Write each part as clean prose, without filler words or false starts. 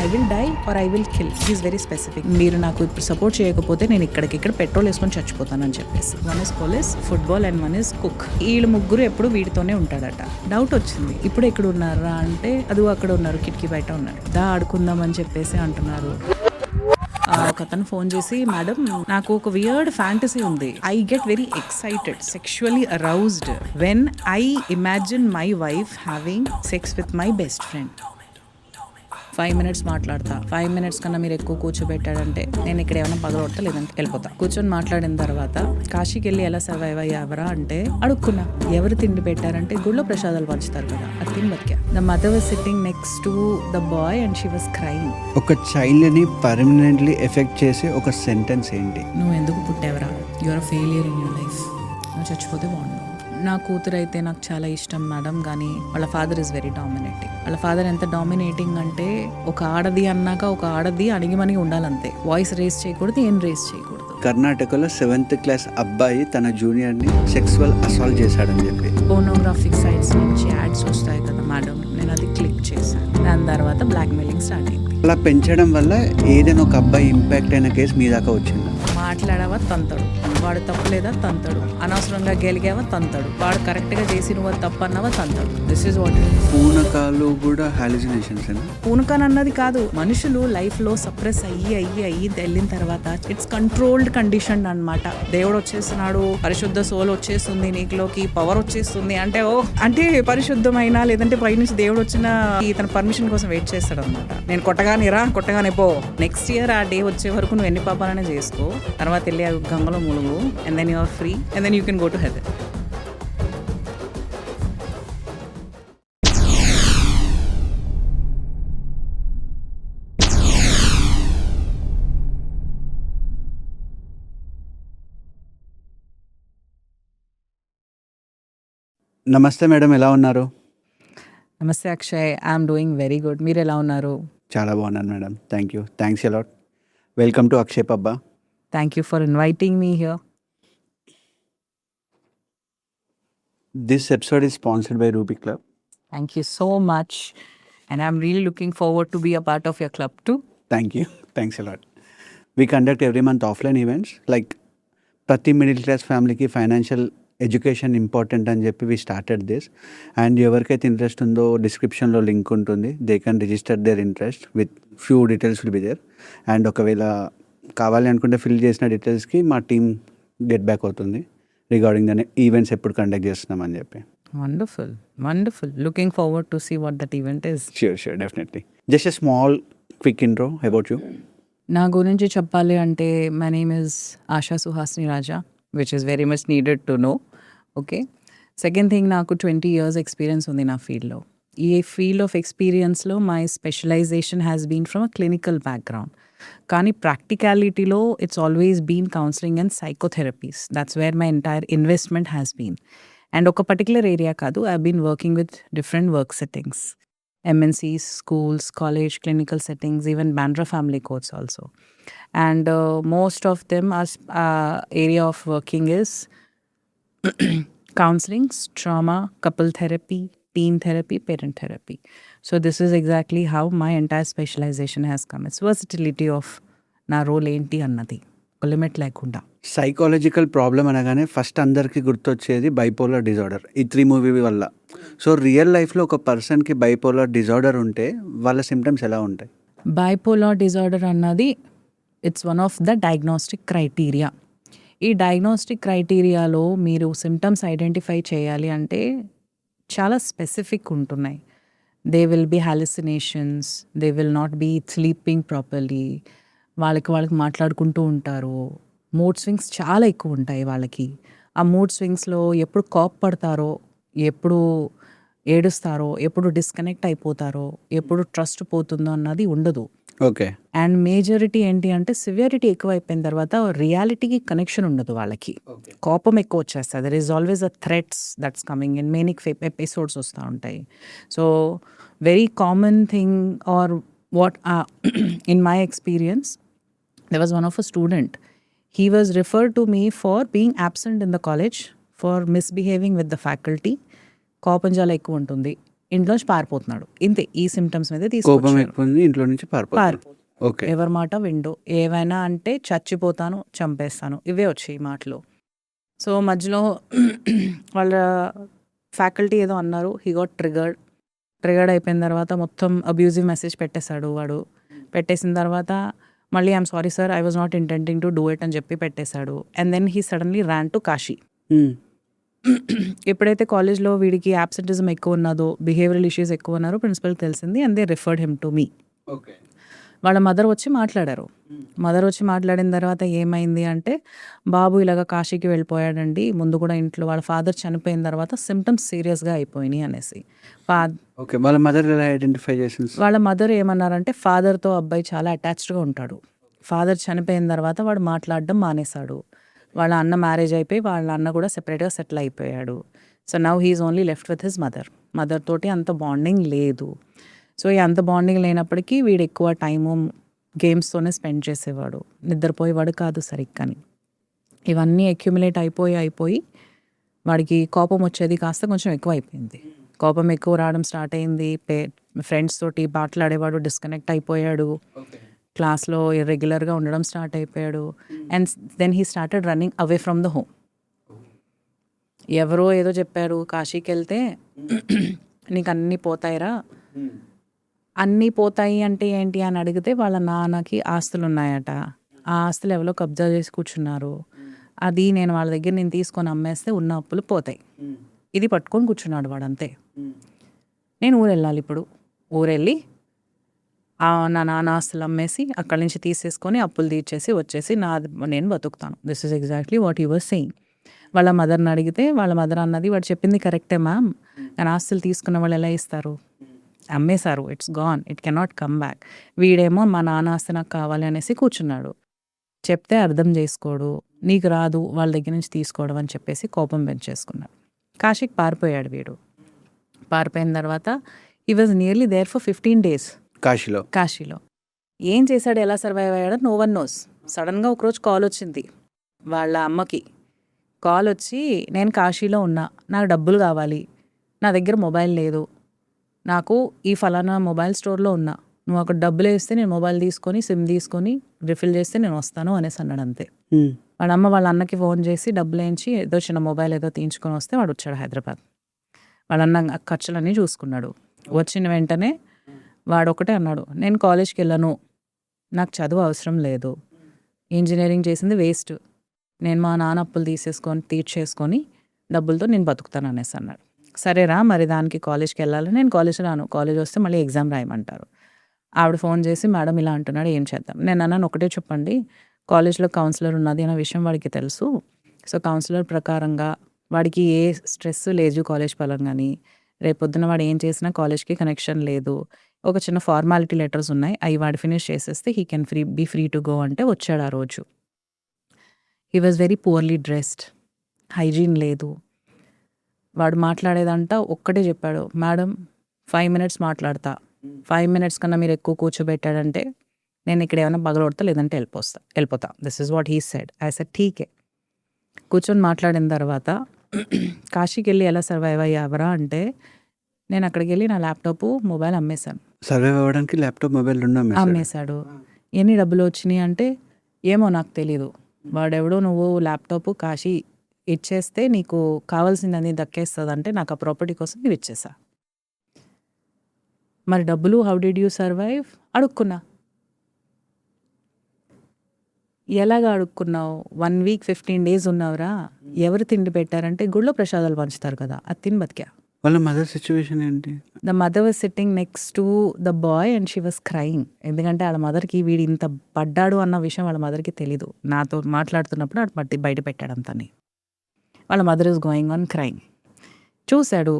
I will die or I will kill. Is very specific. మీరు నాకు ఇప్పుడు support చేయకపోతే నేను ఇక్కడ పెట్రోల్ వేసుకొని చచ్చిపోతానని చెప్పేసి. One is police, football and one is cook. వీళ్ళు ముగ్గురు ఎప్పుడు వీడితోనే ఉంటాడట. డౌట్ వచ్చింది, ఇప్పుడు ఎక్కడ ఉన్నారా అంటే అది అక్కడ ఉన్నారు, కిటికీ బయట ఉన్నారు. ఆడుకుందాం అని చెప్పేసి అంటున్నారు. ఒక అతను ఫోన్ చేసి, మేడం నాకు ఒక వియర్డ్ ఫ్యాంటసీ ఉంది. I get very excited, sexually aroused when I imagine my wife having sex with my best friend. 5 minutes మాట్లాడతా. 5 minutes కన్నా మీరు ఎక్కువ కూర్చోబెట్టాడంటే నేను ఇక్కడ ఏమైనా పగలొడతా, లేదంటే వెళ్ళిపోతా. కూర్చొని మాట్లాడిన తర్వాత కాశీకి వెళ్ళి ఎలా సర్వైవ్ అయ్యావరా అంటే అడుక్కున్నా. ఎవరు తిండి పెట్టారంటే గుళ్ళో ప్రసాదాలు పంచుతారు కదా, అది తిని బతికా. The mother was sitting next to the boy and she was crying. ఒక చైల్డ్ ని పర్మనెంట్లీ ఎఫెక్ట్ చేసే ఒక సెంటెన్స్ ఏంటి? నువ్వు ఎందుకు పుట్టావరా, you are a failure in your life, నువ్వు చచ్చిపోతే బాగుండు. నా కూతురు అయితే నాకు చాలా ఇష్టం మేడం, కానీ వాళ్ళ ఫాదర్ ఇస్ వెరీ డామినేటింగ్. వాళ్ళ ఫాదర్ ఎంత డామినేటింగ్ అంటే ఒక ఆడది అన్నాక ఒక ఆడది అణిగిమణిగి ఉండాలంతే. వాయిస్ రేస్ చేయకూడదు, ఏం రేస్ చేయకూడదు. కర్ణాటకలో 7th క్లాస్ అబ్బాయి తన జూనియర్ ని సెక్సువల్ అసాల్ట్ చేశాడని చెప్పి పోర్నోగ్రాఫిక్ సైట్స్ నుంచి యాడ్స్ వస్తాయి కదా మేడం, నేను అది క్లిక్ చేశాను. దాని తర్వాత బ్లాక్ మెయిలింగ్ స్టార్ట్ అయింది. అలా పెంచడం వల్ల ఏదైనా ఒక అబ్బాయి ఇంపాక్ట్ అయిన కేసు మీ దాకా వచ్చింది. మాట్లాడావా తంతడు, వాడు తప్పు లేదా తంతడు, అనవసరంగా గెలిగావా తంతడు, వాడు కరెక్ట్గా చేసి నువ్వు తప్పు అన్నావా తంతడు. This is what. పూనకాలు కూడా హాలిసినేషన్స్. పూనకాన్ అన్నది కాదు, మనుషులు లైఫ్ లో సప్రెస్ అయ్యి వెళ్ళిన తర్వాత ఇట్స్ కంట్రోల్డ్ కండిషన్ అన్నమాట. దేవుడు వచ్చేస్తున్నాడు, పరిశుద్ధ సోల్ వచ్చేస్తుంది నీకులోకి, పవర్ వచ్చేస్తుంది అంటే అంటే పరిశుద్ధమైన లేదంటే పైనుంచి దేవుడు వచ్చిన తన పర్మిషన్ కోసం వెయిట్ చేస్తాడు అనమాట. నేను కొట్టగానే పో, నెక్స్ట్ ఇయర్ ఆ డే వచ్చే వరకు నువ్వు ఎన్ని పాపాలనే చేసుకో, తర్వాత వెళ్ళి ఆ గంగలో ములుగు, and then you are free, and then you can go to heaven. నమస్తే మేడం, ఎలా ఉన్నారు? నమస్తే Akshay, I am doing very good. మీరు ఎలా ఉన్నారు? చాలా బాగున్నాను madam, thank you. Thanks a lot. Welcome to Akshay Pabba. Thank you for inviting me here. This episode is sponsored by Ruby Club. Thank you so much. And I'm really looking forward to be a part of your club too. Thank you. Thanks a lot. We conduct every month offline events like ప్రతి middle class ఫ్యామిలీకి financial education important అని చెప్పి we started this. And ఎవరికైతే interest ఉందో డిస్క్రిప్షన్లో link ఉంటుంది, they can register their interest with few details will be there. And ఒకవేళ కావాలి అనుకుంటే ఫిల్ చేసిన డీటెయిల్స్కి మా టీమ్ గెట్ బ్యాక్ అవుతుంది రిగార్డింగ్ దాని ఈవెంట్స్ ఎప్పుడు కండక్ట్ చేస్తున్నామని చెప్పి. Wonderful, wonderful. Looking forward to see what that event is. Sure, definitely. Just a small quick intro about you. నా గురించి చెప్పాలి అంటే my name is Asha Suhasini Raja, which is very much needed to know. Okay, second thing, నాకు 20 years experience ఉంది నా ఫీల్డ్లో. ఈ field of ఎక్స్పీరియన్స్లో my specialisation has been from a clinical background, కానీ ప్రాక్టికాలిటీలో it's always been counselling and psychotherapies. That's where my entire investment has been. And ఒక particular area కాదు, I been working with different work settings, MNCs, schools, college, clinical settings, even Bandra family courts also. And most of them are area of working is counseling, trauma, couple therapy, teen therapy, parent therapy. So this is exactly how my entire specialization has come. It's versatility of na role enti annadi, limit లేకుండా. Psychological problem అనగానే first అందరికీ గుర్తొచ్చేది bipolar disorder, ఈ 3 movie వల్ల. So real లైఫ్లో ఒక పర్సన్కి bipolar disorder ఉంటే వాళ్ళ సిమ్టమ్స్ ఎలా ఉంటాయి? బైపోలార్ డిజార్డర్ అన్నది it's one of the diagnostic criteria. ఈ డయాగ్నోస్టిక్ క్రైటీరియాలో మీరు సిమ్టమ్స్ ఐడెంటిఫై చేయాలి అంటే చాలా స్పెసిఫిక్ ఉంటున్నాయి. They will be hallucinations, they will not be sleeping properly, వాళ్ళకి మాట్లాడుకుంటూ ఉంటారు, మూడ్ స్వింగ్స్ చాలా ఎక్కువ ఉంటాయి వాళ్ళకి. ఆ మూడ్ స్వింగ్స్లో ఎప్పుడు కోప్పడతారో, ఎప్పుడు ఏడుస్తారో, ఎప్పుడు డిస్కనెక్ట్ అయిపోతారో, ఎప్పుడు ట్రస్ట్ పోతుందో అన్నది ఉండదు. ఓకే. అండ్ మేజారిటీ ఏంటి అంటే సివియారిటీ ఎక్కువ అయిపోయిన తర్వాత రియాలిటీకి కనెక్షన్ ఉండదు వాళ్ళకి. కోపం ఎక్కువ వచ్చేస్తుంది. There is always a threats that's coming in many episodes వస్తూ ఉంటాయి. So very common thing are what in my experience, there was one of a student. He was referred to me for being absent in the college, for misbehaving with the faculty. కోపం చాలా ఎక్కువ ఉంటుంది, ఇంట్లోంచి పారిపోతున్నాడు. ఇంతే ఈ symptoms మీద కోపం తీసుకొచ్చారు. ఎక్కువ ఉంది, ఇంట్లో నుంచి పారిపోతారు. పారిపోతున్నాడు. ఓకే. ఎవరి మాట విండు. ఏవైనా అంటే చచ్చిపోతాను, చంపేస్తాను, ఇవే వచ్చాయి మాటలు. సో మధ్యలో వాళ్ళ ఫ్యాకల్టీ ఏదో అన్నారు. హీ గాట్ ట్రిగర్డ్ అయిపోయిన తర్వాత మొత్తం అబ్యూజివ్ మెసేజ్ పెట్టేశాడు వాడు. పెట్టేసిన తర్వాత మళ్ళీ I'm sorry sir, I was not intending to do it అని చెప్పి పెట్టేశాడు. And then he suddenly ran to Kashi. ఎప్పుడైతే కాలేజ్లో వీడికి యాబ్సెంటిజం ఎక్కువ ఉన్నదో, బిహేవియరల్ ఇష్యూస్ ఎక్కువ ఉన్నారో ప్రిన్సిపల్కి తెలిసింది. And they referred him to me. Okay. వాళ్ళ మదర్ వచ్చి మాట్లాడారు. మదర్ వచ్చి మాట్లాడిన తర్వాత ఏమైంది అంటే, బాబు ఇలాగ కాశీకి వెళ్ళిపోయాడండి, ముందు కూడా ఇంట్లో వాళ్ళ ఫాదర్ చనిపోయిన తర్వాత సిమ్టమ్స్ సీరియస్గా అయిపోయినాయి అనేసి. ఓకే. వాళ్ళ మదర్ ఎలా ఐడెంటిఫై చేసింది? వాళ్ళ మదర్ ఏమన్నారంటే, ఫాదర్తో అబ్బాయి చాలా అటాచ్డ్గా ఉంటాడు. ఫాదర్ చనిపోయిన తర్వాత వాడు మాట్లాడడం మానేశాడు. వాళ్ళ అన్న మ్యారేజ్ అయిపోయి వాళ్ళ అన్న కూడా సెపరేట్గా సెటిల్ అయిపోయాడు. So now he's only left with his mother తోటి అంత బాండింగ్ లేదు. సో ఈ అంత బాండింగ్ లేనప్పటికీ వీడు ఎక్కువ టైము గేమ్స్తోనే స్పెండ్ చేసేవాడు. నిద్రపోయేవాడు కాదు సరిగ్గాని. ఇవన్నీ అక్యుములేట్ అయిపోయి వాడికి కోపం వచ్చేది కాస్త కొంచెం ఎక్కువ అయిపోయింది. కోపం ఎక్కువ రావడం స్టార్ట్ అయింది. ఫ్రెండ్స్ తోటి మాట్లాడేవాడు, డిస్కనెక్ట్ అయిపోయాడు. క్లాస్లో ఇర్రెగ్యులర్గా ఉండడం స్టార్ట్ అయిపోయాడు. And then he started running away from the home. ఎవరో ఏదో చెప్పారు, కాశీకి వెళ్తే నీకు అన్నీ పోతాయిరా. అన్నీ పోతాయి అంటే ఏంటి అని అడిగితే, వాళ్ళ నాన్నకి ఆస్తులు ఉన్నాయట. ఆ ఆస్తులు ఎవరో కబ్జా చేసి కూర్చున్నారు. అది నేను వాళ్ళ దగ్గర నేను తీసుకొని అమ్మేస్తే ఉన్న అప్పులు పోతాయి. ఇది పట్టుకొని కూర్చున్నాడు వాడంతే. నేను ఊరు వెళ్ళాలి ఇప్పుడు. ఊరెళ్ళి నా నాన్న ఆస్తులు అమ్మేసి అక్కడి నుంచి తీసేసుకొని అప్పులు తీర్చేసి వచ్చేసి నేను బతుకుతాను. This is exactly what you were saying. వాళ్ళ మదర్ని అడిగితే వాళ్ళ మదర్ అన్నది, వాడు చెప్పింది కరెక్టే మ్యామ్, కానీ ఆస్తులు తీసుకున్న వాళ్ళు ఎలా ఇస్తారు? అమ్మేశారు, it's gone, it cannot come back. వీడేమో మా నాన్న ఆస్తి నాకు కావాలి అనేసి కూర్చున్నాడు. చెప్తే అర్థం చేసుకోడు, నీకు రాదు వాళ్ళ దగ్గర నుంచి తీసుకోవడం అని చెప్పేసి కోపం పెంచేసుకున్నాడు. కాశీకి పారిపోయాడు వీడు. పారిపోయిన తర్వాత he was nearly there for 15 days కాశీలో. ఏం చేశాడు, ఎలా సర్వైవ్ అయ్యాడో నో వన్ నోస్. సడన్గా ఒకరోజు కాల్ వచ్చింది వాళ్ళ అమ్మకి. కాల్ వచ్చి, నేను కాశీలో ఉన్నా, నాకు డబ్బులు కావాలి, నా దగ్గర మొబైల్ లేదు, నాకు ఈ ఫలానా మొబైల్ స్టోర్లో ఉన్నా, నువ్వు అక్కడ డబ్బులు వేస్తే నేను మొబైల్ తీసుకొని సిమ్ తీసుకొని రిఫిల్ చేస్తే నేను వస్తాను అనేసి అన్నాడు అంతే. వాళ్ళ అమ్మ వాళ్ళ అన్నకి ఫోన్ చేసి డబ్బులు వేయించి ఏదో చిన్న మొబైల్ ఏదో తీయించుకొని వస్తే వాడు వచ్చాడు హైదరాబాద్. వాళ్ళ అన్న ఖర్చులన్నీ చూసుకున్నాడు. వచ్చిన వెంటనే వాడు ఒకటే అన్నాడు, నేను కాలేజ్కి వెళ్ళను, నాకు చదువు అవసరం లేదు, ఇంజనీరింగ్ చేసింది వేస్ట్, నేను మా నాన్న అప్పులు తీర్చేసుకొని డబ్బులతో నేను బతుకుతాను అనేసి అన్నాడు. సరేరా, మరి దానికి కాలేజ్కి వెళ్ళాలి, నేను కాలేజ్ రాను, కాలేజ్ వస్తే మళ్ళీ ఎగ్జామ్ రాయమంటారు. ఆవిడ ఫోన్ చేసి, మేడం ఇలా అంటున్నాడు, ఏం చేద్దాం? నేను అన్నాను, ఒకటే చెప్పండి, కాలేజ్లో కౌన్సిలర్ ఉన్నది అనే విషయం వాడికి తెలుసు. సో కౌన్సిలర్ ప్రకారంగా వాడికి ఏ స్ట్రెస్ లేదు కాలేజ్ పరంగాని, రేపొద్దున వాడు ఏం చేసినా కాలేజ్కి కనెక్షన్ లేదు, ఒక చిన్న ఫార్మాలిటీ లెటర్స్ ఉన్నాయి, అవి వాడు ఫినిష్ చేసేస్తే he can be free to go అంటే వచ్చాడు ఆ రోజు. He was very poorly dressed, hygiene లేదు. వాడు మాట్లాడేదంతా ఒక్కటే చెప్పాడు, మేడం 5 minutes మాట్లాడతా, 5 minutes కన్నా మీరు ఎక్కువ కూర్చోబెట్టాడంటే నేను ఇక్కడ ఏమైనా పగలొడతా, లేదంటే వెళ్ళిపోతా. This is what he said. I said ఠీకే. కూర్చొని మాట్లాడిన తర్వాత, కాశీకి వెళ్ళి ఎలా సర్వైవ్ అయ్యావరా అంటే, నేను అక్కడికి వెళ్ళి నా ల్యాప్టాప్ మొబైల్ అమ్మేశాను. సర్వైవ్ అవ్వడానికి ల్యాప్టాప్ మొబైల్ అమ్మేశాడు. ఎన్ని డబ్బులు వచ్చినాయి అంటే, ఏమో నాకు తెలీదు, వాడెవడో నువ్వు ల్యాప్టాప్ కాశీ ఇచ్చేస్తే నీకు కావాల్సిందని దక్కేస్తుంది అంటే నాకు ఆ ప్రాపర్టీ కోసం మీరు ఇచ్చేసా. మరి డబ్బులు హౌ డిడ్ యూ సర్వైవ్? అడుక్కున్నా. ఎలాగా అడుక్కున్నావు? 1 week 15 days ఉన్నావురా. ఎవరు తిండి పెట్టారంటే గుళ్ళో ప్రసాదాలు పంచుతారు కదా, అది తిని బతికా. వాళ్ళ మదర్ సిచ్యువేషన్ ఏంటి? The mother was sitting next to the boy and she was crying. ఎందుకంటే వాళ్ళ మదర్కి వీడు ఇంత పడ్డాడు అన్న విషయం వాళ్ళ మదర్కి తెలీదు. నాతో మాట్లాడుతున్నప్పుడు అటు బయట పెట్టాడు అంతని. వాళ్ళ mother is going on crying. చూశాడు,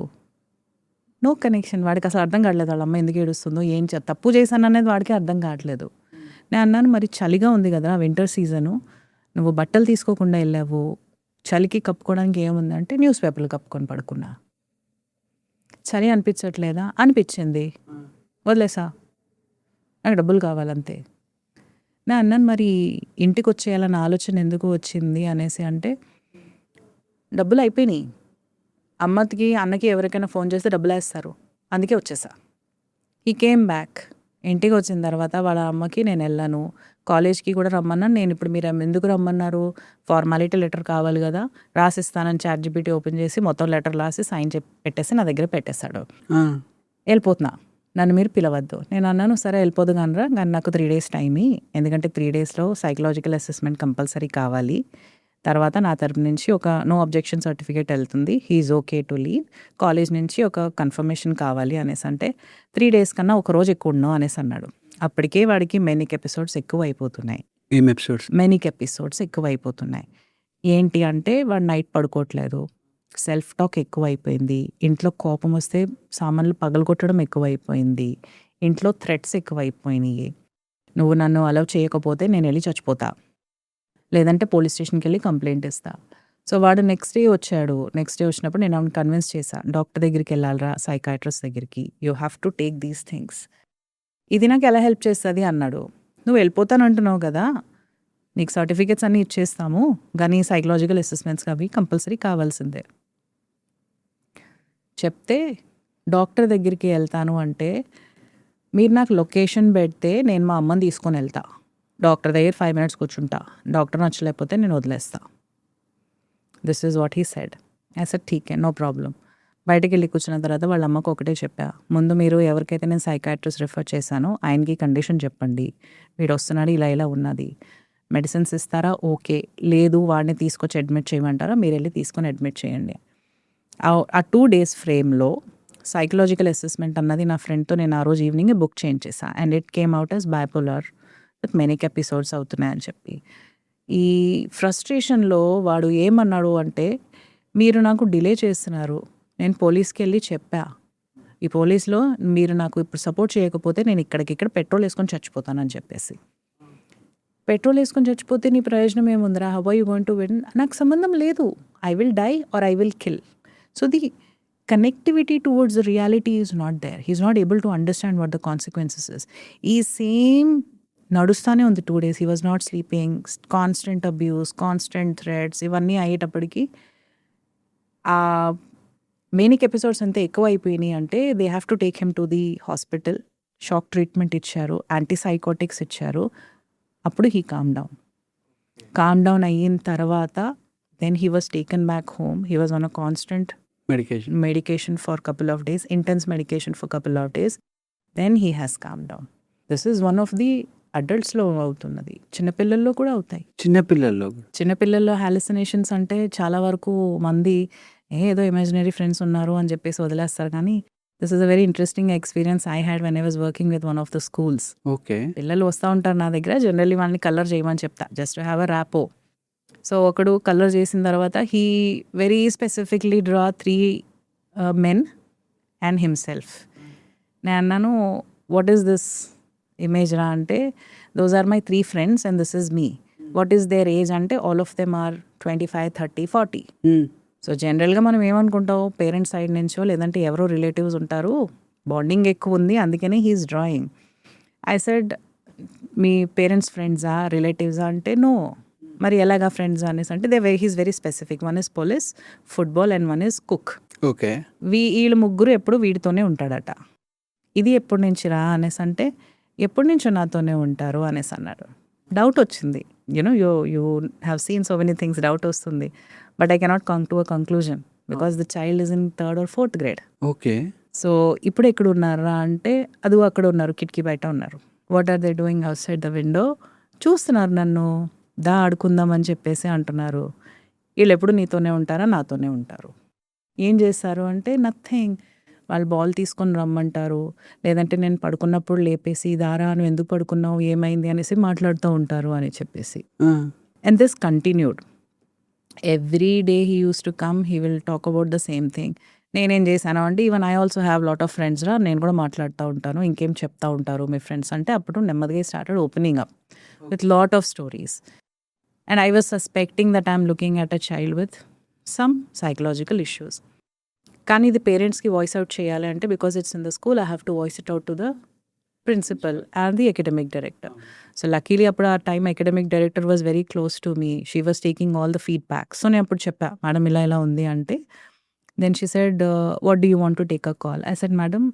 నో కనెక్షన్. వాడికి అసలు అర్థం కావట్లేదు వాళ్ళ అమ్మ ఎందుకు ఏడుస్తుందో, ఏం తప్పు చేశాను అనేది వాడికి అర్థం కావట్లేదు. నేను అన్నాను, మరి చలిగా ఉంది కదా, వింటర్ సీజను, నువ్వు బట్టలు తీసుకోకుండా వెళ్ళావు, చలికి కప్పుకోవడానికి ఏముందంటే న్యూస్ పేపర్లు కప్పుకొని పడుకున్నా. చలి అనిపించట్లేదా? అనిపించింది, వదిలేసా, నాకు డబ్బులు కావాలంతే. నేను అన్నాను, మరి ఇంటికి వచ్చేయాలన్న ఆలోచన ఎందుకు వచ్చింది అనేసి అంటే, డబ్బులు అయిపోయినాయి, అమ్మకి అన్నకి ఎవరికైనా ఫోన్ చేస్తే డబ్బులు వేస్తారు, అందుకే వచ్చేసా. ఈ కేమ్ బ్యాక్. ఇంటికి వచ్చిన తర్వాత వాళ్ళ అమ్మకి నేను వెళ్ళాను, కాలేజ్కి కూడా రమ్మన్నాను. నేను ఇప్పుడు మీరు ఎందుకు రమ్మన్నారు, ఫార్మాలిటీ లెటర్ కావాలి కదా, రాసిస్తానని ChatGPT ఓపెన్ చేసి మొత్తం లెటర్ రాసి సైన్ పెట్టేసి నా దగ్గర పెట్టేశాడు. వెళ్ళిపోతున్నా, నన్ను మీరు పిలవద్దు. నేను అన్నాను సరే వెళ్ళిపోదు కానరా, కానీ నాకు 3 days టైం, ఎందుకంటే 3 daysలో సైకలాజికల్ అసెస్మెంట్ కంపల్సరీ కావాలి. తర్వాత నా తరపు నుంచి ఒక నో అబ్జెక్షన్ సర్టిఫికేట్ వెళ్తుంది, he's okay to leave. College నుంచి ఒక కన్ఫర్మేషన్ కావాలి అనేసి అంటే 3 days కన్నా ఒక రోజు ఎక్కువ ఉన్నావు అనేసి అన్నాడు. అప్పటికే వాడికి మెనిక్ ఎపిసోడ్స్ ఎక్కువ అయిపోతున్నాయి. ఏం ఎపిసోడ్స్? మెనిక్ ఎపిసోడ్స్ ఎక్కువ అయిపోతున్నాయి. ఏంటి అంటే వాడు నైట్ పడుకోవట్లేదు, సెల్ఫ్ టాక్ ఎక్కువ అయిపోయింది, ఇంట్లో కోపం వస్తే సామాన్లు పగలగొట్టడం ఎక్కువ అయిపోయింది, ఇంట్లో థ్రెట్స్ ఎక్కువ అయిపోయినాయి. నువ్వు నన్ను అలౌ చేయకపోతే నేను వెళ్ళి చచ్చిపోతా, లేదంటే పోలీస్ స్టేషన్కి వెళ్ళి కంప్లైంట్ ఇస్తా. సో వాడు నెక్స్ట్ డే వచ్చాడు. నెక్స్ట్ డే వచ్చినప్పుడు నేను ఆమెను కన్విన్స్ చేశా, డాక్టర్ దగ్గరికి వెళ్ళాలరా, సైకాట్రిస్ట్ దగ్గరికి, you have to take these things. ఇది నాకు ఎలా హెల్ప్ చేస్తుంది అన్నాడు. నువ్వు వెళ్ళిపోతానంటున్నావు కదా, నీకు సర్టిఫికేట్స్ అన్నీ ఇచ్చేస్తాము, కానీ సైకలాజికల్ అసెస్మెంట్స్ అవి కంపల్సరీ కావాల్సిందే. చెప్తే డాక్టర్ దగ్గరికి వెళ్తాను అంటే మీరు నాకు లొకేషన్ పెడితే నేను మా అమ్మని తీసుకొని వెళ్తా, డాక్టర్ దగ్గర 5 minutes కూర్చుంటా, డాక్టర్ నచ్చలేకపోతే నేను వదిలేస్తా. This is what he said. I said ఠీకే, నో ప్రాబ్లం. బయటకు వెళ్ళి కూర్చున్న తర్వాత వాళ్ళ అమ్మకు ఒకటే చెప్పా, ముందు మీరు ఎవరికైతే నేను సైకాట్రిస్ట్ రిఫర్ చేశానో ఆయనకి కండిషన్ చెప్పండి, వీడు వస్తున్నాడు, ఇలా ఇలా ఉన్నది, మెడిసిన్స్ ఇస్తారా, ఓకే, లేదు వాడిని తీసుకొచ్చి అడ్మిట్ చేయమంటారా, మీరు వెళ్ళి తీసుకొని అడ్మిట్ చేయండి. ఆ 2 days ఫ్రేమ్లో సైకలాజికల్ అసెస్మెంట్ అన్నది నా ఫ్రెండ్తో నేను ఆ రోజు ఈవినింగ్ బుక్ చేయించేసా. And it came out as bipolar with manic episodes అవుతున్నాయని చెప్పి. ఈ ఫ్రస్ట్రేషన్లో వాడు ఏమన్నాడు అంటే, మీరు నాకు డిలే చేస్తున్నారు, నేను పోలీస్కి వెళ్ళి చెప్పా, ఈ పోలీస్లో మీరు నాకు ఇప్పుడు సపోర్ట్ చేయకపోతే నేను ఇక్కడ పెట్రోల్ వేసుకొని చచ్చిపోతానని చెప్పేసి. పెట్రోల్ వేసుకొని చచ్చిపోతే నీ ప్రయోజనం ఏముందిరా, how are you going to win, నాకు సంబంధం లేదు, I will die or I will kill. So the connectivity towards the reality is not there. He's not able to understand what the consequences is. ఈ same నడుస్తానే ఉంది 2 days. He was not sleeping, constant abuse, constant threats, ఇవన్నీ అయ్యేటప్పటికి ఆ మెనిక్ episodes అంతా ఎక్కువ అయిపోయినాయి. అంటే they have to take him to the hospital, shock treatment ఇచ్చారు, యాంటీసైకోటిక్స్ ఇచ్చారు. అప్పుడు హీ కామ్ డౌన్ అయిన తర్వాత then he was taken back home. He was on a constant medication for couple of days, intense medication for couple of days, then he has calmed down. This is one of the adultsలో అవుతున్నది, చిన్నపిల్లల్లో కూడా అవుతాయి. చిన్నపిల్లల్లో hallucinations అంటే చాలా వరకు మంది ఏదో ఇమాజినరీ ఫ్రెండ్స్ ఉన్నారు అని చెప్పేసి వదిలేస్తారు, కానీ this is a very interesting experience I had when I was working with one of the schools. Okay, పిల్లలు వస్తూ ఉంటారు నా దగ్గర, జనరల్లీ వాళ్ళని కలర్ చేయమని చెప్తా, just to have a rapport. So ఒకడు కలర్ చేసిన తర్వాత he very specifically draw 3 men and himself. నేను అన్నాను వాట్ ఈస్ దిస్ ఇమేజ్ రా అంటే, those are my 3 friends and this is me. What is their age అంటే all of them are 25, 30, 40. So జనరల్గా మనం ఏమనుకుంటాం, పేరెంట్స్ సైడ్ నుంచో లేదంటే ఎవరో రిలేటివ్స్ ఉంటారు, బాండింగ్ ఎక్కువ ఉంది అందుకని హీఈస్ డ్రాయింగ్. ఐ సెడ్ మీ పేరెంట్స్ ఫ్రెండ్సా రిలేటివ్సా అంటే నో. మరి ఎలాగా ఫ్రెండ్స్ అనేసి అంటే he's very specific, 1 is police, football and 1 is cook. Okay, వీళ్ళు ముగ్గురు ఎప్పుడు వీడితోనే ఉంటాడట. ఇది ఎప్పటి నుంచి రా అనేసి అంటే ఎప్పటి నుంచో నాతోనే ఉంటారు అనేసి అన్నాడు. డౌట్ వచ్చింది, you have seen so many things, doubt వస్తుంది. But I cannot come to a conclusion because the child is in 3rd or 4th grade. Okay, so ఇప్పుడు ఎక్కడ ఉన్నారా అంటే అది అక్కడ ఉన్నారు, కిటికీ బయట ఉన్నారు. What are they doing outside the window, చూస్తున్నారు నన్ను, దా ఆడుకుందామని చెప్పేసి అంటున్నారు. వీళ్ళు ఎప్పుడు నీతోనే ఉంటారా, నాతోనే ఉంటారు. ఏం చేస్తారు అంటే నథింగ్, వాళ్ళు బాల్ తీసుకొని రమ్మంటారు, లేదంటే నేను పడుకున్నప్పుడు లేపేసి దారా నువ్వు ఎందుకు పడుకున్నావు, ఏమైంది అనేసి మాట్లాడుతూ ఉంటారు అని చెప్పేసి. And this continued every day. He use to come, he will talk about the same thing. నేనేం చేశాను అంటే, even I also have lot of friends రా, నేను కూడా మాట్లాడుతూ ఉంటాను, ఇంకేం చెప్తా ఉంటారు మీ ఫ్రెండ్స్ అంటే. అప్పుడు నెమ్మదిగా started opening up with lot of stories. And I was suspecting that I'm looking at a child with some psychological issues. కానీ ఇది పేరెంట్స్కి వాయిస్ అవుట్ చేయాలి అంటే, because it's in the school, I have to voice it out to the principal and the academic director. So luckily అప్పుడు ఆ time academic director was very close to me, she was taking all the feedback. So నేను అప్పుడు చెప్పా, madam ఇలా ఉంది అంటే then she said what do you want to take a call? I said madam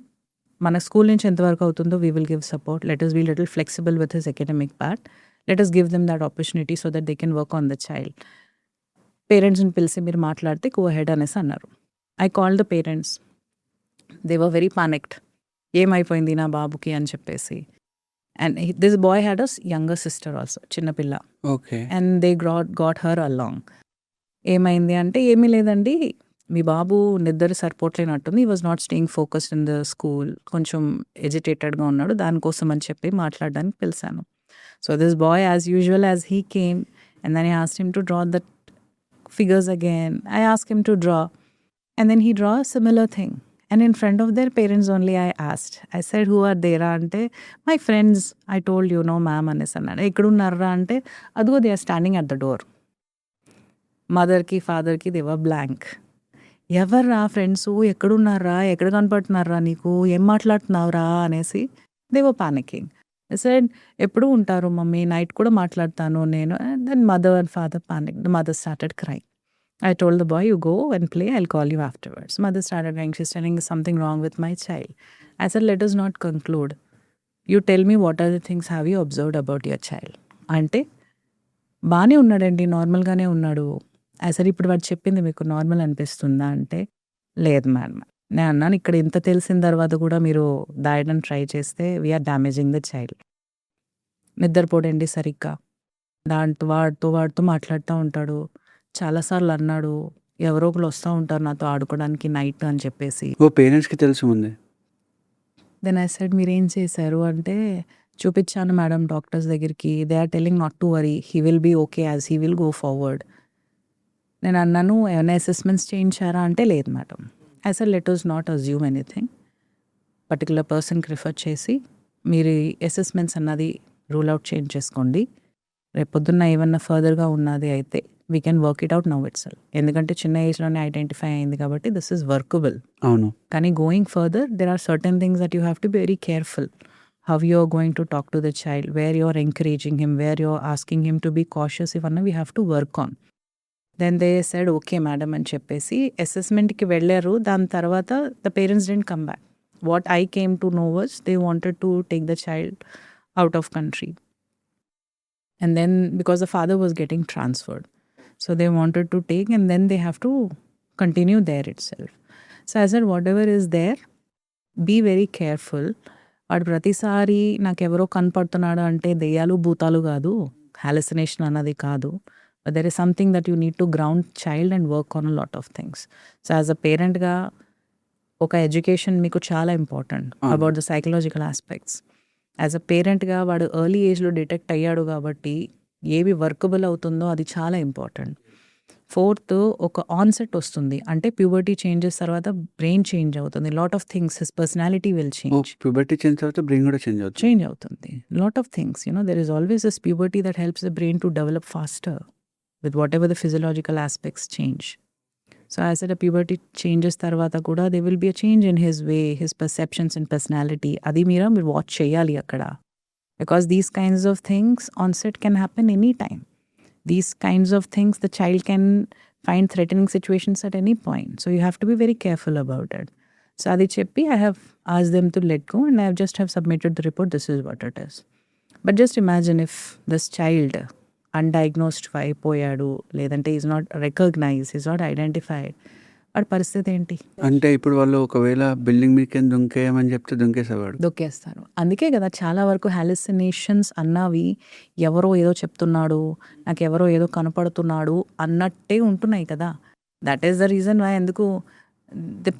మన school నుంచి ఎంతవరకు అవుతుందో we will give support. Let us be little flexible with his academic part. Let us give them that opportunity so that they can work on the child. పేరెంట్స్ని పిలిచి మీరు మాట్లాడితే go ahead అనేసి అన్నారు. I call the parents. They were very panicked. ఏమైపోయింది నా బాబుకి అని చెప్పేసి. And this boy had a younger sister also, చిన్నపిల్ల. Okay. And they got her along. ఏమైంది అంటే ఏమీ లేదండి, మీ బాబు నిద్ర సరిపోవట్లేనట్టుంది, ఈ was not staying focused in the school, కొంచెం ఎజిటేటెడ్గా ఉన్నాడు, దానికోసం అని చెప్పి మాట్లాడడానికి పిలిచాను. So this boy as usual as he came and then I asked him to draw that figures again. I asked him to draw and then he draw a similar thing. And in front of their parents only I asked. I said, who are there? Ante, my friends, I told you, no ma'am anes annadu. Ekkadunarra ante, adugo they are standing at the door. Mother ki, father ki, they were blank. ఎవర్రా friends, ఎక్కడున్నారా, ఎక్కడ కనపడుతున్నారా, నీకు ఏం మాట్లాడుతున్నావురా అనేసి they were panicking. I said, ఎప్పుడు ఉంటారు mummy, night కూడా మాట్లాడతాను నేను. And then mother and father panicked. The mother started crying. I told the boy, you go and play, I'll call you afterwards. Mother started crying. She's telling something wrong with my child. I said, let us not conclude. You tell me what are the things have you observed about your child. అంటే బాగానే ఉన్నాడండి, నార్మల్గానే ఉన్నాడు. I said, ఇప్పుడు వాడు చెప్పింది మీకు normal అనిపిస్తుందా అంటే లేదు మేడం. నేను అన్నాను, ఇక్కడ ఇంత తెలిసిన తర్వాత కూడా మీరు దాయడానికి ట్రై చేస్తే వీఆర్ డ్యామేజింగ్ ద చైల్డ్. నిద్రపోడండి సరిగ్గా, వాడితో మాట్లాడుతూ ఉంటాడు, చాలాసార్లు అన్నాడు ఎవరో ఒకరు వస్తూ ఉంటారు నాతో ఆడుకోవడానికి నైట్ అని చెప్పేసి. ఓ పేరెంట్స్కి తెలుసు ముందే. దెన్ ఐ సెడ్ మీరేం చేశారు అంటే చూపించాను మేడం డాక్టర్స్ దగ్గరికి. They are telling not to worry, he will be okay as he will go forward. నేను అన్నాను ఏమైనా అసెస్మెంట్స్ చేయించారా అంటే లేదు మేడం. I said let us not assume anything. Particular పర్సన్కి రిఫర్ చేసి మీరు అసెస్మెంట్స్ అన్నది రూల్ అవుట్ చేంజ్ చేసుకోండి. రేపొద్దున్న ఏమన్నా ఫర్దర్గా ఉన్నది అయితే we can work it out now it self. ఎందుకంటే చిన్న ఏజ్లోనే ఐడెంటిఫై అయింది కాబట్టి దిస్ ఈజ్ వర్కబుల్. అవును. కానీ going further there are certain things that you have to be very careful. How you are going to talk to the child, where you are encouraging him, where you are asking him to be cautious, ఇవన్నీ we have to work on. Then they said okay madam అని చెప్పేసి అసెస్మెంట్కి వెళ్ళారు. దాని తర్వాత the parents didn't come back. What I came to know was they wanted to take the child out of country. And then because the father was getting transferred, so they wanted to take and then they have to continue there itself. So I said whatever is there, be very careful. వాడు ప్రతిసారి నాకెవరో కనపడుతున్నాడు అంటే దెయ్యాలు భూతాలు కాదు, hallucination అన్నది కాదు. But there is something that you need to ground child and work on a lot of things. So as a parent ga oka education meeku chaala important about the psychological aspects. As a parent ga vaadu early age lo detect ayyadu kabatti ఏవి workable అవుతుందో అది చాలా important. Fourth ఒక onset వస్తుంది అంటే puberty changes తర్వాత brain change అవుతుంది. Lot of things his personality will change. Puberty change తర్వాత బ్రెయిన్ కూడా చేంజ్ అవుతుంది. Lot of things there is always this puberty that helps the brain to develop faster with whatever the physiological aspects change. So I said a puberty changes tarvata kuda there will be a change in his way, his perceptions and personality. Adi meer watch cheyali akkada, because these kinds of things onset can happen anytime. These kinds of things the child can find threatening situations at any point. So you have to be very careful about it. So adi cheppi I have asked them to let go and I have just have submitted the report. This is what it is. But just imagine if this child undiagnosed అయిపోయాడు, లేదంటే is not recognise, is not identified, వాడి పరిస్థితి ఏంటి? అంటే ఇప్పుడు వాళ్ళు ఒకవేళ building మీదకి దుంకేయమని చెప్తే దొక్కేస్తారు. అందుకే కదా చాలా వరకు హాలుసినేషన్స్ అన్నవి ఎవరో ఏదో చెప్తున్నాడు, నాకు ఎవరో ఏదో కనపడుతున్నాడు అన్నట్టే ఉంటున్నాయి కదా. That is the reason why ఎందుకు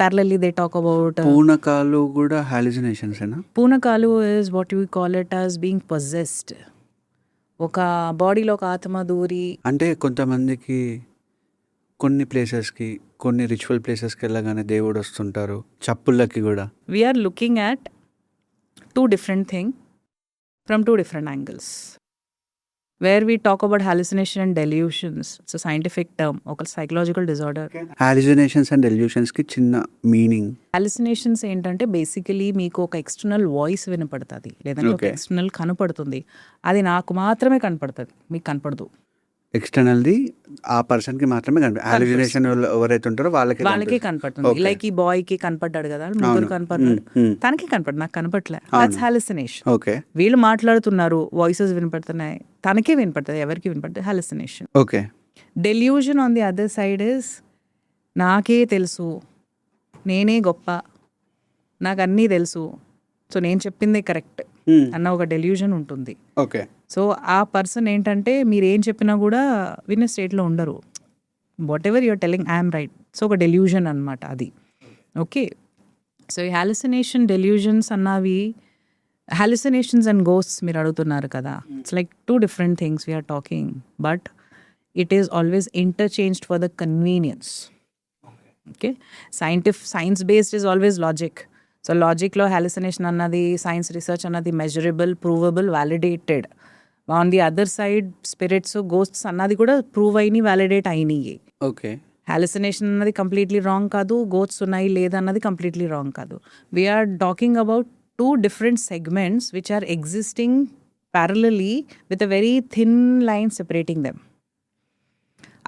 parallelly they talk about పూనకాలు కూడా హాలుసినేషన్సేనా? పూనకాలు is what we call it as being possessed. ఒక బాడీలో ఒక ఆత్మ దూరి, అంటే కొంతమందికి కొన్ని ప్లేసెస్కి, కొన్ని రిచువల్ ప్లేసెస్కి వెళ్ళగానే దేవుడు వస్తుంటారు, చప్పుళ్ళకి కూడా. We are looking at two different things from two different angles. Where we talk about hallucination and delusions, it's a scientific term, ఒక psychological disorder. హాలుసినేషన్స్ అండ్ డెల్యూషన్స్కి చిన్న మీనింగ్. హాలుసినేషన్స్ ఏంటంటే బేసికలీ మీకు ఒక ఎక్స్టర్నల్ వాయిస్ వినపడుతుంది, లేదంటే ఒక ఎక్స్టర్నల్ కనపడుతుంది. అది నాకు మాత్రమే కనపడుతుంది, మీకు కనపడదు. ఎక్స్టర్నల్ది ఆ పర్సన్కి మాత్రమే కనిపి హాలుసినేషన్ ఎవరైతే ఉంటారో వాళ్ళకి కనపడుతుంది. లైక్ ఈ బాయ్ కి కనపడ్డాడు కదా, ముగ్గురు కనపడ్డాడు, తనకి కనపడు, నాకు కనపట్లే. That's hallucination. ఓకే వీళ్ళు మాట్లాడుతున్నారు, వాయిసెస్ వినపడుతున్నాయి, తనకే వినపడుతుంది, ఎవరికి వినపడుతుంది, hallucination. Okay delusion on the other side is నాకే తెలుసు, నేనే గొప్ప, నాకు అన్నీ తెలుసు, సో నేను చెప్పిందే కరెక్ట్ అన్న ఒక డెల్యూజన్ ఉంటుంది. ఓకే సో ఆ పర్సన్ ఏంటంటే మీరు ఏం చెప్పినా కూడా వినే స్టేట్లో ఉండరు. Whatever you're telling I'm right. So ఒక డెల్యూజన్ అనమాట అది. ఓకే, సో ఈ హాలుసినేషన్ డెల్యూజన్స్ అన్నవి, హాలుసినేషన్స్ అండ్ గోస్ట్స్ మీరు అడుగుతున్నారు కదా, it's like two different things we're talking, but it is always interchanged for the convenience. Okay, science based is always logic. So లాజిక్లో hallucination అన్నది, science research అన్నది measurable, provable, validated. On the other side spirits, ghosts అన్నది కూడా prove అయినాయి, validate అయినాయి. Okay hallucination అన్నది completely wrong కాదు, ghosts ఉన్నాయి లేదన్నది కంప్లీట్లీ రాంగ్ కాదు. We're talking about two different segments which are existing parallelly with a very thin line separating them.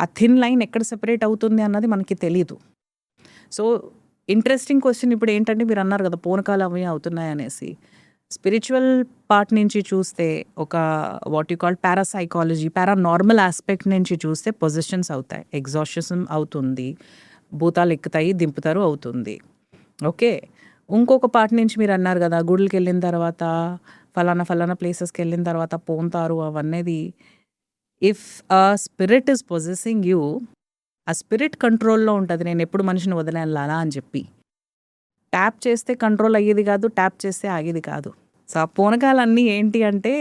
ఆ థిన్ లైన్ ఎక్కడ సెపరేట్ అవుతుంది అన్నది మనకి తెలీదు. సో ఇంట్రెస్టింగ్ క్వశ్చన్ ఇప్పుడు ఏంటంటే, మీరు అన్నారు కదా పూనకాలు అవి అవుతున్నాయి అనేసి. స్పిరిచువల్ పార్ట్ నుంచి చూస్తే, ఒక what you call parapsychology, paranormal aspect నుంచి చూస్తే పొజిషన్స్ అవుతాయి, ఎగ్జాషన్ అవుతుంది, భూతాలు ఎక్కుతాయి, దింపుతారు అవుతుంది. ఓకే, ఇంకొక పార్ట్ నుంచి మీరు అన్నారు కదా గుడులకి వెళ్ళిన తర్వాత, ఫలానా ప్లేసెస్కి వెళ్ళిన తర్వాత పోతారు అవన్నీ. If a spirit is possessing you, ఆ స్పిరిట్ కంట్రోల్లో ఉంటుంది. నేను ఎప్పుడు మనిషిని వదిలేయాలా అని చెప్పి ట్యాప్ చేస్తే కంట్రోల్ అయ్యేది కాదు, ట్యాప్ చేస్తే ఆగేది కాదు. సో ఆ పూనకాలన్నీ ఏంటి అంటే,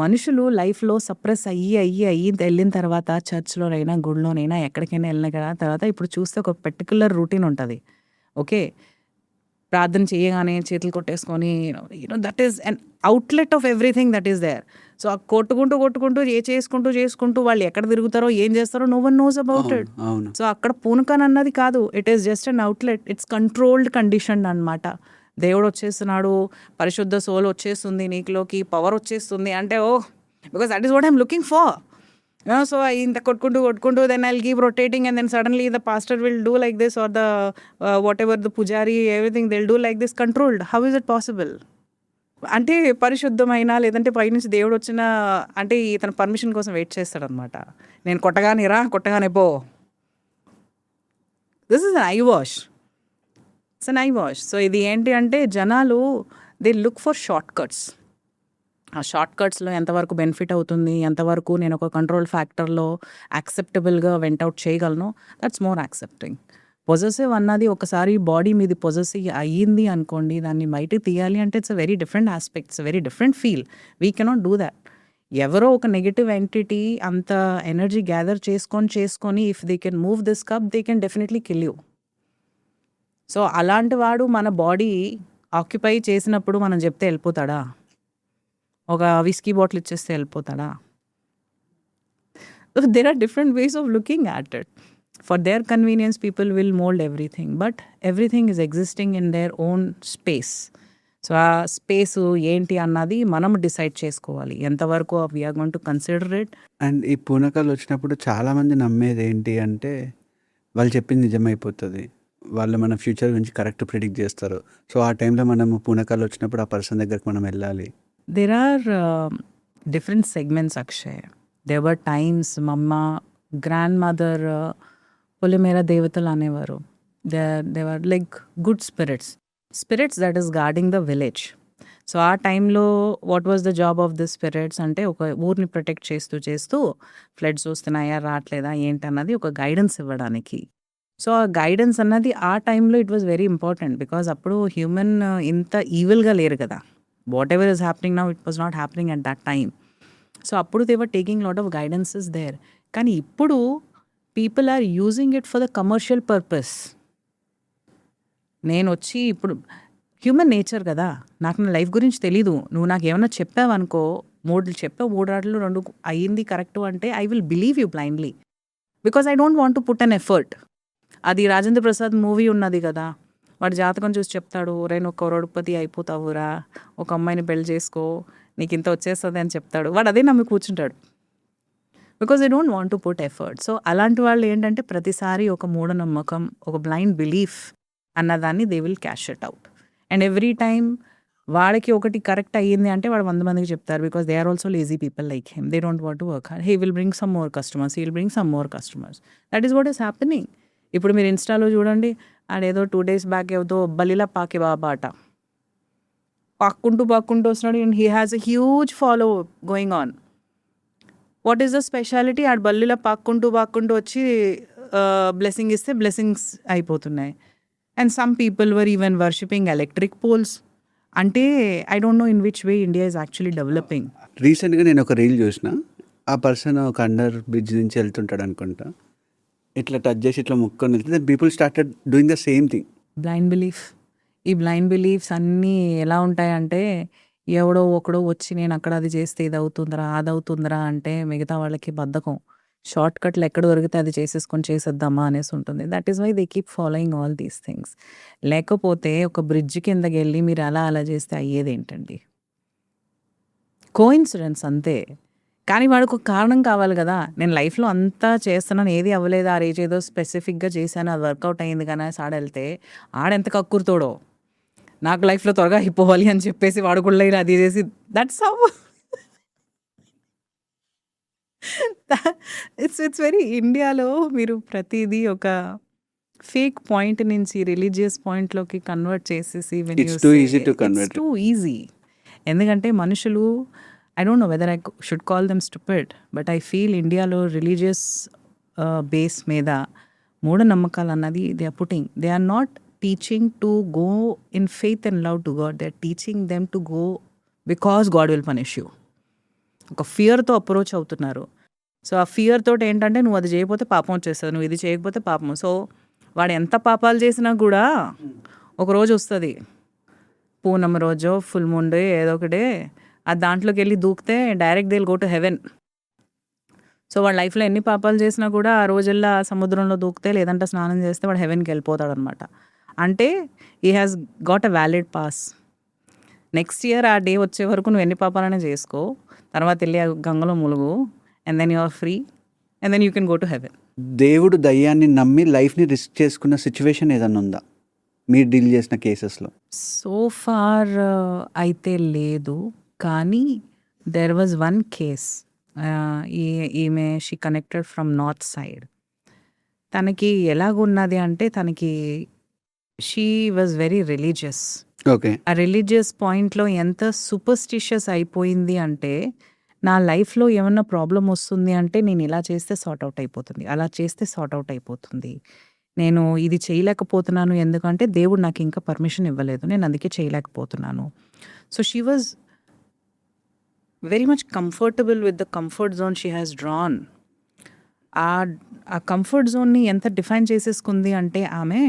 మనుషులు లైఫ్లో సప్రెస్ అయ్యి వెళ్ళిన తర్వాత, చర్చ్లోనైనా గుడిలోనైనా ఎక్కడికైనా వెళ్ళిన కదా తర్వాత ఇప్పుడు చూస్తే ఒక పర్టికులర్ రూటీన్ ఉంటుంది. ఓకే, ప్రార్థన చేయగానే చేతులు కొట్టేసుకొని, that is an outlet of everything that is there. So ఆ కొట్టుకుంటూ చేసుకుంటూ వాళ్ళు ఎక్కడ తిరుగుతారో ఏం చేస్తారో no one knows about it. So అక్కడ పూనకన్ అన్నది కాదు, it is just an outlet, it's controlled condition అన్నమాట. దేవుడు వచ్చేస్తున్నాడు, పరిశుద్ధ సోల్ వచ్చేస్తుంది నీకులోకి, పవర్ వచ్చేస్తుంది అంటే, ఓ because that is what I'm looking for. So ఇంత కొట్టుకుంటూ then I'll keep rotating and then suddenly the pastor will do like this, or the whatever the pujari, everything they'll do like this controlled. How is it possible? అంటే పరిశుద్ధమైన, లేదంటే పైనుంచి దేవుడు వచ్చిన, అంటే ఇతను పర్మిషన్ కోసం వెయిట్ చేస్తాడనమాట. నేను కొట్టగానే పో. This is an I wash. It's an I wash. So ఇది ఏంటి అంటే, జనాలు they look for short cuts. ఆ షార్ట్ కట్స్లో ఎంతవరకు బెనిఫిట్ అవుతుంది, ఎంతవరకు నేను ఒక కంట్రోల్ ఫ్యాక్టర్లో యాక్సెప్టబుల్గా వెంట్ అవుట్ చేయగలను, దట్స్ మోర్ యాక్సెప్టింగ్. పొజెసివ్ అన్నది ఒకసారి బాడీ మీది పొజెసివ్ అయ్యింది అనుకోండి, దాన్ని బయటకు తీయాలి అంటే it's a very different aspect, it's a very different feel. We cannot do that. ఎవరో ఒక నెగిటివ్ ఎంటిటీ అంత ఎనర్జీ గ్యాదర్ చేసుకొని if they can move this cup, they can definitely kill you. So అలాంటి వాడు మన బాడీ ఆక్యుపై చేసినప్పుడు మనం చెప్తే వెళ్ళిపోతాడా? ఒక విస్కీ బాటిల్ ఇచ్చేస్తే వెళ్ళిపోతాడా? There are different ways of looking at it. For their convenience people will mould everything, but everything is existing in their own space. So ఆ స్పేసు ఏంటి అన్నది మనం డిసైడ్ చేసుకోవాలి, ఎంతవరకు we are going to consider it. And ఈ పూనకాలు వచ్చినప్పుడు చాలామంది నమ్మేది ఏంటి అంటే, వాళ్ళు చెప్పింది నిజమైపోతుంది, వాళ్ళు మన ఫ్యూచర్ గురించి కరెక్ట్ ప్రిడిక్ట్ చేస్తారు. సో ఆ టైంలో మనము పూనకాలు వచ్చినప్పుడు ఆ పర్సన్ దగ్గరికి మనం వెళ్ళాలి. There are different segments, Akshay. There were times మమ్మ grandmother పొలిమేర దేవతలు అనేవారు. They were like good spirits that is guarding the village. So ఆ టైంలో what was the job of the spirits అంటే, ఒక ఊరిని ప్రొటెక్ట్ చేస్తూ ఫ్లడ్స్ వస్తున్నాయా రావట్లేదా ఏంటన్నది ఒక గైడెన్స్ ఇవ్వడానికి. సో ఆ గైడెన్స్ అన్నది ఆ టైంలో it was very important, because అప్పుడు హ్యూమన్ ఇంత ఈవిల్గా లేరు కదా. Whatever is happening now, it was not happening at that time. So అప్పుడు they were taking lot of guidances there. కానీ ఇప్పుడు people are using it for the commercial purpose. నేను వచ్చి ఇప్పుడు హ్యూమన్ నేచర్ కదా, నాకు నా లైఫ్ గురించి తెలీదు, నువ్వు నాకు ఏమైనా చెప్పావనుకో, 3 ఆటలు 2 అయ్యింది కరెక్టు అంటే I will believe you blindly, because I don't want to put an effort. అది రాజేంద్ర ప్రసాద్ మూవీ ఉన్నది కదా, వాడు జాతకం చూసి చెప్తాడు, నువ్వు కరోడ్పతి అయిపోతావురా, ఒక అమ్మాయిని పెళ్లి చేసుకో, నీకు ఇంత వచ్చేస్తుంది అని చెప్తాడు. వాడు అదే నమ్మి కూర్చుంటాడు. Because they don't want to put effort. So అలాంటి వాళ్ళు ఏంటంటే ప్రతిసారి ఒక మూఢనమ్మకం, ఒక బ్లైండ్ బిలీఫ్ అన్నదాన్ని they will cash it out. And every time వాడికి ఒకటి కరెక్ట్ అయ్యింది అంటే వాడు 100 మందికి చెప్తారు. Because they are also lazy people like him. They don't want to work hard. He will bring some more customers, he will bring some more customers. That is what is happening. ఇప్పుడు మీరు ఇన్స్టాలో చూడండి, ఆడేదో 2 days back ఏదో బలిలా పాకే బాబా అట పాక్కుంటూ వస్తున్నాడు. And he has a huge follow going on. What is the speciality? ఆడ బల్లిలా పాక్కుంటూ వచ్చి బ్లెస్సింగ్ ఇస్తే బ్లెస్సింగ్స్ అయిపోతున్నాయి. And some people were even worshipping electric poles. అంటే I don't know in which way India is actually developing. రీసెంట్గా నేను ఒక రీల్ చూసిన, ఆ పర్సన్ ఒక అండర్ బ్రిడ్జ్ నుంచి వెళ్తుంటాడు అనుకుంటా, ఇట్లా టచ్ చేసి ఇట్లా ముక్కొని వెళ్తే people started doing the same thing. Blind belief. ఈ బ్లైండ్ బిలీఫ్స్ అన్నీ ఎలా ఉంటాయంటే, ఎవడో ఒకడో వచ్చి నేను అక్కడ అది చేస్తే ఇది అవుతుందిరా, అది అవుతుందిరా అంటే మిగతా వాళ్ళకి బద్ధకం. షార్ట్ కట్లు ఎక్కడ దొరికితే అది చేసేద్దామా అనేసి ఉంటుంది. That is why they keep following all these things. లేకపోతే ఒక బ్రిడ్జ్ కిందకి వెళ్ళి మీరు అలా చేస్తే అయ్యేదేంటండి? కోఇన్సిడెన్స్ అంతే. కానీ వాడికి ఒక కారణం కావాలి కదా. నేను లైఫ్లో అంతా చేస్తున్నాను, ఏది అవ్వలేదు, ఆ రేజ్ ఏదో స్పెసిఫిక్గా చేశాను, అది వర్కౌట్ అయ్యింది కానీ ఆడెళ్తే ఆడెంత కక్కుర్తోడో, నాకు లైఫ్లో త్వరగా అయిపోవాలి అని చెప్పేసి వాడు కూడా అది చేసి దట్స్ హౌ ఇట్స్ వెరీ ఇండియాలో మీరు ప్రతిదీ ఒక ఫేక్ పాయింట్ నుంచి రిలీజియస్ పాయింట్లోకి కన్వర్ట్ చేసేసి It's too easy to convert. Too easy. ఎందుకంటే మనుషులు, I don't know whether I should call them stupid, but I feel ఇండియాలో రిలీజియస్ బేస్ మీద మూఢనమ్మకాలు అన్నది they are putting. They are not teaching to go in faith and love to God. They are teaching them to go because God will punish you. ఒక ఫియర్తో approach అవుతున్నారు. So ఆ fear తోటి ఏంటంటే నువ్వు అది చేయకపోతే పాపం వచ్చేస్తుంది, నువ్వు ఇది చేయకపోతే పాపం. సో వాడు ఎంత పాపాలు చేసినా కూడా ఒక రోజు వస్తుంది, పూనమ్ రోజో ఫుల్ మూన్ డే ఏదో ఒకటే, ఆ దాంట్లోకి వెళ్ళి దూకితే direct they will go to heaven. So వాడు లైఫ్లో ఎన్ని పాపాలు చేసినా కూడా ఆ రోజుల్లో సముద్రంలో దూకితే లేదంటే స్నానం చేస్తే వాడు హెవెన్కి వెళ్ళిపోతాడు అనమాట. అంటే he has got a valid pass. Next year ఆ డే వచ్చే వరకు నువ్వు ఎన్ని పాపాలైనా చేసుకో, తర్వాత వెళ్ళి ఆ గంగలో ములుగు, and then you are free, and then you can go to heaven. దేవుడు దయ్యాన్ని నమ్మి లైఫ్ని రిస్క్ చేసుకున్న సిచ్యువేషన్ ఏదన్నా ఉందా మీరు డీల్ చేసిన కేసెస్లో? సో ఫార్ అయితే లేదు, కానీ దెర్ వాజ్ వన్ కేస్. ఈమె she connected from north side. తనకి ఎలాగున్నది అంటే తనకి she was very religious. Okay. ఆ రిలీజియస్ పాయింట్లో ఎంత సూపర్స్టిషియస్ అయిపోయింది అంటే, నా లైఫ్లో ఏమన్నా ప్రాబ్లం వస్తుంది అంటే నేను ఇలా చేస్తే సార్ట్ అవుట్ అయిపోతుంది, అలా చేస్తే సార్ట్ అవుట్ అయిపోతుంది, నేను ఇది చేయలేకపోతున్నాను ఎందుకంటే దేవుడు నాకు ఇంకా పర్మిషన్ ఇవ్వలేదు, నేను అందుకే చేయలేకపోతున్నాను. So she was very much comfortable with the comfort zone she has drawn. ఆ కంఫర్ట్ జోన్ని ఎంత డిఫైన్ చేసేసుకుంది అంటే ఆమె,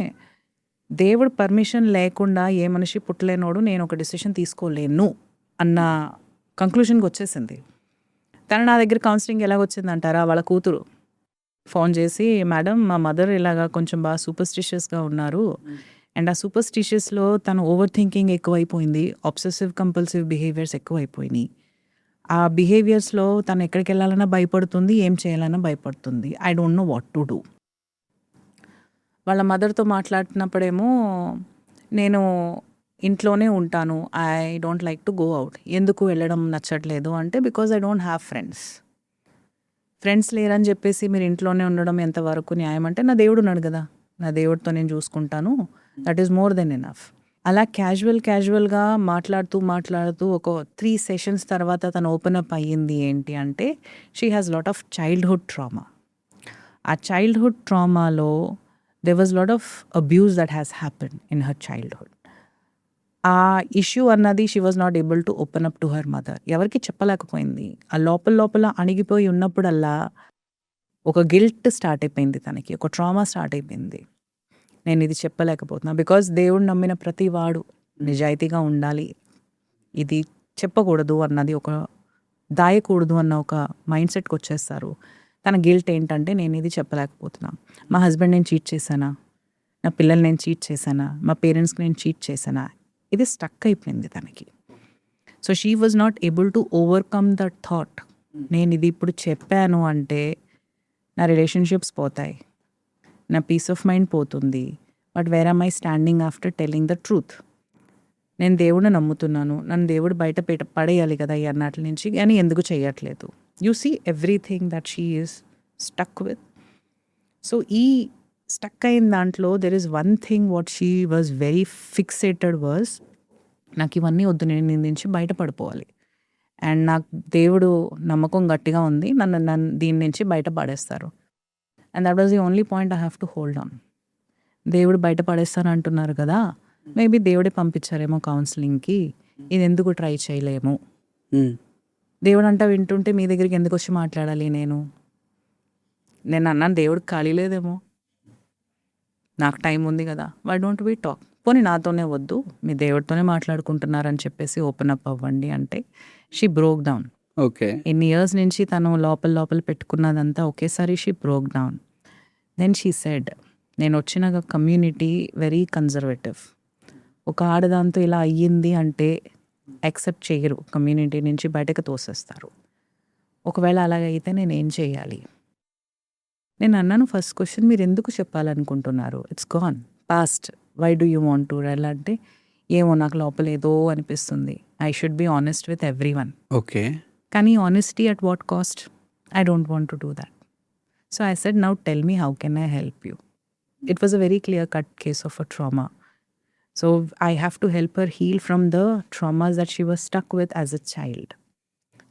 దేవుడు పర్మిషన్ లేకుండా ఏ మనిషి పుట్టలేనోడు, నేను ఒక డెసిషన్ తీసుకోలేను అన్న కంక్లూషన్కి వచ్చేసింది. తను నా దగ్గర కౌన్సిలింగ్ ఎలాగొచ్చిందంటారా, వాళ్ళ కూతురు ఫోన్ చేసి, మేడం మా మదర్ ఇలాగా కొంచెం బాగా సూపర్స్టిషియస్గా ఉన్నారు, అండ్ ఆ సూపర్స్టిషియస్లో తను ఓవర్ థింకింగ్ ఎక్కువైపోయింది, ఆబ్సెసివ్ కంపల్సివ్ బిహేవియర్స్ ఎక్కువైపోయినాయి. ఆ బిహేవియర్స్లో తను ఎక్కడికి వెళ్ళాలన్నా భయపడుతుంది, ఏం చేయాలన్నా భయపడుతుంది. I don't know what to do. వాళ్ళ మదర్తో మాట్లాడుతున్నప్పుడేమో, నేను ఇంట్లోనే ఉంటాను, I don't like to go out. ఎందుకు వెళ్ళడం నచ్చట్లేదు అంటే, because I don't have friends లేరని చెప్పేసి మీరు ఇంట్లోనే ఉండడం ఎంతవరకు న్యాయం అంటే, నా దేవుడు ఉన్నాడు కదా, నా దేవుడితో నేను చూసుకుంటాను, that is more than enough. అలా క్యాజువల్గా మాట్లాడుతూ ఒక 3 sessions తర్వాత తను ఓపెన్ అప్ అయ్యింది. ఏంటి అంటే, she has lot of childhood trauma. ఆ childhood ట్రామాలో there was a lot of abuse that has happened in her childhood. ఆ ఇష్యూ అన్నది she was not able to open up to her mother. ఎవరికి చెప్పలేకపోయింది. ఆ లోపల అణిగిపోయి ఉన్నప్పుడల్లా ఒక గిల్ట్ స్టార్ట్ అయిపోయింది తనకి, ఒక ట్రామా స్టార్ట్ అయిపోయింది. నేను ఇది చెప్పలేకపోతున్నా, బికాజ్ దేవుడు నమ్మిన ప్రతి వాడు నిజాయితీగా ఉండాలి, ఇది చెప్పకూడదు అన్నది, ఒక దాయకూడదు అన్న ఒక మైండ్ సెట్కి వచ్చేస్తారు. తన గిల్ట్ ఏంటంటే, నేను ఇది చెప్పలేకపోతున్నా, మా హస్బెండ్ నేను చీట్ చేశానా, నా పిల్లల్ని నేను చీట్ చేశానా, మా పేరెంట్స్కి నేను చీట్ చేశానా, ఇది స్టక్ అయిపోయింది తనకి. So she was not able to overcome that thought నేను ఇది ఇప్పుడు చెప్పాను అంటే నా రిలేషన్షిప్స్ పోతాయి, నా పీస్ ఆఫ్ మైండ్ పోతుంది. But where am I standing after telling the truth? నేను దేవుడిని నమ్ముతున్నాను, నన్ను దేవుడు బయట పడేయాలి కదా ఈ అన్నట్ల నుంచి, కానీ ఎందుకు చేయట్లేదు? You see everything that she is stuck with. So ఈ స్టక్ అయిన దాంట్లో there is one thing what she was very fixated was, నాకు ఇవన్నీ వద్దు, నేను దీని నుంచి బయటపడిపోవాలి. అండ్ నాకు దేవుడు నమ్మకం గట్టిగా ఉంది, నన్ను దీని నుంచి బయట పడేస్తారు. And that was the only point I have to hold on. దేవుడు బయట పడేస్తాను అంటున్నారు కదా, మేబీ దేవుడే పంపించారేమో కౌన్సిలింగ్కి, ఇది ఎందుకు ట్రై చేయలేము? దేవుడు అంటా వింటుంటే మీ దగ్గరికి ఎందుకు వచ్చి మాట్లాడాలి? నేను అన్నాను దేవుడికి ఖాళీ లేదేమో, నాకు టైం ఉంది కదా, వై డోంట్ వి టాక్? పోనీ నాతోనే వద్దు, మీ దేవుడితోనే మాట్లాడుకుంటున్నారని చెప్పేసి ఓపెన్ అప్ అవ్వండి అంటే షీ బ్రోక్ డౌన్. ఓకే. ఎన్ని ఇయర్స్ నుంచి తను లోపల పెట్టుకున్నదంతా ఒకేసారి she broke down. Then she said, నేను వచ్చిన కమ్యూనిటీ వెరీ కన్జర్వేటివ్. ఒక ఆడదాంతో ఇలా అయ్యింది అంటే యాక్సెప్ట్ చేయరు, కమ్యూనిటీ నుంచి బయటకు తోసేస్తారు. ఒకవేళ అలాగైతే నేను ఏం చేయాలి? నేను అన్నాను, ఫస్ట్ క్వశ్చన్ మీరు ఎందుకు చెప్పాలనుకుంటున్నారు? It's gone past, why do you want to? ఎలా అంటే ఏమో నాకు లోపల ఏదో అనిపిస్తుంది, I should be honest with everyone. Okay. కానీ honesty at what cost? I don't want to do that. So I said, now tell me, how can I help you? It was a very clear-cut case of a trauma. So I have to help her heal from the traumas that she was stuck with as a child.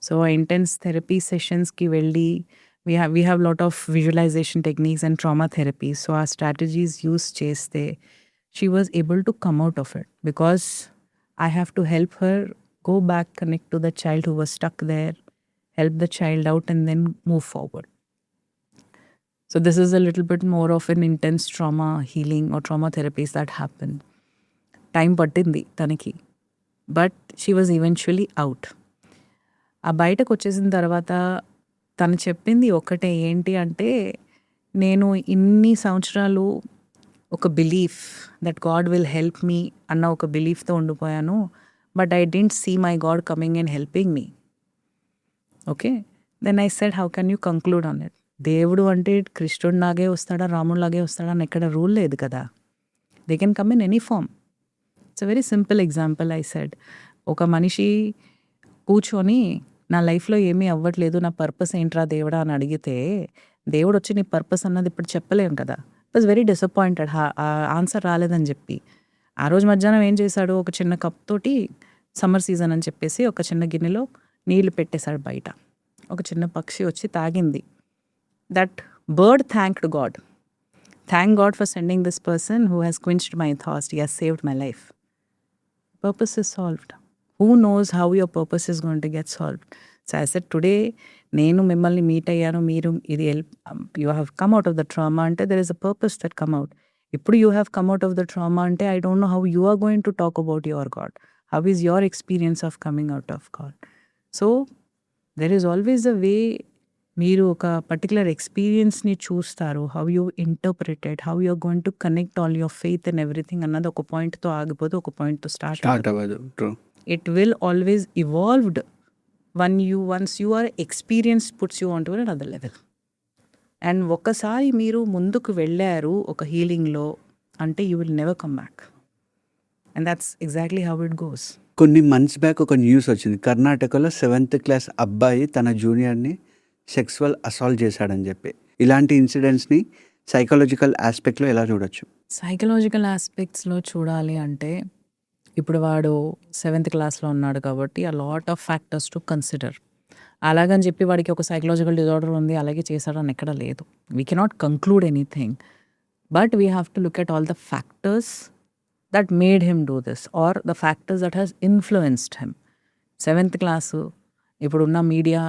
So intense therapy sessions ki velli, we have lot of visualization techniques and trauma therapy. So our strategies used cheste, she was able to come out of it because I have to help her go back, connect to the child who was stuck there, help the child out and then move forward. So this is a little bit more of an intense trauma healing or trauma therapies that happen. Time పట్టింది తనకి, but she was eventually out. ఆ బయటకు వచ్చేసిన తర్వాత తను చెప్పింది ఒకటే, ఏంటి అంటే, నేను ఇన్ని సంవత్సరాలు ఒక belief that God will help me అన్న ఒక బిలీఫ్తో ఉండిపోయాను, but I didn't see my God coming and helping me. Okay, then I said, how can you conclude on it? దేవుడు అంటే కృష్ణుడిలాగే వస్తాడా, రాముడిలాగే వస్తాడా అని ఎక్కడ రూల్ లేదు కదా. They can come in any form. It's a very simple example. I said, ఒక మనిషి కూర్చొని నా లైఫ్లో ఏమీ అవ్వట్లేదు, నా పర్పస్ ఏంట్రా దేవుడా అని అడిగితే, దేవుడు వచ్చి నీ పర్పస్ అన్నది ఇప్పుడు చెప్పలేం కదా. It was very disappointed answer రాలేదని చెప్పి. ఆ రోజు మధ్యాహ్నం ఏం చేశాడు, ఒక చిన్న కప్ తోటి సమ్మర్ సీజన్ అని చెప్పేసి ఒక చిన్న గిన్నెలో నీళ్లు పెట్టేశాడు బయట. ఒక చిన్న పక్షి వచ్చి తాగింది. That bird thanked God. Thank God for sending this person who has quenched my thirst. He has saved my life. Purpose is solved. Who knows how your purpose is going to get solved? So I said, today, నేను మిమ్మల్ని meet అయ్యాను, మీరు ఇది you have come out of the trauma అంటే there is a purpose that come out. ఇప్పుడు you have come out of the trauma అంటే I don't know how you are going to talk about your God. How is your experience of coming out of God? So there is always a way. మీరు ఒక particular ఎక్స్పీరియన్స్ని చూస్తారు, how you interpreted, how you are going to connect all your faith and everything అన్నది ఒక పాయింట్తో ఆగిపోతే ఒక పాయింట్తో స్టార్ట్ అవ్వదు. It will always evolved once you are experience puts you on to another level. And ఒక్కసారి మీరు ముందుకు వెళ్ళారు ఒక హీలింగ్లో అంటే you will never come back. And that's exactly how it goes. కొన్ని మంత్స్ బ్యాక్ ఒక న్యూస్ వచ్చింది, కర్ణాటకలో 7th క్లాస్ అబ్బాయి తన జూనియర్ని సెక్సువల్ అసాల్ట్ చేశాడని చెప్పి. ఇలాంటి ఇన్సిడెంట్స్ని సైకలాజికల్ ఆస్పెక్ట్లో ఎలా చూడొచ్చు? సైకలాజికల్ ఆస్పెక్ట్స్లో చూడాలి అంటే, ఇప్పుడు వాడు 7th క్లాస్లో ఉన్నాడు కాబట్టి ఆ lot of factors to consider. అలాగని చెప్పి వాడికి ఒక సైకలాజికల్ డిజార్డర్ ఉంది అలాగే చేశాడని ఎక్కడ లేదు. We cannot conclude anything, but we have to look at all the factors that made him do this or the factors that has influenced him. 7th class, ఇప్పుడున్న మీడియా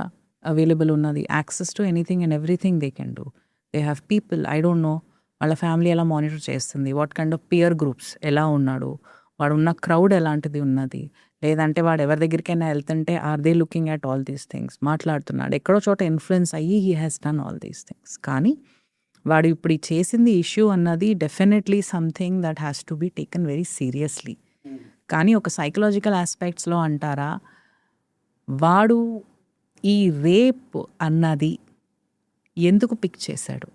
అవైలబుల్ ఉన్నది, access to anything and everything they can do. They have people, I don't know వాళ్ళ family ఎలా monitor చేస్తుంది, what kind of peer groups ఎలా ఉన్నాడు, వాడు ఉన్న crowd ఎలాంటిది ఉన్నది, లేదంటే వాడు ఎవరి దగ్గరికైనా వెళ్తుంటే are they looking at all these things, మాట్లాడుతున్నాడు ఎక్కడో చోట ఇన్ఫ్లుయెన్స్ అయ్యి he has done all these things. కానీ వాడు ఇప్పుడు చేసింది ఇష్యూ అన్నది definitely something that has to be taken very seriously. కానీ ఒక సైకలాజికల్ ఆస్పెక్ట్స్లో అంటారా, వాడు ఈ రేప్ అన్నది ఎందుకు పిక్ చేశాడు,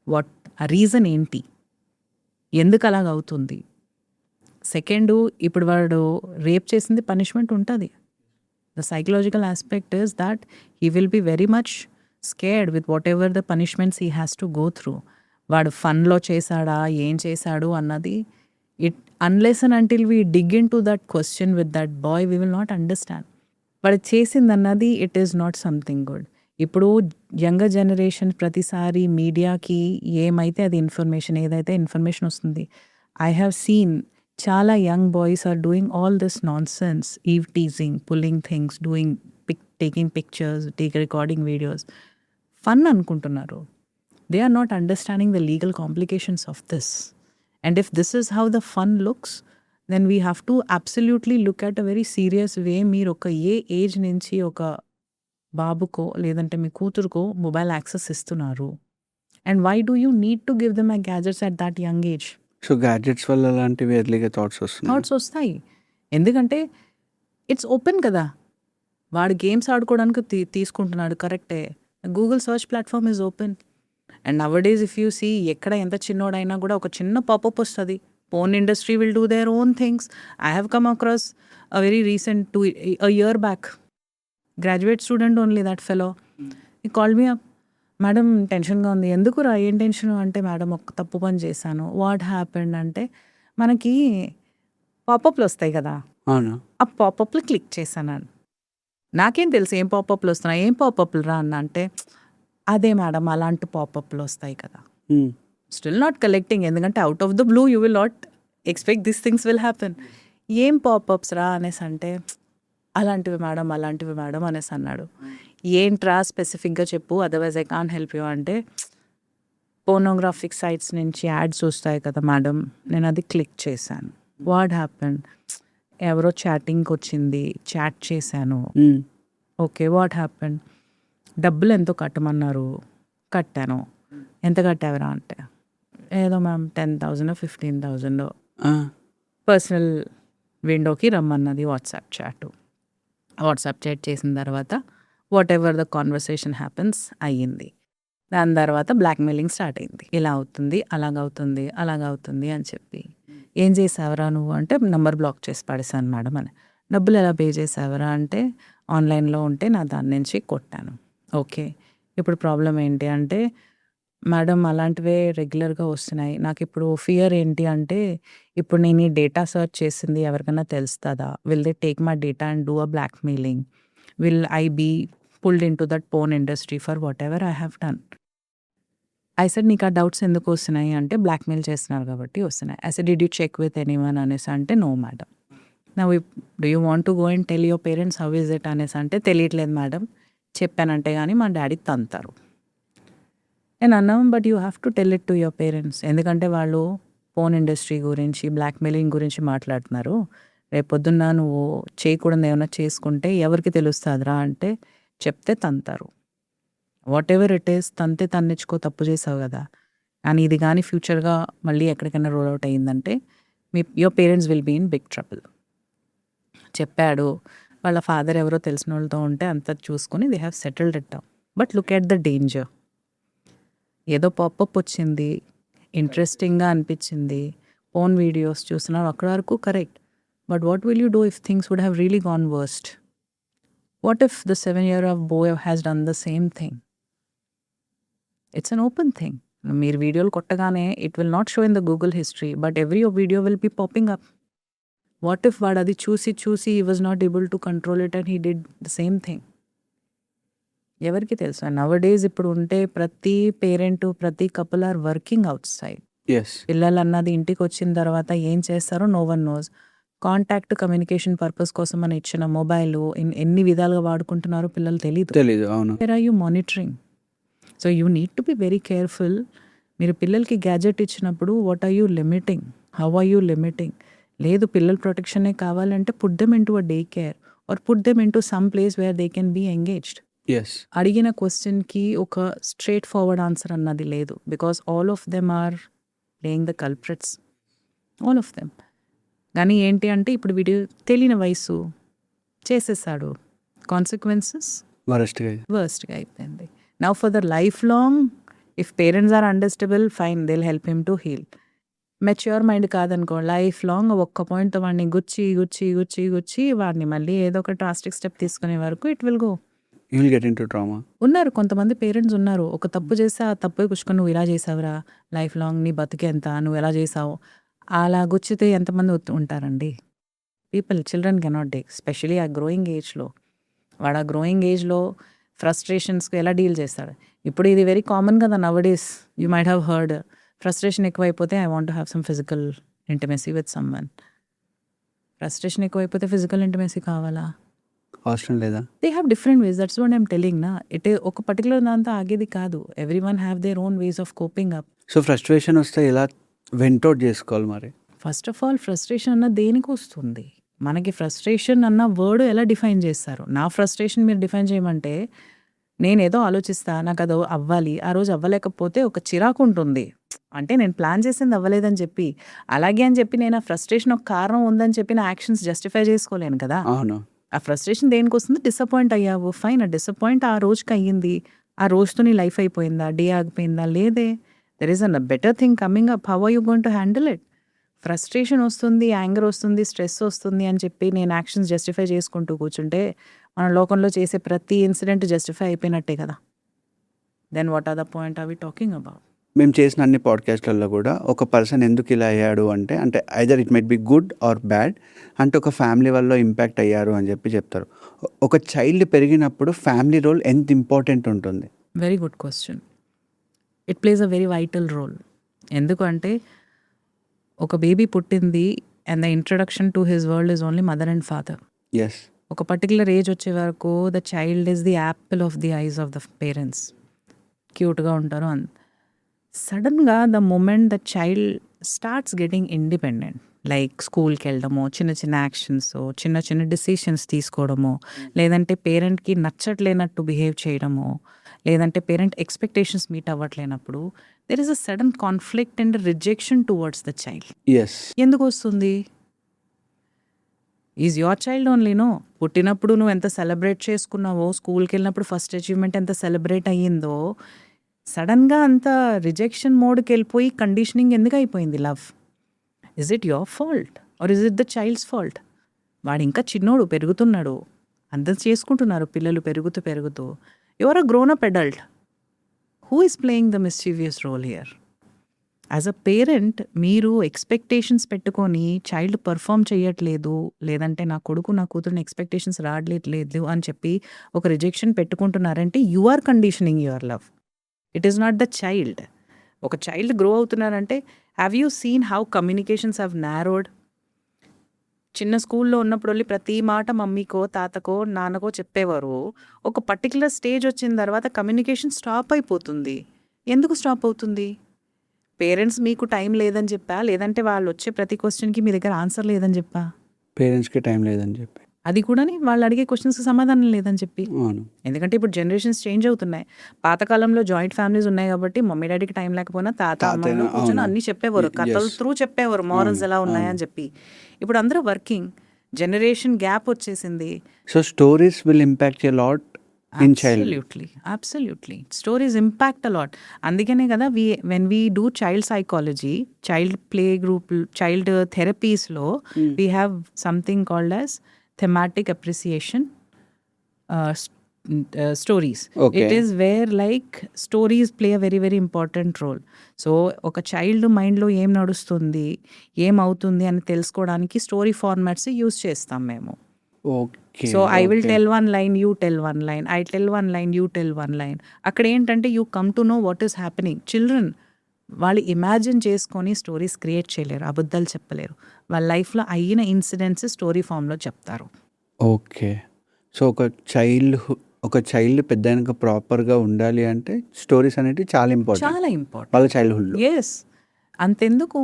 వాట్ ఆ రీజన్ ఏంటి, ఎందుకు అలాగవుతుంది. సెకండు, ఇప్పుడు వాడు రేప్ చేసింది పనిష్మెంట్ ఉంటుంది. The psychological aspect is that he will be very much scared with what ever the punishments he has to go through. వాడు ఫన్లో చేశాడా, ఏం చేశాడు అన్నది it unless and until we dig in to that question with that boy we will not understand. వాడు చేసింది అన్నది it is not something good. ఇప్పుడు younger generation ప్రతిసారి మీడియాకి ఏమైతే అది ఇన్ఫర్మేషన్, ఏదైతే ఇన్ఫర్మేషన్ వస్తుంది. ఐ హ్యావ్ సీన్ చాలా young boys are doing all this nonsense, eve teasing, pulling things, doing taking pictures, recording videos, fun అనుకుంటున్నారు. They are not understanding the legal complications of this. And if this is how the fun looks, then we have to absolutely look at a very serious way. మీరు ఒక ఏ age నుంచి ఒక బాబుకో లేదంటే మీ కూతురుకో మొబైల్ యాక్సెస్ ఇస్తున్నారు, and why do you need to give them a gadgets at that young age? So gadgets వల్ల అలాంటివి ఎర్లీగా థాట్స్ వస్తున్నాయి. థాట్స్ వస్తాయి, ఎందుకంటే ఇట్స్ ఓపెన్ కదా. వాడు గేమ్స్ ఆడుకోవడానికి తీసుకుంటున్నాడు, కరెక్టే. Google search platform is open. And now days if you see, ఎక్కడ ఎంత చిన్నోడైనా కూడా ఒక చిన్న పాపప్ వస్తుంది. Porn industry will do their own things. I have come across a very recent a year back, graduate student only, that fellow. He call me up, madam టెన్షన్గా ఉంది. ఎందుకురా, ఏం టెన్షన్ అంటే, మేడం ఒక తప్పు పని చేశాను. వాట్ హ్యాపెండ్ అంటే, మనకి పాపప్లు వస్తాయి కదా, అవును. ఆ పాపప్లు క్లిక్ చేశాను. నాకేం తెలుసు ఏం పాపప్లు వస్తున్నాయి, ఏం పాపప్లు రా అన్న అంటే, అదే మేడం అలాంటి పాపప్లు వస్తాయి కదా. స్టిల్ నాట్ కలెక్టింగ్, ఎందుకంటే out of the blue you will not expect this things will happen. ఏం పాపప్స్ రా అనేసి అంటే, అలాంటివి మేడం అనేసి అన్నాడు. ఏంట్రా స్పెసిఫిక్గా చెప్పు, otherwise I can't help you అంటే, పోర్నోగ్రాఫిక్ సైట్స్ నుంచి యాడ్స్ వస్తాయి కదా మేడం, నేను అది క్లిక్ చేశాను. వాట్ హ్యాపెండ్, ఎవరో చాటింగ్కి వచ్చింది, చాట్ చేశాను. ఓకే, వాట్ హ్యాపెండ్, డబ్బులు ఎంతో కట్టమన్నారు, కట్టాను. ఎంత కట్టావరా అంటే, ఏదో మ్యామ్ 10,000 15,000 పర్సనల్ విండోకి రమ్మన్నది. వాట్సాప్ చాట్ చేసిన తర్వాత what ever the conversation happens అయ్యింది. దాని తర్వాత బ్లాక్మెయిలింగ్ స్టార్ట్ అయింది. ఇలా అవుతుంది, అలాగవుతుంది అని చెప్పి, ఏం చేసావరా నువ్వు అంటే, నంబర్ బ్లాక్ చేసి పడేసాను మేడం అని. డబ్బులు ఎలా పే చేసావరా అంటే, ఆన్లైన్లో ఉంటే నా దాని నుంచి కొట్టాను. ఓకే, ఇప్పుడు ప్రాబ్లం ఏంటి అంటే, మేడం అలాంటివే రెగ్యులర్గా వస్తున్నాయి. నాకు ఇప్పుడు ఫియర్ ఏంటి అంటే, ఇప్పుడు నేను ఈ డేటా సర్చ్ చేసింది ఎవరికైనా తెలుస్తుందా, will they take my data and do a blackmailing, will I be pulled in to that porn industry for whatever I have done. I said, నీకు ఆ డౌట్స్ ఎందుకు వస్తున్నాయి అంటే, బ్లాక్మెయిల్ చేస్తున్నారు కాబట్టి వస్తున్నాయి. I said, did you check with anyone అనేసి అంటే, no madam. Now do you want to go and tell your parents how is it అనేసి అంటే, తెలియట్లేదు మేడం, చెప్పానంటే కానీ మా డాడీ తంతారు. నేను అన్నాం, but you have to tell it to your parents, ఎందుకంటే వాళ్ళు పోర్న్ ఇండస్ట్రీ గురించి, బ్లాక్మెయిలింగ్ గురించి మాట్లాడుతున్నారు. రేపొద్దున్న నువ్వు చేయకూడదు ఏమైనా చేసుకుంటే ఎవరికి తెలుస్తుందిరా అంటే, చెప్తే తంతారు. వాట్ ఎవర్ ఇట్ ఈస్, తంతే తన్నిచ్చుకో, తప్పు చేసావు కదా. కానీ ఇది కానీ ఫ్యూచర్గా మళ్ళీ ఎక్కడికైనా రోల్ అవుట్ అయ్యిందంటే, your parents will be in big trouble చెప్పాడు. వాళ్ళ ఫాదర్ ఎవరో తెలిసిన వాళ్ళతో ఉంటే అంతా చూసుకొని they have settled it down. But look at the danger. ఏదో పాపప్ వచ్చింది, ఇంట్రెస్టింగ్గా అనిపించింది, ఫోన్ వీడియోస్ చూస్తున్నారు, అక్కడ వరకు correct. But what will you do if things would have really gone worst? What if the 7-year-old boy has done the same thing? It's an open thing. మీరు వీడియోలు కొట్టగానే it will not show in the Google history, but every video will be popping up. What if వాడు అది చూసి he was not able to control it and he did the same thing? ఎవరికి తెలుసు. And now days ఇప్పుడు ఉంటే ప్రతి parent, ప్రతి couple are working outside. పిల్లలు అన్నది ఇంటికి వచ్చిన తర్వాత ఏం చేస్తారో no one knows. Contact, communication purpose కోసం అని ఇచ్చిన మొబైల్ ఎన్ని విధాలుగా వాడుకుంటున్నారో పిల్లలు తెలీదు. Where are you monitoring? So you need to be very careful. మీరు పిల్లలకి గ్యాజెట్ ఇచ్చినప్పుడు what are you limiting, how are you limiting? లేదు పిల్లల ప్రొటెక్షనే కావాలంటే put them in to a day care or put them in to some place where they can be engaged. అడిగిన క్వశ్చన్కి ఒక స్ట్రేట్ ఫార్వర్డ్ ఆన్సర్ అన్నది లేదు, because all of them are playing the culprits, all of them. కానీ ఏంటి అంటే, ఇప్పుడు వీడు తెలియని వయసు చేసేసాడు, కాన్సిక్వెన్సెస్ వరస్ట్గా వర్స్ట్గా అయిపోయింది. Now for the life long if parents are understandable fine, they will help him to heal. Mature mind కాదనుకో, లైఫ్ లాంగ్ ఒక్క పాయింట్తో వాడిని గుచ్చి వాడిని మళ్ళీ ఏదో ఒక డ్రాస్టిక్ స్టెప్ తీసుకునే వరకు it will go. You will get in to trauma. ఉన్నారు కొంతమంది పేరెంట్స్ ఉన్నారు, ఒక తప్పు చేస్తే ఆ తప్పు కూర్చుకొని నువ్వు ఇలా చేసావురా, లైఫ్ లాంగ్ నీ బతికే ఎంత, నువ్వు ఎలా చేసావు, అలా గుచ్చితే ఎంతమంది ఉంటారండి. People, children cannot take, especially ఆ గ్రోయింగ్ ఏజ్లో. వాడు ఆ గ్రోయింగ్ ఏజ్లో ఫ్రస్ట్రేషన్స్కి ఎలా డీల్ చేస్తాడు. ఇప్పుడు ఇది వెరీ కామన్ కదా nowadays, you might have heard, frustration ఎక్కువైపోతే I want to have some physical intimacy with someone. Frustration ఎక్కువైపోతే ఫిజికల్ ఇంటిమెసీ కావాలా? అవసరం లేదా? They have different ways, that's what I'm telling నా. ఇట్ ఒక పర్టికులర్ దాంతో ఆగేది కాదు, everyone have their own ways of coping up. So frustration వస్తే ఎలా వెంటౌట్ చేసుకోవాలి మరి? ఫస్ట్ ఆఫ్ ఆల్ ఫ్రస్ట్రేషన్ అన్న దేనికి వస్తుంది? మనకి ఫ్రస్ట్రేషన్ అన్న వర్డ్ ఎలా డిఫైన్ చేస్తారు? నా ఫ్రస్ట్రేషన్ మీరు డిఫైన్ చేయమంటే నేనేదో ఆలోచిస్తా, నాకు అది అవ్వాలి, ఆ రోజు అవ్వలేకపోతే ఒక చిరాకు ఉంటుంది, అంటే నేను ప్లాన్ చేసింది అవ్వలేదని చెప్పి, అలాగే అని చెప్పి నేను ఆ ఫ్రస్ట్రేషన్ ఒక కారణం ఉందని చెప్పి నా యాక్షన్స్ జస్టిఫై చేసుకోలేను కదా. అవును. ఆ ఫ్రస్ట్రేషన్ దేనికి వస్తుంది? డిసప్పాయింట్ అయ్యావు, ఫైన్, ఆ డిసప్పాయింట్ ఆ రోజుకి అయ్యింది, ఆ రోజుతో నీ లైఫ్ అయిపోయిందా, డే ఆగిపోయిందా? లేదే, there is a better thing coming up, how are you going to handle it? Frustration వస్తుంది, యాంగర్ వస్తుంది, స్ట్రెస్ వస్తుంది అని చెప్పి నేను యాక్షన్స్ జస్టిఫై చేసుకుంటూ కూర్చుంటే మన లోకంలో చేసే ప్రతి ఇన్సిడెంట్ జస్టిఫై అయిపోయినట్టే కదా. Then what are the point are we talking about? మేము చేసిన అన్ని పాడ్కాస్ట్లలో కూడా ఒక పర్సన్ ఎందుకు ఇలా అయ్యాడు అంటే either it might be good or bad, అంటే ఒక ఫ్యామిలీ వల్ల ఇంపాక్ట్ అయ్యారు అని చెప్పి చెప్తారు. ఒక చైల్డ్ పెరిగినప్పుడు ఫ్యామిలీ రోల్ ఎంత ఇంపార్టెంట్ ఉంటుంది? Very good question. It plays a very vital role. ఎందుకంటే ఒక బేబీ పుట్టింది and the introduction to his world is only mother and father. Yes. ఒక పర్టికులర్ ఏజ్ వచ్చే వరకు the child is the apple of the eyes of the parents. క్యూట్గా ఉంటారు. సడన్గా the moment the child starts getting independent, like స్కూల్కి వెళ్ళడమో, చిన్న చిన్న యాక్షన్స్, చిన్న చిన్న డిసిషన్స్ తీసుకోవడమో, లేదంటే పేరెంట్కి నచ్చట్లేనట్టు బిహేవ్ చేయడమో, లేదంటే పేరెంట్ ఎక్స్పెక్టేషన్స్ మీట్ అవ్వట్లేనప్పుడు there is a sudden conflict and rejection towards the child. Yes. ఎందుకు వస్తుంది? Is your child only no. పుట్టినప్పుడు నువ్వు ఎంత సెలబ్రేట్ చేసుకున్నావో, స్కూల్కి వెళ్ళినప్పుడు ఫస్ట్ అచీవ్మెంట్ ఎంత సెలబ్రేట్ అయ్యిందో, సడన్గా అంత రిజెక్షన్ మోడ్కి వెళ్ళిపోయి కండిషనింగ్ ఎందుకు అయిపోయింది love? Is it your fault or is it the child's fault? వాడు ఇంకా చిన్నోడు, పెరుగుతున్నాడు, అందరు చేసుకుంటున్నారు పిల్లలు పెరుగుతూ. You are a grown up adult. Who is playing the mischievous role here? As a parent మీరు ఎక్స్పెక్టేషన్స్ పెట్టుకొని చైల్డ్ పర్ఫామ్ చేయట్లేదు, లేదంటే నా కొడుకు నా కూతురుని ఎక్స్పెక్టేషన్స్ రావట్లేదు అని చెప్పి ఒక రిజెక్షన్ పెట్టుకుంటున్నారంటే you are conditioning your love. It is not the child. ఒక చైల్డ్ గ్రో అవుతున్నారంటే have you seen how communications have narrowed? చిన్న స్కూల్లో ఉన్నప్పుడు ప్రతి మాట మమ్మీకో, తాతకో, నాన్నకో చెప్పేవారు. ఒక పర్టికులర్ స్టేజ్ వచ్చిన తర్వాత కమ్యూనికేషన్ స్టాప్ అయిపోతుంది. ఎందుకు స్టాప్ అవుతుంది? పేరెంట్స్ మీకు టైం లేదని చెప్పా, లేదంటే వాళ్ళు వచ్చే ప్రతి క్వశ్చన్కి మీ దగ్గర ఆన్సర్ లేదని చెప్పా? పేరెంట్స్కి టైం లేదని చెప్పి, అది కూడా వాళ్ళు అడిగే క్వశ్చన్స్కి సమాధానం లేదని చెప్పి. అవును. ఎందుకంటే ఇప్పుడు జనరేషన్స్ చేంజ్ అవుతున్నాయి. పాతకాలంలో జాయింట్ ఫ్యామిలీస్ ఉన్నాయి కాబట్టి మమ్మీ డాడీకి టైం లేకపోయినా తాత అమ్మ కూర్చొని అన్ని చెప్పేవారు, కథల త్రూ చెప్పేవారు మారల్స్ ఎలా ఉన్నాయని చెప్పి. ఇప్పుడు అందరూ వర్కింగ్, జనరేషన్ గ్యాప్ వచ్చేసింది. So stories will impact a lot in child. Absolutely. Stories impact a lot. అందుకనే కదా when we do child psychology, child play group, child therapies లో we have something called as thematic appreciation stories. Okay. It is where like stories play a very very important role. So ఒక child మైండ్లో ఏం నడుస్తుంది, ఏం అవుతుంది అని తెలుసుకోవడానికి story formats use చేస్తాం మేము. Okay. So I will tell one line, you tell one line, I tell one line, you tell one line. అక్కడ ఏంటంటే you come to know what is happening. Children వాళ్ళు ఇమాజిన్ చేసుకొని stories create చేయలేరు, అబద్ధాలు చెప్పలేరు. వాళ్ళ లైఫ్లో అయిన ఇన్సిడెంట్స్ స్టోరీ ఫామ్లో చెప్తారు. ఓకే. సో ఒక చైల్డ్ పెద్ద ప్రాపర్గా ఉండాలి అంటే స్టోరీస్ అనేవి చాలా ఇంపార్టెంట్ వాళ్ళ చైల్డ్హుడ్లో. ఎస్, అంతెందుకు,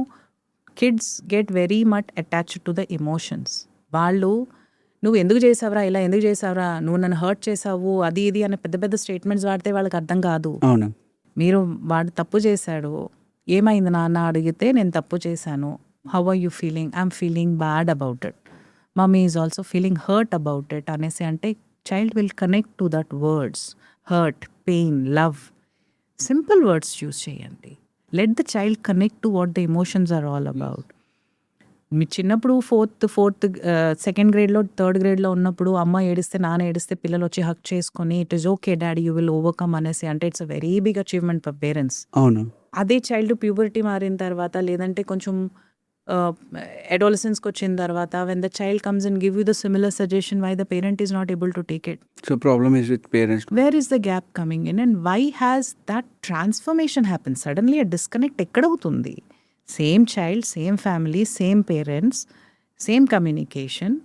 kids get very much attached to the emotions. వాళ్ళు నువ్వు ఎందుకు చేసావురా, ఇలా ఎందుకు చేసావురా, నువ్వు నన్ను హర్ట్ చేసావు, అది ఇది అనే పెద్ద పెద్ద స్టేట్మెంట్స్ వాడితే వాళ్ళకి అర్థం కాదు. అవును. మీరు వాడు తప్పు చేశాడు, ఏమైంది నాన్న అడిగితే నేను తప్పు చేశాను, how are you feeling, I'm feeling bad about it, mummy is also feeling hurt about it అనేసి అంటే child will connect to that words, hurt, pain, love. Simple words choose చేయండి. Let the child connect to what the emotions are all about. మీ చిన్నప్పుడు second గ్రేడ్లో, third గ్రేడ్లో ఉన్నప్పుడు అమ్మ ఏడిస్తే, నాన్న ఏడిస్తే పిల్లలు వచ్చి హక్ చేసుకొని it is okay daddy you will overcome అనేసి అంటే it's a very big achievement for parents. అవును. అదే చైల్డ్ ప్యూబర్టీ మారిన తర్వాత, లేదంటే కొంచెం అడోలసెన్స్కి వచ్చిన తర్వాత, when the child comes and give you the similar suggestion, why the parent is not able to take it. So problem is with parents. Where is the gap coming in and why has that transformation happen? Suddenly ఆ disconnect ఎక్కడవుతుంది? Same child, same family, same parents, same communication,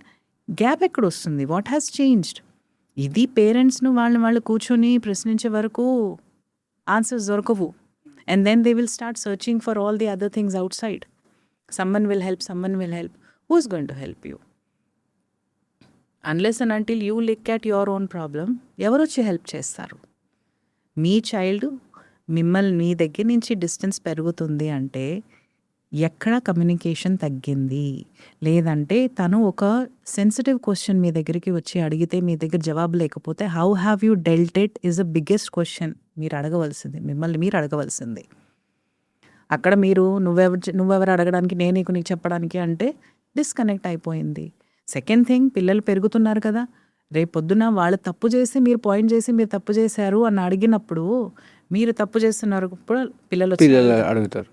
gap ఎక్కడ వస్తుంది? What has changed? ఇది పేరెంట్స్ను వాళ్ళు కూర్చొని ప్రశ్నించే వరకు ఆన్సర్స్ దొరకవు. And then they will start searching for all the other things out side. Someone will help. Who's going to help you? Unless and until you look at your own problem, ఎవరు వచ్చి help చేస్తారు? మీ child మిమ్మల్ని మీ దగ్గర నుంచి distance పెరుగుతుంది అంటే ఎక్కడ communication తగ్గింది, లేదంటే తను ఒక సెన్సిటివ్ క్వశ్చన్ మీ దగ్గరికి వచ్చి అడిగితే మీ దగ్గర జవాబు లేకపోతే how have you dwelt it is a biggest question మీరు అడగవలసింది, మిమ్మల్ని మీరు అడగవలసింది. అక్కడ మీరు నువ్వెవరు అడగడానికి, నేను నీకు చెప్పడానికి అంటే డిస్కనెక్ట్ అయిపోయింది. సెకండ్ థింగ్, పిల్లలు పెరుగుతున్నారు కదా, రేపు పొద్దున వాళ్ళు తప్పు చేసి మీరు పాయింట్ చేసి మీరు తప్పు చేశారు అని అడిగినప్పుడు, మీరు తప్పు చేస్తున్నారు పిల్లలు అడుగుతారు.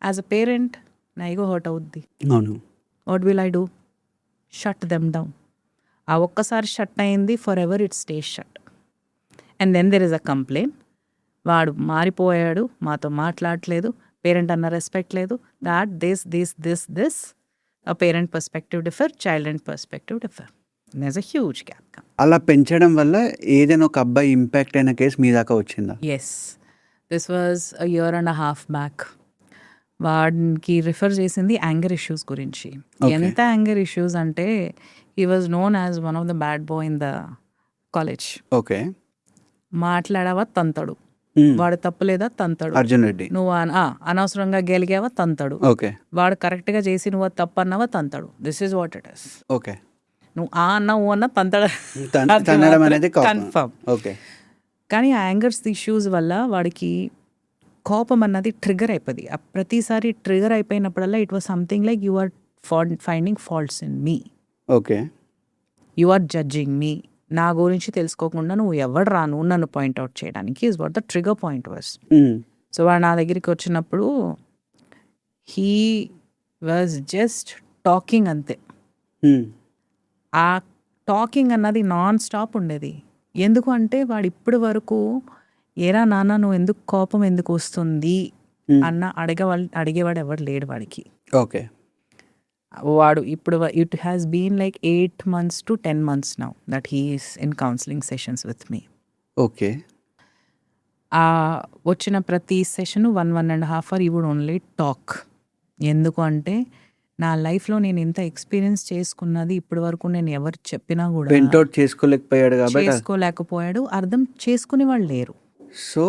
యాజ్ అ పేరెంట్ నా ఈగో హర్ట్ అవుద్ది. అవును. What will I do? Shut them down. ఆ ఒక్కసారి షట్ అయింది, forever it stays shut. And then there is a complaint, వాడు మారిపోయాడు, మాతో మాట్లాడట్లేదు, పేరెంట్ అన్న రెస్పెక్ట్ లేదు, that this a parent perspective differ, child and perspective differ. there's a huge gap. అలా పెంచడం వల్ల ఏదైనా ఒక అబ్బాయి ఇంపాక్ట్ అయిన కేసు మీ దాకా వచ్చిందా? Yes, this was a year and a half back. వాడికి రిఫర్ చేసింది యాంగర్ ఇష్యూస్ గురించి. ఎంత యాంగర్ ఇష్యూస్ అంటే he was known as one of the bad boy in the college. Okay. మాట్లాడావా తంతడు, వాడు తప్పు లేదా తంతడు. అర్జున్ రెడ్డి, నువ్వు అనవసరంగా గెలిగావా తంతడు. ఓకే. వాడు కరెక్ట్గా చేసి నువ్వు తప్పు అన్నావా తంతడు. This is what it is. Okay. నువ్వు అన్నా ఓ అన్నా తంతడు కన్ఫర్మ్. ఓకే. కానీ ఆ యాంగర్స్ ఇష్యూస్ వల్ల వాడికి కోపం అన్నది ట్రిగర్ అయిపోయింది. ప్రతిసారి ట్రిగర్ అయిపోయినప్పుడల్లా it was something like you are finding faults in me, okay, you are judging me. నా గురించి తెలుసుకోకుండా నువ్వు ఎవడు రాను నన్ను పాయింట్అవుట్ చేయడానికి is what the trigger point was. So వాడు నా దగ్గరికి వచ్చినప్పుడు హీ వాజ్ జస్ట్ టాకింగ్ అంతే. ఆ టాకింగ్ అన్నది నాన్ స్టాప్ ఉండేది. ఎందుకు అంటే వాడు ఇప్పటి వరకు ఏరా నాన్న నువ్వు ఎందుకు కోపం ఎందుకు వస్తుంది అన్న అడిగేవాడు ఎవరు లేడు వాడికి. ఓకే. వాడు ఇప్పుడు it has been like 8 months to 10 months now that he is in counselling sessions with me. Okay. వచ్చిన ప్రతి session 1.5 hours he would only talk. ఎందుకు అంటే నా లైఫ్లో నేను ఇంత ఎక్స్పీరియన్స్ చేసుకున్నది ఇప్పటి వరకు నేను ఎవరు చెప్పినా కూడా చేసుకోలేకపోయాడు, అర్థం చేసుకునే వాళ్ళు లేరు. So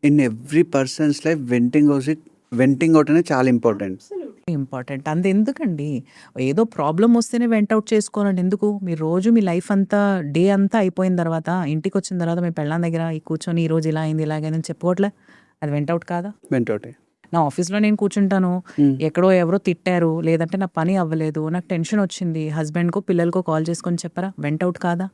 in every persons life venting out అనేది చాలా ఇంపార్టెంట్. ఎందుకండి ఏదో ప్రాబ్లం వస్తేనే వెంట్ అవుట్ చేసుకోవాలండి. ఎందుకు? మీరు రోజు మీ లైఫ్ అంతా డే అంతా అయిపోయిన తర్వాత ఇంటికి వచ్చిన తర్వాత మీ పెళ్ళాం దగ్గర కూర్చొని ఈ రోజు ఇలా అయింది ఇలాగైందని చెప్పుకోవట్లే, అది వెంట్ అవుట్ కాదా? Went out. నా ఆఫీస్లో నేను కూర్చుంటాను, ఎక్కడో ఎవరో తిట్టారు, లేదంటే నా పని అవ్వలేదు, నాకు టెన్షన్ వచ్చింది, హస్బెండ్కో పిల్లలకో కాల్ చేసుకొని చెప్పరా, వెంట్ అవుట్ కాదా?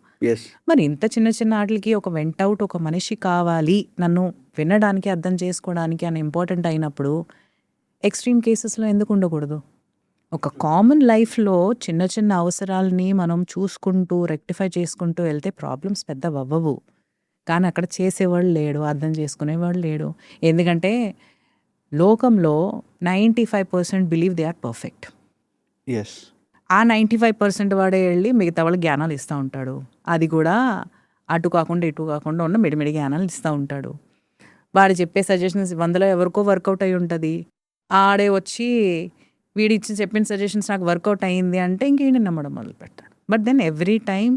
మరి ఇంత చిన్న చిన్న వాటికి ఒక వెంట్ అవుట్, ఒక మనిషి కావాలి నన్ను వినడానికి అర్థం చేసుకోవడానికి అని ఇంపార్టెంట్ అయినప్పుడు ఎక్స్ట్రీమ్ కేసెస్లో ఎందుకు ఉండకూడదు? ఒక కామన్ లైఫ్లో చిన్న చిన్న అవసరాలని మనం చూసుకుంటూ రెక్టిఫై చేసుకుంటూ వెళ్తే ప్రాబ్లమ్స్ పెద్ద అవ్వవు. కానీ అక్కడ చేసేవాళ్ళు లేడు, అర్థం చేసుకునేవాళ్ళు లేడు. ఎందుకంటే లోకంలో 95% బిలీవ్ దే ఆర్ పర్ఫెక్ట్. ఆ 95% వాడే వెళ్ళి మిగతా వాళ్ళు జ్ఞానాలు ఇస్తూ ఉంటాడు. అది కూడా అటు కాకుండా ఇటు కాకుండా ఉన్న మిడిమిడి జ్ఞానాలు ఇస్తూ ఉంటాడు. వాడు చెప్పే సజెషన్స్ 100లో ఎవరికో వర్కౌట్ అయి ఉంటుంది. ఆడే వచ్చి వీడి ఇచ్చి చెప్పిన సజెషన్స్ నాకు వర్కౌట్ అయ్యింది అంటే ఇంకేంటి నమ్మడం మొదలు పెడతాడు. But then every time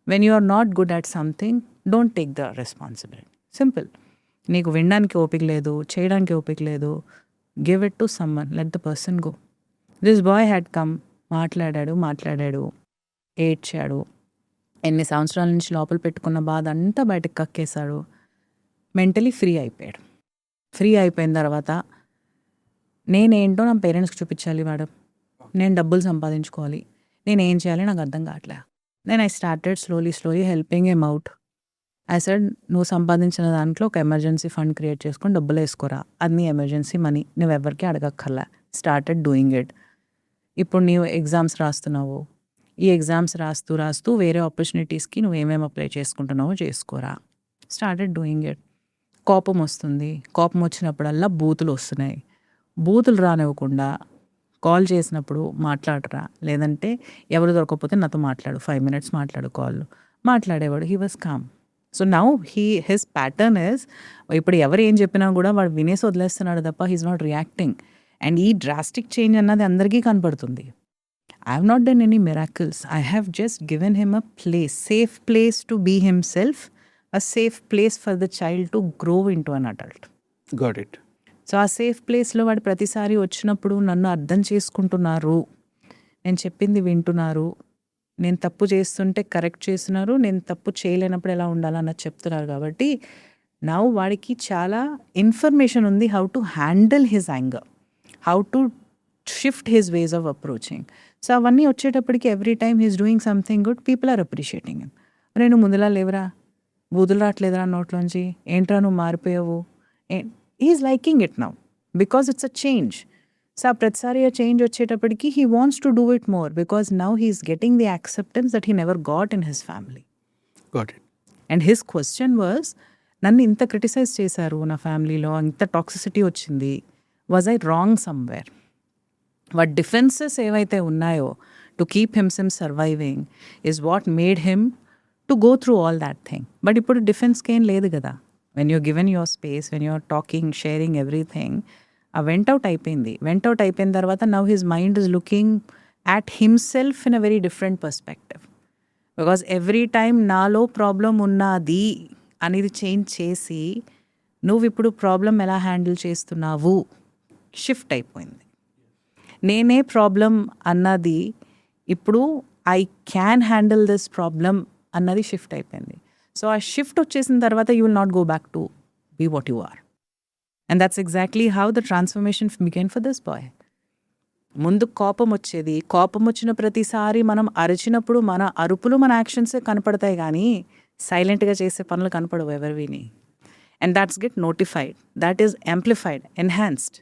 when you are not good at something don't take the responsibility. Simple. నీకు వినడానికి ఓపిక లేదు, చేయడానికి ఓపిక లేదు, give it to someone, let the person go. This boy had come, మాట్లాడాడు, ఏడ్చాడు, ఎన్ని సంవత్సరాల నుంచి లోపల పెట్టుకున్న బాధ అంతా బయటకు కక్కేశాడు. మెంటలీ ఫ్రీ అయిపోయాడు. ఫ్రీ అయిపోయిన తర్వాత నేనేంటో నా పేరెంట్స్కి చూపించాలి మేడం, నేను డబ్బులు సంపాదించుకోవాలి, నేను ఏం చేయాలి నాకు అర్థం కావట్లే. Then I started slowly helping him out. I said, నువ్వు సంపాదించిన దాంట్లో ఒక ఎమర్జెన్సీ ఫండ్ క్రియేట్ చేసుకొని డబ్బులు వేసుకోరా, అది నీ ఎమర్జెన్సీ మనీ, నువ్వు ఎవరికి అడగక్కర్లే. Started doing it. ఇప్పుడు నీవు ఎగ్జామ్స్ రాస్తున్నావు, ఈ ఎగ్జామ్స్ రాస్తూ వేరే ఆపర్చునిటీస్కి నువ్వు ఏమేమి అప్లై చేసుకుంటున్నావో చేసుకోరా. Started doing it. కోపం వస్తుంది, కోపం వచ్చినప్పుడల్లా బూతులు వస్తున్నాయి. బూతులు రానివ్వకుండా కాల్ చేసినప్పుడు మాట్లాడరా, లేదంటే ఎవరు దొరకకపోతే నాతో మాట్లాడు, 5 minutes మాట్లాడు కాల్లో. మాట్లాడేవాడు. He was calm. So now his pattern is, ఇప్పుడు ఎవరు ఏం చెప్పినా కూడా వాడు వినేసి వదిలేస్తున్నాడు తప్ప హీస్ నాట్ రియాక్టింగ్. అండ్ ఈ డ్రాస్టిక్ చేంజ్ అన్నది అందరికీ కనపడుతుంది. I have not done any miracles. I have just given him a place, safe place to be himself, a safe place for the child to grow into an adult. Got it. So ఆ safe ప్లేస్లో వాడు ప్రతిసారి వచ్చినప్పుడు నన్ను అర్థం చేసుకుంటున్నారు, నేను చెప్పింది వింటున్నారు, నేను తప్పు చేస్తుంటే కరెక్ట్ చేస్తున్నారు, నేను తప్పు చేయలేనప్పుడు ఎలా ఉండాలన్నది చెప్తున్నారు. కాబట్టి నా వాడికి చాలా ఇన్ఫర్మేషన్ ఉంది, how to handle his anger, how to shift his ways of approaching. So అవన్నీ వచ్చేటప్పటికి every time he's doing something good, people are appreciating him. నేను ముందులా లేవరా, బూదులు రావట్లేదురా నోట్లోంచి, ఏంట్రా నువ్వు మారిపోయావు, he's liking it now because it's a change. So ఆ ప్రతిసారి ఆ చేంజ్ వచ్చేటప్పటికి he wants to do it more because now he's getting the acceptance that he never got in his family. Got it. And his question was, నన్ను ఇంత criticise చేశారు, నా ఫ్యామిలీలో ఇంత టాక్సిసిటీ వచ్చింది, was I wrong somewhere? What defences ఏవైతే ఉన్నాయో to keep himself surviving is what made him to go through all that thing. But ఇప్పుడు డిఫెన్స్కి ఏం లేదు కదా. When you're given your space, when you're talking, sharing everything, ఆ vent out అయిపోయింది. Vent out అయిపోయిన తర్వాత now his mind is looking at himself in a very different perspective. Because every time నాలో ప్రాబ్లం ఉన్నది అనేది చేంజ్ చేసి నువ్వు ఇప్పుడు ప్రాబ్లం ఎలా హ్యాండిల్ చేస్తున్నావు షిఫ్ట్ అయిపోయింది. నేనే ప్రాబ్లం అన్నది ఇప్పుడు I can handle this problem అన్నది షిఫ్ట్ అయిపోయింది. సో ఆ షిఫ్ట్ వచ్చేసిన తర్వాత you will not go back to be what you are. And that's exactly how the transformation began for this boy. ముందు కోపం వచ్చేది, కోపం వచ్చిన ప్రతిసారి మనం అరిచినప్పుడు మన అరుపులు మన యాక్షన్సే కనపడతాయి, కానీ సైలెంట్గా చేసే పనులు కనపడవు ఎవరివిని. And that's get notified, that is amplified, enhanced.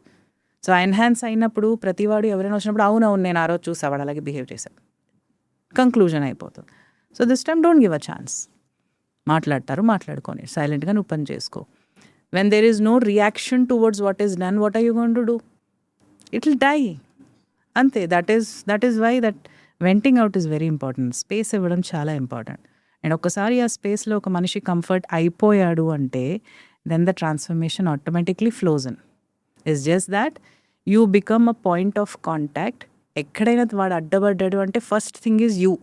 So ఆ ఎన్హాన్స్ అయినప్పుడు ప్రతివాడు ఎవరైనా వచ్చినప్పుడు అవునవును నేను ఆ రోజు చూసావాడు అలాగే బిహేవ్ చేశాడు, కంక్లూజన్ అయిపోతుంది. So this time don't give a chance. మాట్లాడతారు, మాట్లాడుకొని సైలెంట్గా నువ్వు పని చేసుకో. When there is no reaction towards what is done, what are you going to do? It will die. అంతే. That is why that venting out is very important. Space ఇవ్వడం చాలా important. And ఒక్కసారి ఆ స్పేస్లో ఒక మనిషి కంఫర్ట్ అయిపోయాడు అంటే then the transformation automatically flows in. It's just that you become a point of contact. ఎక్కడైనా వాడు అడ్డపడ్డాడు అంటే ఫస్ట్ థింగ్ ఈజ్ యూ.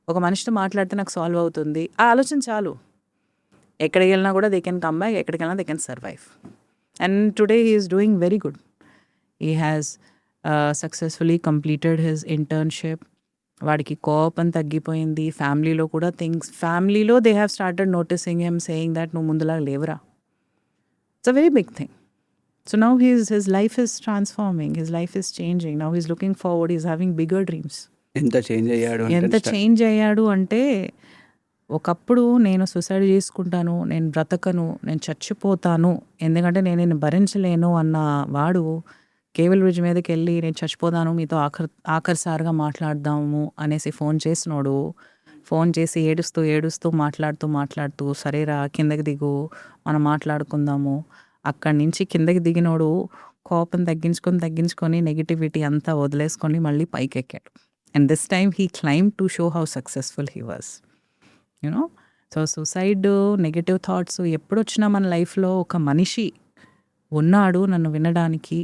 ఒక మనిషితో మాట్లాడితే నాకు సాల్వ్ అవుతుంది ఆ ఆలోచన చాలు. ఎక్కడికి వెళ్ళినా కూడా దే కెన్ కమ్ బ్యాక్, ఎక్కడికి వెళ్ళినా they can survive. And today he is doing very good. He has successfully completed his internship. వాడికి కోపం తగ్గిపోయింది. ఫ్యామిలీలో కూడా ఫ్యామిలీలో they have started noticing him, saying that నువ్వు ముందులా లేవురా. It's a very big thing. So now his life is transforming, his life is changing. Now he's looking forward, he's having bigger dreams. ఎంత చేంజ్ అయ్యాడు అంటే ఒకప్పుడు నేను suicide చేసుకుంటాను, నేను బ్రతకను, నేను చచ్చిపోతాను, ఎందుకంటే నేను భరించలేను అన్న వాడు కేబుల్ బ్రిడ్జ్ మీదకి వెళ్ళి నేను చచ్చిపోతాను, మీతో ఆఖరిసారిగా మాట్లాడదాము అనేసి ఫోన్ చేసినోడు, ఫోన్ చేసి ఏడుస్తూ మాట్లాడుతూ సరేరా కిందకి దిగు మనం మాట్లాడుకుందాము. అక్కడి నుంచి కిందకి దిగినోడు కోపం తగ్గించుకొని నెగిటివిటీ అంతా వదిలేసుకొని మళ్ళీ పైకి ఎక్కాడు. And this time he claim to show how successful he was. You know, so suicide, negative thoughts ఎప్పుడు వచ్చినా మన లైఫ్లో ఒక మనిషి ఉన్నాడు నన్ను వినడానికి,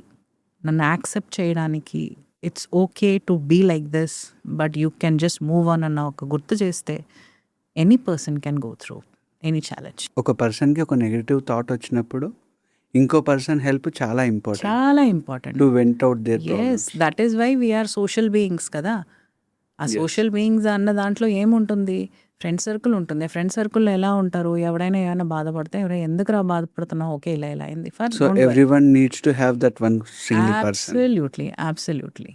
నన్ను యాక్సెప్ట్ చేయడానికి. It's okay to be like this, but you can just move on అన్న ఒక గుర్తు చేస్తే any person can go through any challenge. ఒక పర్సన్కి ఒక నెగిటివ్ థాట్ వచ్చినప్పుడు ఇంకో పర్సన్ హెల్ప్ చాలా important to vent out their problems. That is why we are social beings కదా. ఆ సోషల్ బీయింగ్స్ అన్న దాంట్లో ఏముంటుంది, ఫ్రెండ్ సర్కిల్ ఉంటుంది. ఫ్రెండ్ సర్కిల్లో ఎలా ఉంటారు, ఎవడైనా ఏమైనా బాధపడితే ఎందుకురా బాధపడుతున్నావు, ఓకే ఇలా ఇలా అయింది for so everyone needs to have that one single person. absolutely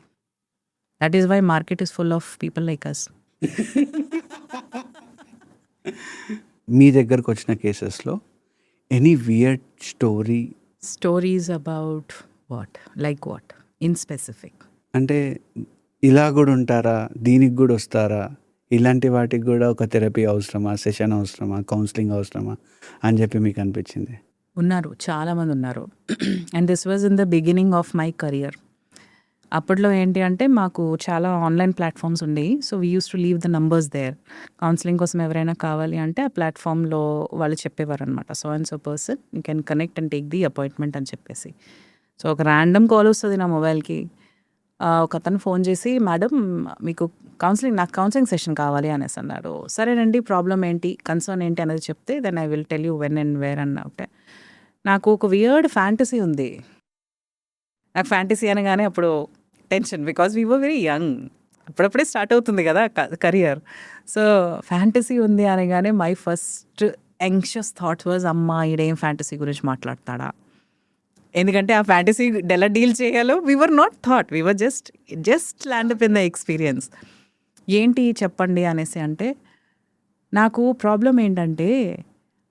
that is why market is full of people like us. మీ దగ్గరకు వచ్చిన కేసెస్లో any weird Stories about what, like what in specific? అంటే ఇలా కూడా ఉంటారా, దీనికి కూడా వస్తారా, ఇలాంటి వాటికి కూడా ఒక థెరపీ అవసరమా, సెషన్ అవసరమా, కౌన్సిలింగ్ అవసరమా అని చెప్పి మీకు అనిపించింది? ఉన్నారు, చాలామంది ఉన్నారు. And this was in the beginning of my career. అప్పట్లో ఏంటి అంటే మాకు చాలా ఆన్లైన్ ప్లాట్ఫామ్స్ ఉండేవి. So we used to leave the numbers there. Counselling కోసం ఎవరైనా కావాలి అంటే ఆ ప్లాట్ఫామ్లో వాళ్ళు చెప్పేవారు అనమాట, so and so person you can connect and take the appointment అని చెప్పేసి. సో ఒక ర్యాండమ్ కాల్ వస్తుంది నా మొబైల్కి. ఒక అతను ఫోన్ చేసి, మేడం మీకు నాకు కౌన్సిలింగ్ సెషన్ కావాలి అనేసి అన్నారు. సరేనండి, ప్రాబ్లం ఏంటి, కన్సర్న్ ఏంటి అనేది చెప్తే then I will tell you when and where అన్నట్టే. నాకు ఒక వియర్డ్ ఫ్యాంటసీ ఉంది. నాకు ఫ్యాంటసీ అనగానే అప్పుడు tension, because we were very young, అప్పుడప్పుడే స్టార్ట్ అవుతుంది కదా కెరియర్. సో ఫ్యాంటసీ ఉంది అనగానే my first anxious thought was, అమ్మా ఈడేం ఫ్యాంటసీ గురించి మాట్లాడతాడా, ఎందుకంటే ఆ ఫ్యాంటసీ ఎలా డీల్ చేయాలో we were not thought, we were just land up in the experience. ఏంటి చెప్పండి అనేసి అంటే, నాకు ప్రాబ్లం ఏంటంటే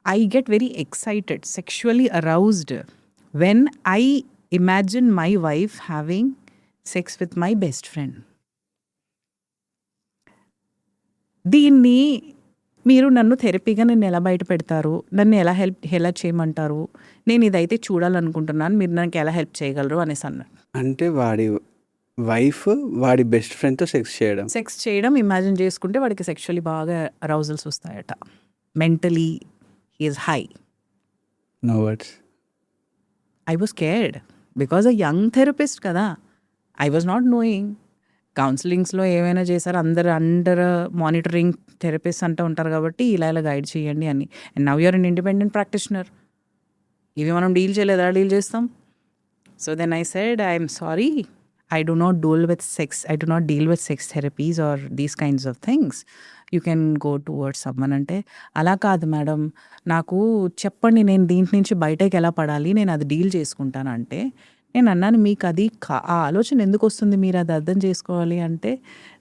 I get very excited, sexually aroused when I imagine my wife having sex with my best friend. దీన్ని మీరు నన్ను థెరపీగా నన్ను ఎలా బయట పెడతారు, నన్ను ఎలా చేయమంటారు, నేను ఇదైతే చూడాలనుకుంటున్నాను, మీరు నాకు ఎలా హెల్ప్ చేయగలరు అనేసి అన్నాడు. అంటే వాడి వైఫ్ వాడి బెస్ట్ ఫ్రెండ్తో సెక్స్ చేయడం ఇమాజిన్ చేసుకుంటే వాడికి సెక్షువల్లీ బాగా అరౌజల్స్ వస్తాయట. Mentally is high. No words. I was scared because a young therapist కదా. I was not knowing. కౌన్సిలింగ్స్లో ఏమైనా చేశారు, అందరు అండర్ మానిటరింగ్ థెరపిస్ట్ అంటూ ఉంటారు కాబట్టి ఇలా గైడ్ చేయండి అని. And now you're an independent practitioner. ఇవి మనం డీల్ చేయలేదు, ఎలా డీల్ చేస్తాం? So then I said, I'm sorry, I do not deal with sex therapies or these kinds of things. You can go towards someone. అంటే అలా కాదు madam, నాకు చెప్పండి నేను దీంట్ నుంచి బయటకు ఎలా పడాలి, నేను అది డీల్ చేసుకుంటాను అంటే. నేను అన్నాను, మీకు అది ఆ ఆలోచన ఎందుకు వస్తుంది, మీరు అది అర్థం చేసుకోవాలి అంటే.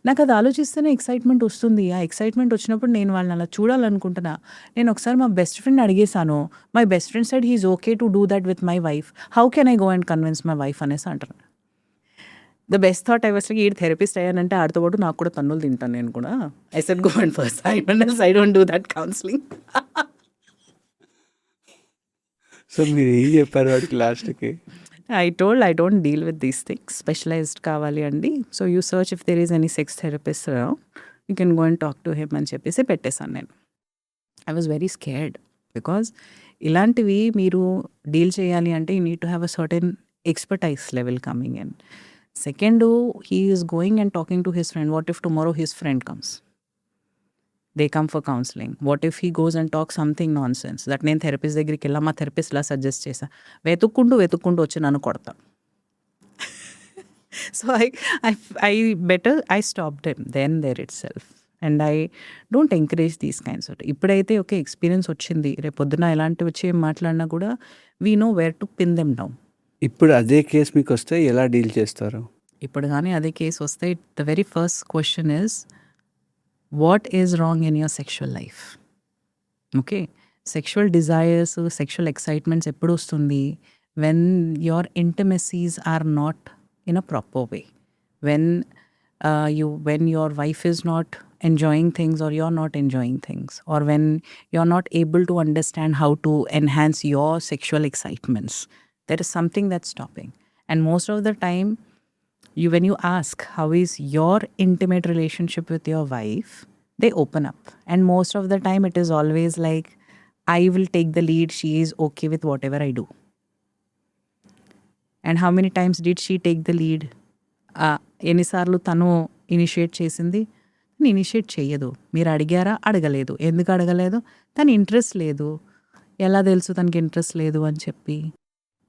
నాకు అది ఆలోచిస్తేనే ఎక్సైట్మెంట్ వస్తుంది. ఆ ఎక్సైట్మెంట్ వచ్చినప్పుడు నేను వాళ్ళని అలా చూడాలనుకుంటున్నా. నేను ఒకసారి మా బెస్ట్ ఫ్రెండ్ అడిగేశాను, my best friend said he is okay to do that with my wife, how can I go and convince my wife అనేసి అంటారు. The best thought I was like, ఈ థెరపిస్ట్ అయ్యానంటే ఆడితో పాటు నాకు కూడా తన్నులు తింటాను నేను కూడా. I said go and first I don't do that counselling. So మీరు ఏం చెప్పారు వాడికి లాస్ట్కి? I don't deal with these things, specialised కావాలి అండి. So you search if there is any sex therapist around, you can go and talk to him అని చెప్పేసి పెట్టేశాను నేను. I was very scared because ఇలాంటివి మీరు డీల్ చేయాలి అంటే you need to have a certain expertise level coming in. Second, he is going and talking to his friend. What if tomorrow his friend comes? They come for counseling. What if he goes and talks something nonsense? That నేను therapist దగ్గరికి వెళ్ళా, మా therapist ఇలా suggest చేశా, వెతుక్కుంటూ వచ్చి నన్ను కొడతా. So I stopped him then there itself. And I don't encourage these kinds of. ఇప్పుడైతే ఓకే ఎక్స్పీరియన్స్ వచ్చింది, రేపు పొద్దున ఎలాంటివి వచ్చి ఏం మాట్లాడినా కూడా we know where to pin them down. ఇప్పుడు అదే కేసు మీకు వస్తే ఎలా డీల్ చేస్తారు? ఇప్పుడు కానీ అదే కేసు వస్తే the very first question is, what is wrong in your sexual life? Okay, sexual desires, sexual excitements ఎప్పుడు వస్తుంది? When your intimacies are not in a proper way, when your wife is not enjoying things or you're not enjoying things, or when you're not able to understand how to enhance your sexual excitements. There is something that's stopping. And most of the time, when you ask, how is your intimate relationship with your wife, they open up. And most of the time, it is always like, I will take the lead, she is okay with whatever I do. And how many times did she take the lead? ఎన్నిసార్లు తను initiate చేసింది? తను initiate చేయదు. మీరు అడిగారా? అడగలేదు. ఎందుకు అడగలేదు? తను ఇంట్రెస్ట్ లేదు. ఎలా తెలుసు తనకి ఇంట్రెస్ట్ లేదు అని చెప్పి?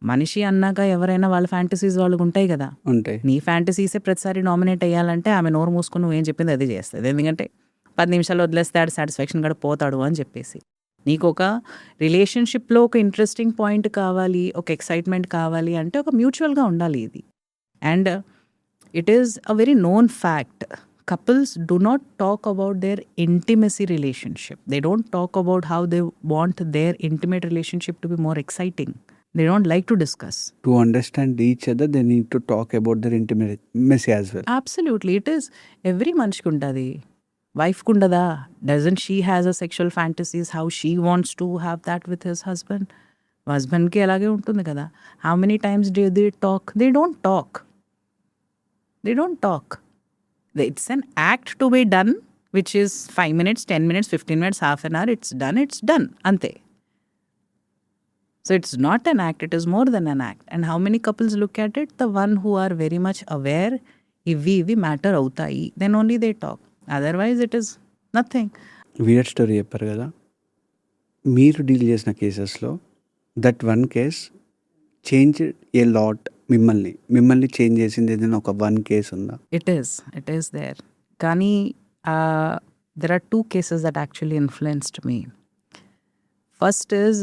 మనిషి అన్నాక ఎవరైనా వాళ్ళ ఫ్యాంటసీస్ వాళ్ళకు ఉంటాయి కదా. ఉంటాయి. నీ ఫ్యాంటసీసే ప్రతిసారి నామినేట్ అయ్యాలంటే ఆమె నోరు మూసుకుని నువ్వేం చెప్పింది అదే చేస్తుంది. ఎందుకంటే 10 నిమిషాలు వదిలేస్తే ఆడు సాటిస్ఫాక్షన్ కూడా పోతాడు అని చెప్పేసి. నీకు ఒక రిలేషన్షిప్లో ఒక ఇంట్రెస్టింగ్ పాయింట్ కావాలి, ఒక ఎక్సైట్మెంట్ కావాలి అంటే ఒక మ్యూచువల్గా ఉండాలి ఇది. And it is a very known fact, couples do not talk about their intimacy relationship. They don't talk about how they want their intimate relationship to be more exciting. They don't like to discuss. To understand each other, they need to talk about their intimacy as well. Absolutely. It is every manishki untadi. Wife kundada. Doesn't she has a sexual fantasies how she wants to have that with his husband? Husband ki alage untundi kada. How many times do they talk? They don't talk. They don't talk. It's an act to be done, which is 5 minutes, 10 minutes, 15 minutes, half an hour. It's done. Ante. So it's not an act, it is more than an act. And how many couples look at it? The one who are very much aware, ఇవి matter అవుతాయి, then only they talk. Otherwise it is nothing. వీరియడ్ story చెప్పారు కదా, మీరు deal చేసిన కేసెస్లో that one case change a lot, మిమ్మల్ని change చేసింది ఏదైనా ఒక వన్ కేస్ ఉందా? It is there. కానీ there are 2 cases that actually influenced me. First is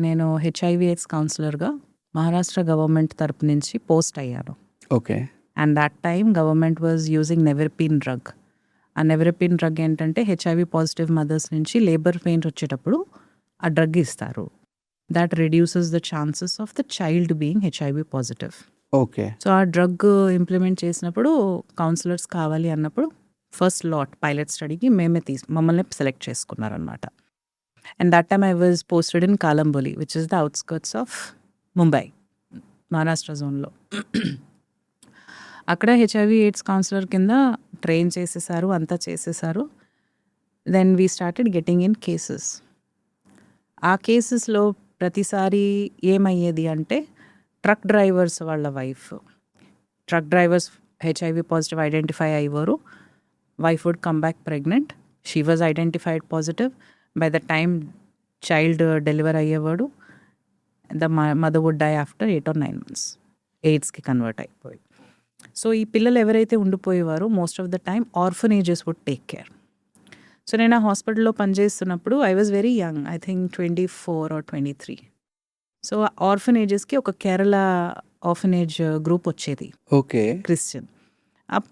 నేను HIV AIDS కౌన్సిలర్గా మహారాష్ట్ర గవర్నమెంట్ తరపు నుంచి పోస్ట్ అయ్యాను. Okay. And that time government was using nevirapine drug. ఆ నెవెర్పిన్ డ్రగ్ ఏంటంటే HIV పాజిటివ్ మదర్స్ నుంచి లేబర్ పెయిన్స్ వచ్చేటప్పుడు ఆ డ్రగ్ ఇస్తారు. That reduces the chances of the child being HIV positive. Okay. So ఆ డ్రగ్ ఇంప్లిమెంట్ చేసినప్పుడు counsellors కావాలి అన్నప్పుడు ఫస్ట్ లాట్ పైలట్ స్టడీకి మమ్మల్ని సెలెక్ట్ చేసుకున్నారనమాట. And that time I was posted in Kalamboli, which is the outskirts of Mumbai, Maharashtra zone లో. అక్కడ HIV AIDS counsellor కింద ట్రైన్ చేసేసారు, అంతా చేసేసారు. Then we started getting in cases. ఆ కేసెస్లో ప్రతిసారి ఏమయ్యేది అంటే ట్రక్ డ్రైవర్స్ వాళ్ళ వైఫ్, ట్రక్ డ్రైవర్స్ HIV పాజిటివ్ ఐడెంటిఫై అయ్యేవారు. Wife would come back pregnant, she was identified positive. By the time child deliver అయ్యేవాడు, the mother would die after 8 or 9 months, ఎయిడ్స్కి కన్వర్ట్ అయిపోయి. సో ఈ పిల్లలు ఎవరైతే ఉండిపోయేవారో most of the time orphanages would take care. So నేను ఆ హాస్పిటల్లో పనిచేస్తున్నప్పుడు I was very young, I think 24 or 23. So ఆర్ఫనేజెస్కి ఒక కేరళ ఆర్ఫనేజ్ గ్రూప్ వచ్చేది, ఓకే, క్రిస్టియన్.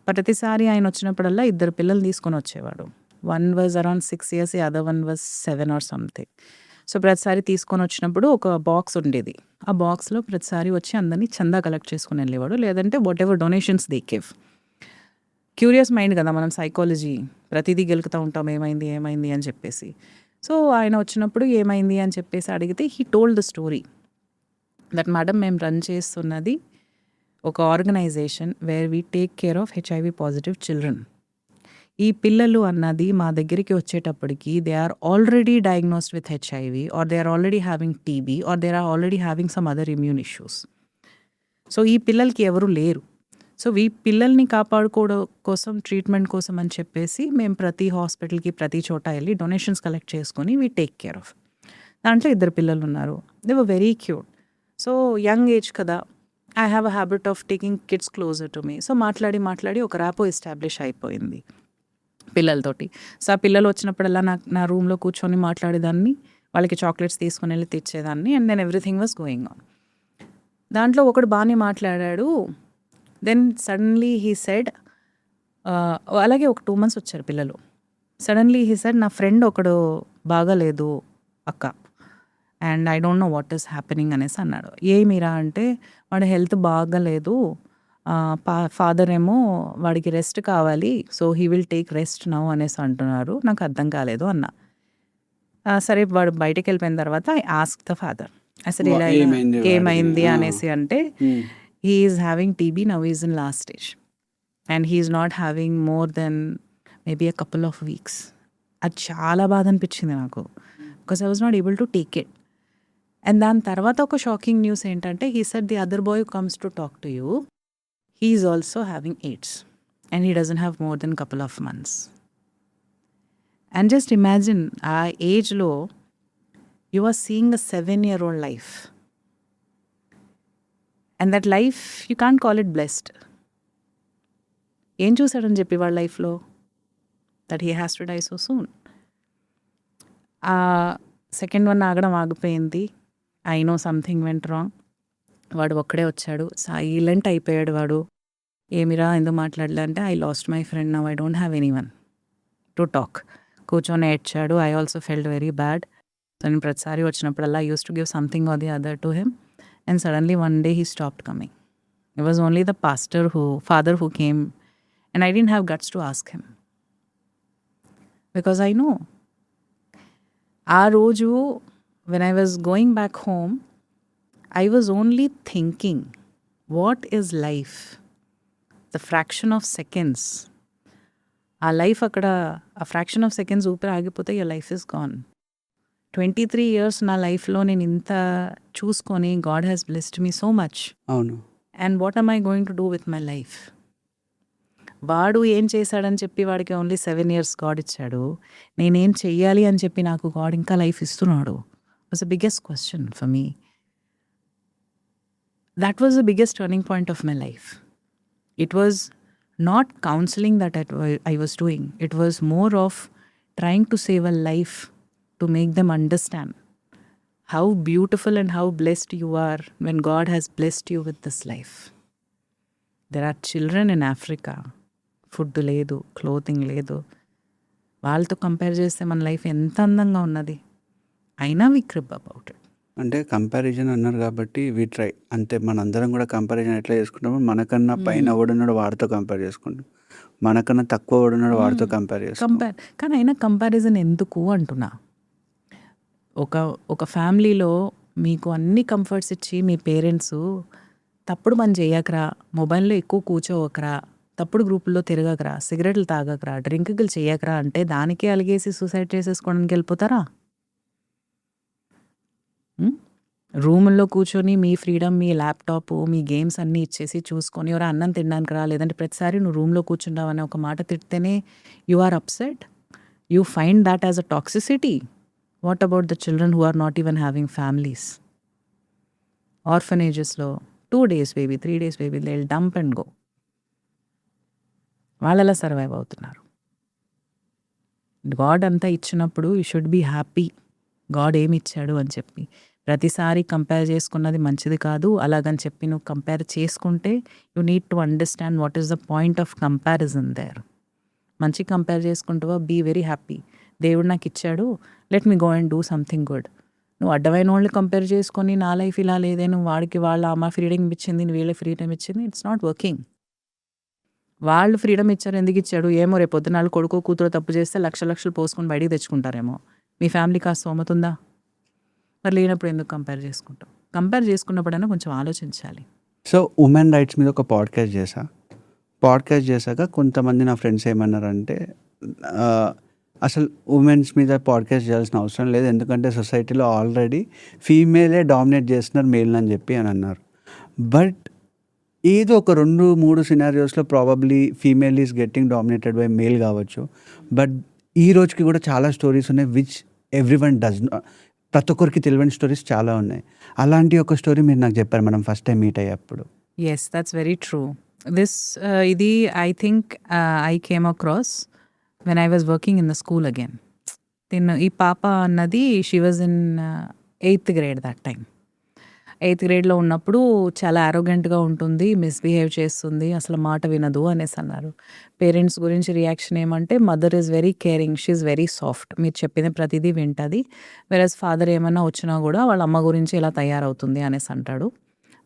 ప్రతిసారి ఆయన వచ్చినప్పుడల్లా 2 పిల్లలు తీసుకొని వచ్చేవాడు. One was around 6 years, the other one was 7 or something. So ప్రతిసారి తీసుకొని వచ్చినప్పుడు ఒక బాక్స్ ఉండేది. ఆ బాక్స్లో ప్రతిసారి వచ్చి అందరినీ చందా కలెక్ట్ చేసుకుని వెళ్ళేవాడు, లేదంటే what ever donations they give. Curious mind కదా మనం, సైకాలజీ, ప్రతిదీ గెలుకుతూ ఉంటాం ఏమైంది అని చెప్పేసి. సో ఆయన వచ్చినప్పుడు ఏమైంది అని చెప్పేసి అడిగితే he told the story that madam మేము రన్ చేస్తున్నది ఒక organisation where we take care of HIV positive children. ఈ పిల్లలు అన్నది మా దగ్గరికి వచ్చేటప్పటికి they are already diagnosed with HIV, or they are already having TB, or they are already having some other immune issues. So ఈ పిల్లలకి ఎవరు లేరు. సో ఈ పిల్లల్ని కాపాడుకోవడం కోసం, ట్రీట్మెంట్ కోసం అని చెప్పేసి మేము ప్రతి హాస్పిటల్కి ప్రతి చోట వెళ్ళి డొనేషన్స్ కలెక్ట్ చేసుకొని వీ టేక్ కేర్ ఆఫ్. దాంట్లో 2 పిల్లలు ఉన్నారు. They were very cute. So young age కదా, I have a habit of taking kids closer to me. So మాట్లాడి ఒక ర్యాపో ఎస్టాబ్లిష్ అయిపోయింది పిల్లలతోటి. సో ఆ పిల్లలు వచ్చినప్పుడల్లా నా రూమ్లో కూర్చొని మాట్లాడేదాన్ని, వాళ్ళకి చాక్లెట్స్ తీసుకుని వెళ్ళి తెచ్చేదాన్ని. And then everything was going on. దాంట్లో ఒకడు బాగానే మాట్లాడాడు. దెన్ సడన్లీ హీ సెడ్, అలాగే ఒక 2 months వచ్చారు పిల్లలు. సడన్లీ హీ సెడ్, నా ఫ్రెండ్ ఒకడు బాగాలేదు అక్క, and I don't know what is happening అనేసి అన్నాడు. ఏమిరా అంటే వాడి హెల్త్ బాగాలేదు, ఫాదర్ ఏమో వాడికి రెస్ట్ కావాలి, so he will take rest now అనేసి అంటున్నారు, నాకు అర్థం కాలేదు అన్న. సరే వాడు బయటకు వెళ్ళిపోయిన తర్వాత ఐ ఆస్క్ ద ఫాదర్, అసలు ఇలా ఏమైంది అనేసి అంటే he is having TB, now is in last stage and he is not having more than maybe a couple of weeks. అది చాలా బాధ అనిపించింది నాకు, because I was not able to take it. And దాని తర్వాత ఒక షాకింగ్ న్యూస్ ఏంటంటే he said the other bye comes to talk to you, he is also having AIDS and he doesn't have more than couple of months. And just imagine, age low, you are seeing a 7-year-old life. And that life you can't call it blessed. ఏం చూశాడని చెప్పి వాళ్ళ లైఫ్లో that he has to die so soon. ఆ second one ఆగడం ఆగిపోయింది. I know something went wrong. వాడు ఒక్కడే వచ్చాడు, సైలెంట్ అయిపోయాడు వాడు. ఏమిరా ఎందుకు మాట్లాడలే అంటే, I lost my friend, now I don't have any one to talk. కూర్చొని ఏడ్చాడు. I also felt very bad. So నేను ప్రతిసారి వచ్చినప్పుడల్లా use to give something or the other to him. And suddenly one day he stopped coming. It was only the father who came, and I didn't have guts to ask him because I know. ఆ రోజు when I was going back home, I was only thinking, what is life? The fraction of seconds. ఆ life అక్కడ ఆ fraction of seconds ఊపిరి ఆగిపోతే your life is gone. 23 years నా లైఫ్లో నేను ఇంత చూసుకొని God has blessed me so much. అవును. And what am I going to do with my life? వాడు ఏం చేశాడని చెప్పి వాడికి ఓన్లీ 7 years గాడ్ ఇచ్చాడు. నేనేం చెయ్యాలి అని చెప్పి నాకు గాడ్ ఇంకా లైఫ్ ఇస్తున్నాడు. Was the biggest question for me. That was the biggest turning point of my life. It was not counselling that I was doing. It was more of trying to save a life to make them understand how beautiful and how blessed you are when God has blessed you with this life. There are children in Africa, food లేదు, clothing లేదు. వాళ్ళతో compare చేస్తే మన life ఎంత అందంగా ఉన్నది. అయినా వి crib about it. అంటే కంపారిజన్ అన్నారు కాబట్టి వి ట్రై. అంటే మనందరం కూడా కంపారిజన్ ఎట్లా చేసుకుంటామో, మనకన్నా పైన ఎవడున్నాడు వాడితో కంపేర్ చేసుకుంటాం, మనకన్నా తక్కువ ఎవడున్నాడు వాడితో కంపేర్ చేసుకుంటాం. కానీ అయినా కంపారిజన్ ఎందుకు అంటున్నా. ఒక ఫ్యామిలీలో మీకు అన్ని కంఫర్ట్స్ ఇచ్చి మీ పేరెంట్స్ తప్పుడు పని చేయకరా, మొబైల్లో ఎక్కువ కూర్చోవకరా, తప్పుడు గ్రూపుల్లో తిరగకరా, సిగరెట్లు తాగకరా, డ్రింకులు చేయకరా అంటే దానికే అలిగేసి సూసైడ్ చేసేసుకోవడానికి వెళ్ళిపోతారా? రూముల్లో కూర్చొని మీ ఫ్రీడమ్, మీ ల్యాప్టాప్, మీ గేమ్స్ అన్నీ ఇచ్చేసి చూసుకొని ఎవరో అన్నం తినడానికి రా, లేదంటే ప్రతిసారి నువ్వు రూమ్లో కూర్చుంటావు అనే ఒక మాట తిడితేనే you are upset. You find that as a toxicity. What about the children who are not even having families? ఆర్ఫనేజెస్లో 2 days baby, 3 days baby, they will dump and go. వాళ్ళు ఎలా సర్వైవ్ అవుతున్నారు? గాడ్ అంతా ఇచ్చినప్పుడు you should be happy. God ఏమి ఇచ్చాడు అని చెప్పి ప్రతిసారి కంపేర్ చేసుకున్నది మంచిది కాదు. అలాగని చెప్పి నువ్వు కంపేర్ చేసుకుంటే you need to understand what is the point of comparison there. మంచి కంపేర్ చేసుకుంటావా, బీ వెరీ హ్యాపీ. దేవుడు నాకు ఇచ్చాడు, let me go and do something good. నువ్వు అడ్డమైన వాళ్ళని కంపేర్ చేసుకొని నా లైఫ్ ఇలా లేదే, నువ్వు వాడికి వాళ్ళ అమ్మ ఫ్రీడమ్ ఇచ్చింది, వీళ్ళ ఫ్రీడమ్ ఇచ్చింది, ఇట్స్ నాట్ వర్కింగ్. వాళ్ళు ఫ్రీడమ్ ఇచ్చారు, ఎందుకు ఇచ్చాడు ఏమో. రేపు పొద్దున వాళ్ళు కొడుకో కూతురు తప్పు చేస్తే లక్షలు పోసుకొని బయటికి తెచ్చుకుంటారేమో. మీ ఫ్యామిలీ కాస్త స్తోమత ఉందా? మరి లేనప్పుడు ఎందుకు కంపేర్ చేసుకుంటాం? కంపేర్ చేసుకున్నప్పుడైనా కొంచెం ఆలోచించాలి. సో ఉమెన్ రైట్స్ మీద ఒక పాడ్కాస్ట్ చేశాక కొంతమంది నా ఫ్రెండ్స్ ఏమన్నారంటే, అసలు ఉమెన్స్ మీద పాడ్కాస్ట్ చేయాల్సిన అవసరం లేదు, ఎందుకంటే సొసైటీలో ఆల్రెడీ ఫీమేలే డామినేట్ చేస్తున్నారు మేల్ అని చెప్పి అని అన్నారు. బట్ ఏదో ఒక 2-3 సినారియోస్లో probably female is getting dominated by male కావచ్చు. బట్ ఈ రోజుకి కూడా చాలా స్టోరీస్ ఉన్నాయి విచ్ ఎవ్రీవన్ డస్ నాట్, ప్రతి ఒక్కరికి తెలియని స్టోరీస్ చాలా ఉన్నాయి. అలాంటి ఒక స్టోరీ మీరు నాకు చెప్పారు మనం ఫస్ట్ టైం మీట్ అయ్యేప్పుడు. Yes, that's very true. ఇది I think I came across when I was working in the school again. ఈ పాప అన్నది she was in 8th grade that time. 8th gradeలో ఉన్నప్పుడు చాలా ఆరోగెంట్గా ఉంటుంది, మిస్బిహేవ్ చేస్తుంది, అసలు మాట వినదు అనేసి అన్నారు. పేరెంట్స్ గురించి రియాక్షన్ ఏమంటే, mother is very caring, she is very soft, మీరు చెప్పిన ప్రతిదీ వింటుంది. వెరస్ ఫాదర్ ఏమన్నా వచ్చినా కూడా వాళ్ళ అమ్మ గురించి ఇలా తయారవుతుంది అనేసి అంటాడు.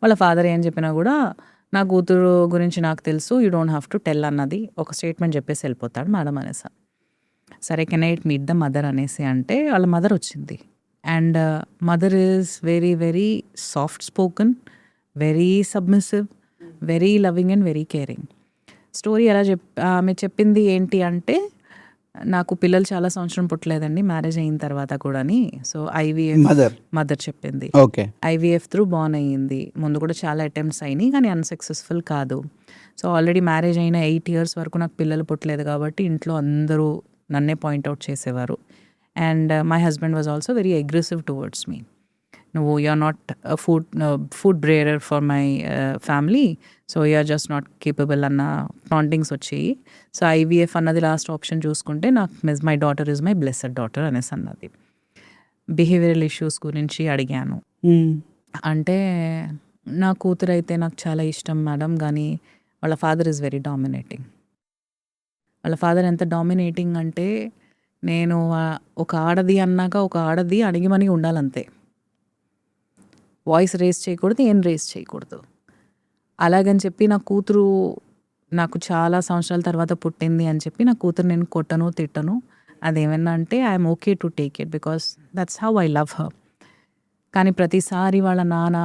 వాళ్ళ ఫాదర్ ఏం చెప్పినా కూడా నా కూతురు గురించి నాకు తెలుసు, you don't have to tell అన్నది ఒక స్టేట్మెంట్ చెప్పేసి వెళ్ళిపోతాడు మేడం అనేసి. సరే can I meet the mother అనేసి అంటే వాళ్ళ మదర్ వచ్చింది. And mother is very very soft spoken, very submissive, very loving and very caring. Story ఎలా ఆమె చెప్పింది ఏంటి అంటే, నాకు పిల్లలు చాలా సంవత్సరం పుట్టలేదండి మ్యారేజ్ అయిన తర్వాత కూడాని. సో మదర్ చెప్పింది IVF త్రూ బార్న్ అయ్యింది. ముందు కూడా చాలా అటెంప్ట్స్ అయినాయి కానీ అన్సక్సెస్ఫుల్ కాదు. సో ఆల్రెడీ మ్యారేజ్ అయిన 8 years వరకు నాకు పిల్లలు పుట్టలేదు కాబట్టి ఇంట్లో అందరూ నన్నే పాయింట్అవుట్ చేసేవారు. And my husband was also very aggressive towards me. నువ్వు you're not food breeder for my family, so you're just not capable అన్న టాంటింగ్స్ వచ్చాయి. సో ఐవీఎఫ్ అన్నది లాస్ట్ ఆప్షన్ చూసుకుంటే నాకు my daughter is my blessed daughter అనేసి అన్నది. Behavioural issues గురించి అడిగాను. అంటే నా కూతురు అయితే నాకు చాలా ఇష్టం మేడం, కానీ వాళ్ళ ఫాదర్ ఈజ్ వెరీ డామినేటింగ్. వాళ్ళ ఫాదర్ ఎంత డామినేటింగ్ అంటే నేను ఒక ఆడది అన్నాక ఒక ఆడది అణిగిమణిగి ఉండాలంతే. వాయిస్ రేస్ చేయకూడదు, ఏం రేస్ చేయకూడదు. అలాగని చెప్పి నా కూతురు నాకు చాలా సంవత్సరాల తర్వాత పుట్టింది అని చెప్పి నా కూతురు నేను కొట్టను తిట్టను. అదేమన్నా అంటే I'm okay to take it because that's how I love her. కానీ ప్రతిసారి వాళ్ళ నాన్న